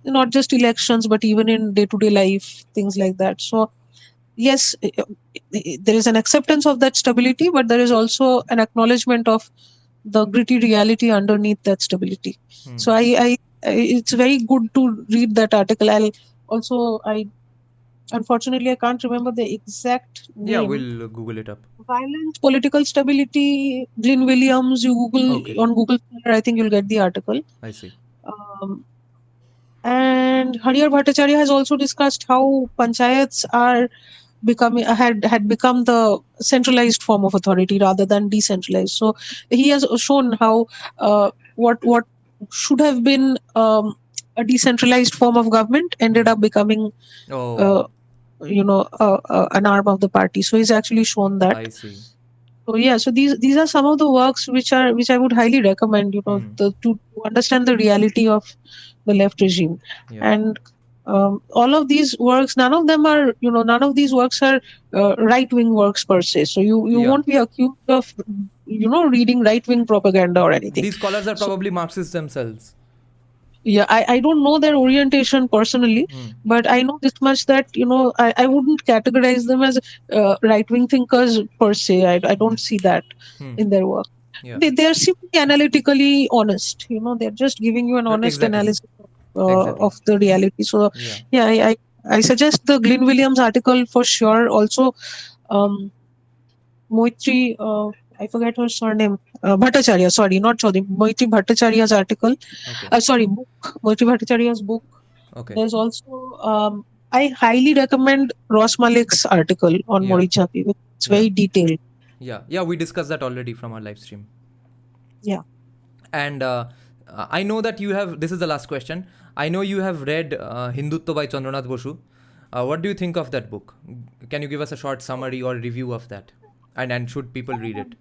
not just elections but even in day-to-day life, things like that. So yes, there is an acceptance of that stability, but there is also an acknowledgement of the gritty reality underneath that stability. So it's very good to read that article. Unfortunately I can't remember the exact name. Yeah, we'll Google it up. Violent political stability, Glyn Williams. You Google on Google, I think you'll get the article. I see. And Harihar Bhattacharya has also discussed how panchayats are had become the centralized form of authority rather than decentralized. So he has shown how what should have been a decentralized form of government ended up becoming an arm of the party. So he's actually shown that. I see. So yeah, so these are some of the works which I would highly recommend, to understand the reality of the left regime. And all of these works, none of these works are right-wing works per se. So you won't be accused of reading right-wing propaganda or anything. These scholars are probably Marxists themselves. Yeah, I don't know their orientation personally, but I know this much that I wouldn't categorize them as right-wing thinkers per se. I don't see that in their work. Yeah. They're simply analytically honest. They're just giving you an honest analysis of the reality. So yeah, I suggest the Glyn Williams article for sure. Also, Moitri, I forget her surname, Bhattacharya, sorry, not Chaudhary, Moitri Bhattacharya's article. Book, Moitri Bhattacharya's book. Okay. There's also, I highly recommend Ross Malik's article on Morichapi. It's very detailed. Yeah, we discussed that already from our live stream. Yeah. And I know that you have, this is the last question. I know you have read Hindutva by Chandranath Bosu. What do you think of that book? Can you give us a short summary or review of that? And should people read it?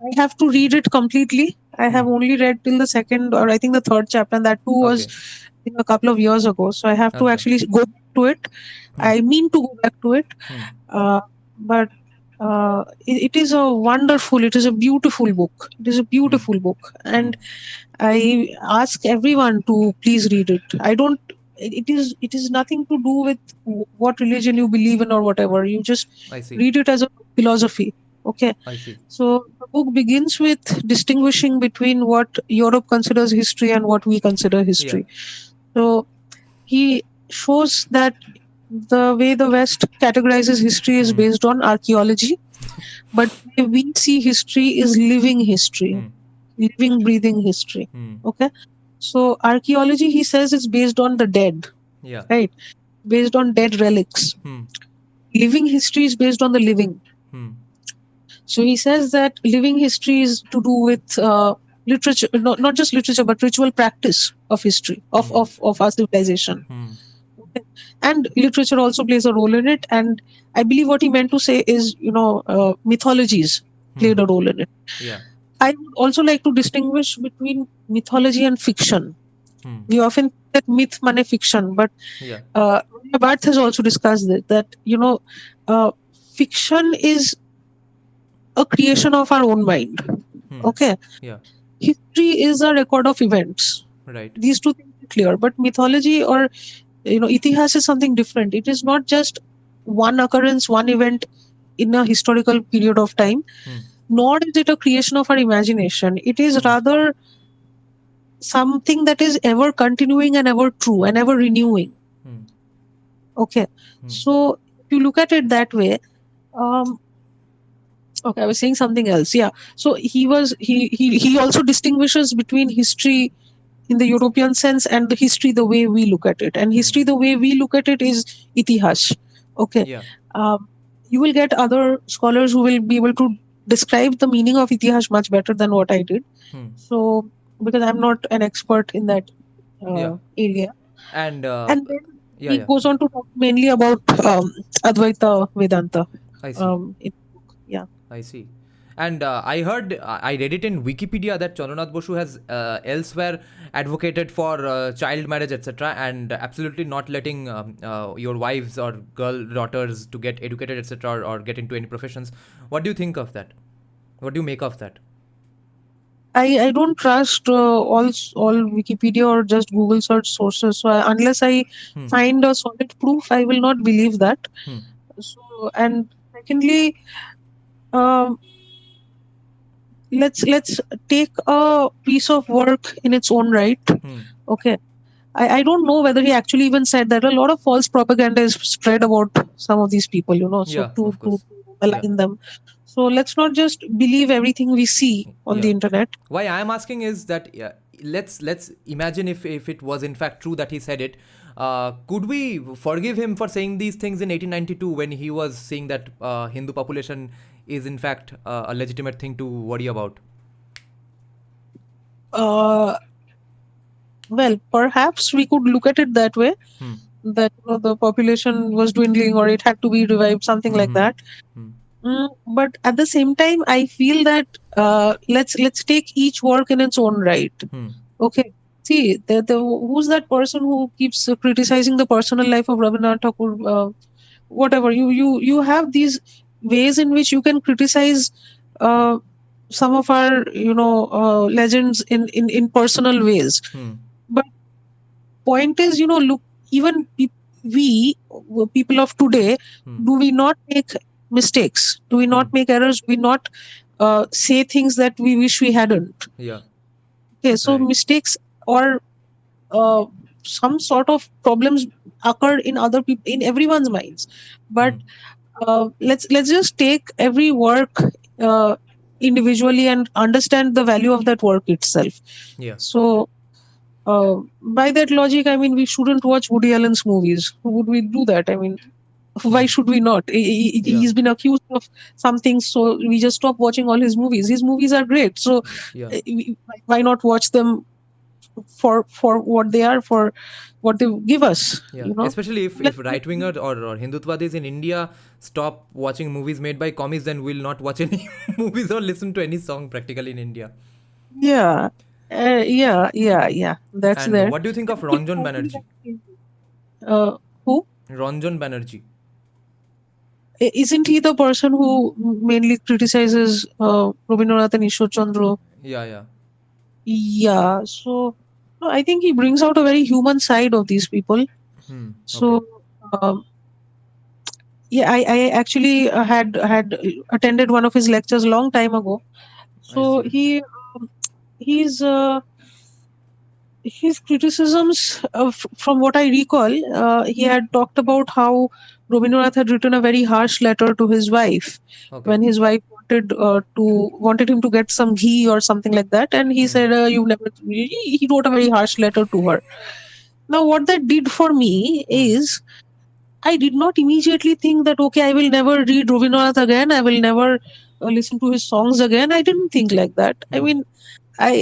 I have to read it completely. I have only read till the second or I think the third chapter, and that too was a couple of years ago. So I have to actually go back to it. I mean to go back to it. But it is a beautiful book. It is a beautiful book. And I ask everyone to please read it. It is nothing to do with what religion you believe in or whatever. You just read it as a philosophy. Okay. I see. So the book begins with distinguishing between what Europe considers history and what we consider history. So he shows that the way the West categorizes history is based on archaeology, but the way we see history is living history, living, breathing history. Okay. So archaeology, he says, is based on the dead. Yeah. Right. Based on dead relics. Living history is based on the living. So he says that living history is to do with literature, not just literature, but ritual practice of history, of our civilization. Okay. And literature also plays a role in it. And I believe what he meant to say is, mythologies played a role in it. Yeah. I would also like to distinguish between mythology and fiction. We often think that myth mane fiction, but Barth has also discussed that fiction is a creation of our own mind. Hmm. Okay. Yeah. History is a record of events. Right. These two things are clear. But mythology or itihas is something different. It is not just one occurrence, one event in a historical period of time, Hmm. nor is it a creation of our imagination. It is Hmm. rather something that is ever continuing and ever true and ever renewing. Hmm. Okay. Hmm. So if you look at it that way, um, okay, I was saying something else. Yeah. So he also distinguishes between history in the European sense and the history the way we look at it. And Hmm. history the way we look at it is itihas. Okay. Yeah. Um, you will get other scholars who will be able to describe the meaning of itihas much better than what I did. Hmm. So because I'm not an expert in that Yeah. area. And And then yeah, he yeah. goes on to talk mainly about Advaita Vedanta. I see. In the book. Yeah. I see. And I read it in Wikipedia that Chandranath Boshu has elsewhere advocated for child marriage, etc., and absolutely not letting your wives or girl daughters to get educated, etc., or get into any professions. What do you think of that? What do you make of that? I don't trust all Wikipedia or just Google search sources. So unless I Hmm. find a solid proof, I will not believe that. Hmm. So and secondly, um, let's take a piece of work in its own right. Hmm. Okay. I don't know whether he actually even said that. A lot of false propaganda is spread about some of these people, so Yeah, to, of to course. Yeah. align them. So let's not just believe everything we see on Yeah. the internet. Why I am asking is that let's imagine if it was in fact true that he said it. Could we forgive him for saying these things in 1892 when he was saying that Hindu population is in fact a legitimate thing to worry about? Uh, well, perhaps we could look at it that way, Hmm. that the population was dwindling or it had to be revived, something Hmm. like Hmm. that. Hmm. But at the same time, I feel that let's take each work in its own right. Hmm. Okay. See, who's that person who keeps criticizing the personal life of Rabindranath Tagore? Whatever you have these ways in which you can criticize uh, some of our legends in personal ways. Hmm. But point is, look, even we people of today, Hmm. do we not make mistakes? Do we Hmm. not make errors? Do we not say things that we wish we hadn't? Yeah. Okay, so Right. mistakes or uh, some sort of problems occur in other people, in everyone's minds. But Hmm. let's just take every work uh, individually and understand the value of that work itself. Yeah. So by that logic, I mean, we shouldn't watch Woody Allen's movies. Would we do that? I mean, why Hmm. should we not? Yeah. He's been accused of some things, so we just stop watching all his movies. His movies are great, so Yeah. why not watch them for what they are, for what they give us? Yeah, especially if Let- right wingers or Hindutwadis in India stop watching movies made by commies, then we'll not watch any movies or listen to any song practically in India. Yeah, yeah. That's And there. what do you think of And keep Ranjan finding Banerjee? that. Who Ranjan Banerjee. isn't he the person who mainly criticizes Rabindranath and Ishwar Chandra? Yeah, yeah. Yeah. So no, I think he brings out a very human side of these people. Hmm. Okay. So um, yeah, I actually had attended one of his lectures a long time ago. I So see. he's his criticisms, from what I recall, he had talked about how Rabindranath had written a very harsh letter to his wife Okay. when his wife wanted him to get some ghee or something like that, and he Hmm. said, "You never." He wrote a very harsh letter to her. Now, what that did for me Hmm. is, I did not immediately think that, okay, I will never read Rabindranath again. I will never listen to his songs again. I didn't think like that. I Hmm. mean, I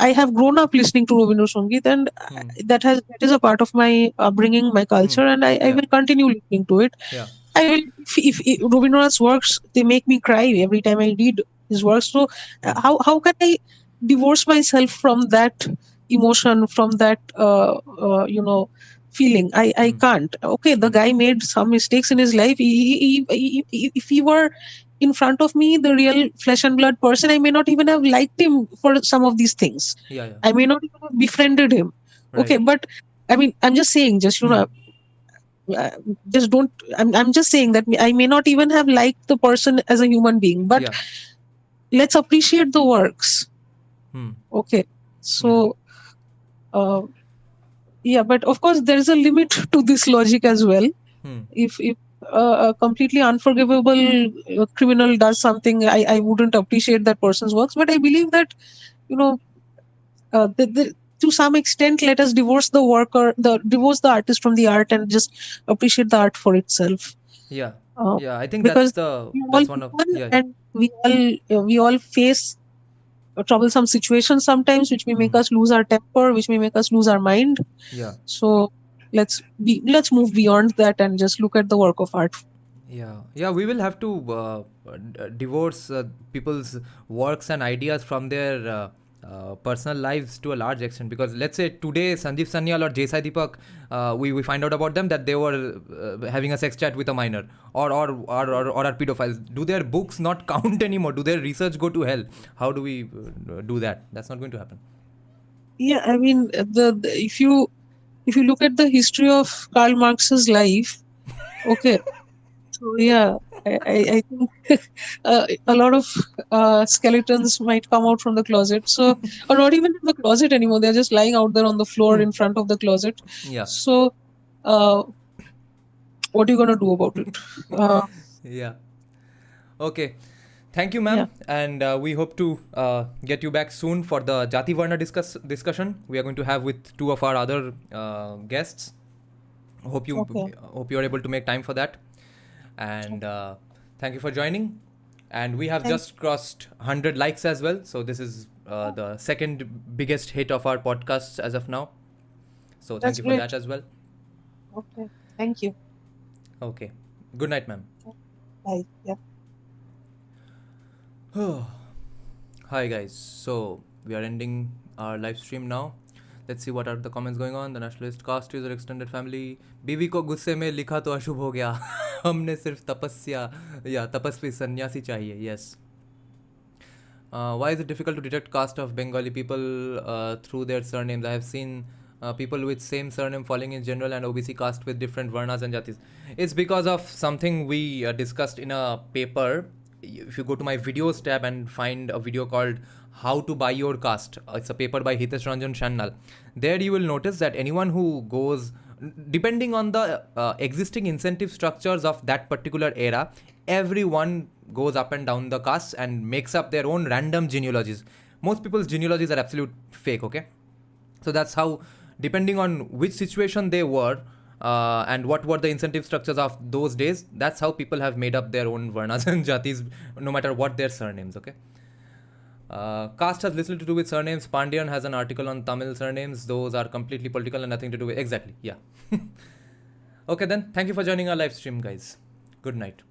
I have grown up listening to Rabindra Sangeet, and Hmm. that is a part of my upbringing, my Hmm. culture, and I Yeah. will continue listening to it. Yeah. I will, if Rabindranath's works, they make me cry every time I read his works. So Hmm. how can I divorce myself from that emotion, from that feeling? I Hmm. can't. Okay, the Hmm. guy made some mistakes in his life. If he were in front of me, the real flesh and blood person, I may not even have liked him for some of these things. Yeah. I may not even have befriended him. Right. Okay, but I mean, I'm just saying, just uh, just don't. I'm just saying that I may not even have liked the person as a human being, but Yeah. let's appreciate the works. Hmm. Okay, so uh, yeah, but of course there is a limit to this logic as well. Hmm. If a completely unforgivable criminal does something, I wouldn't appreciate that person's works. But I believe that, you know, to some extent, let us divorce the artist from the art and just appreciate the art for itself. Yeah. Uh, Yeah. I think because we all that's one of, human, yeah. and we all face troublesome situations sometimes, which may make us lose our temper, which may make us lose our mind. Yeah. So let's move beyond that and just look at the work of art. Yeah, we will have to divorce people's works and ideas from their personal lives to a large extent, because let's say today Sanjeev Sanyal or J. Sai Deepak, we find out about them that they were having a sex chat with a minor, or are pedophiles. Do their books not count anymore? Do their research go to hell? How do we do that? That's not going to happen. Yeah, I mean, if you look at the history of Karl Marx's life, okay, so yeah, I think a lot of skeletons might come out from the closet. So, or not even in the closet anymore; they're just lying out there on the floor in front of the closet. Yeah. So, what are you gonna do about it? Yeah. Okay. Thank you, Yeah. ma'am, and we hope to get you back soon for the Jati Varna discussion we are going to have with two of our other guests. Okay. Hope you are able to make time for that, and thank you for joining. And we have Thank. just crossed 100 likes as well, so this is the second biggest hit of our podcasts as of now. So thank That's you for great. that as well. Okay. Thank you. Okay. Good night, ma'am. Bye. Yeah. Hi guys, so we are ending our live stream now. Let's see what are the comments going on. The nationalist caste is our extended family. बीवी को गुस्से में लिखा तो अशुभ हो गया. हमने सिर्फ तपस्या या तपस्वी सन्यासी चाहिए. Yes. Why is it difficult to detect caste of Bengali people through their surnames? I have seen people with same surname falling in general and OBC caste with different varnas and jatis. It's because of something we discussed in a paper. If you go to my videos tab and find a video called How to Buy Your Caste, it's a paper by Hitesh Ranjan Shannal. There you will notice that anyone who goes, depending on the existing incentive structures of that particular era, everyone goes up and down the castes and makes up their own random genealogies. Most people's genealogies are absolute fake, okay? So that's how, depending on which situation they were and what were the incentive structures of those days, that's how people have made up their own varnas and jatis, no matter what their surnames, okay? Caste has little to do with surnames. Pandian has an article on Tamil surnames. Those are completely political and nothing to do with... Exactly, yeah. Okay then, thank you for joining our live stream, guys. Good night.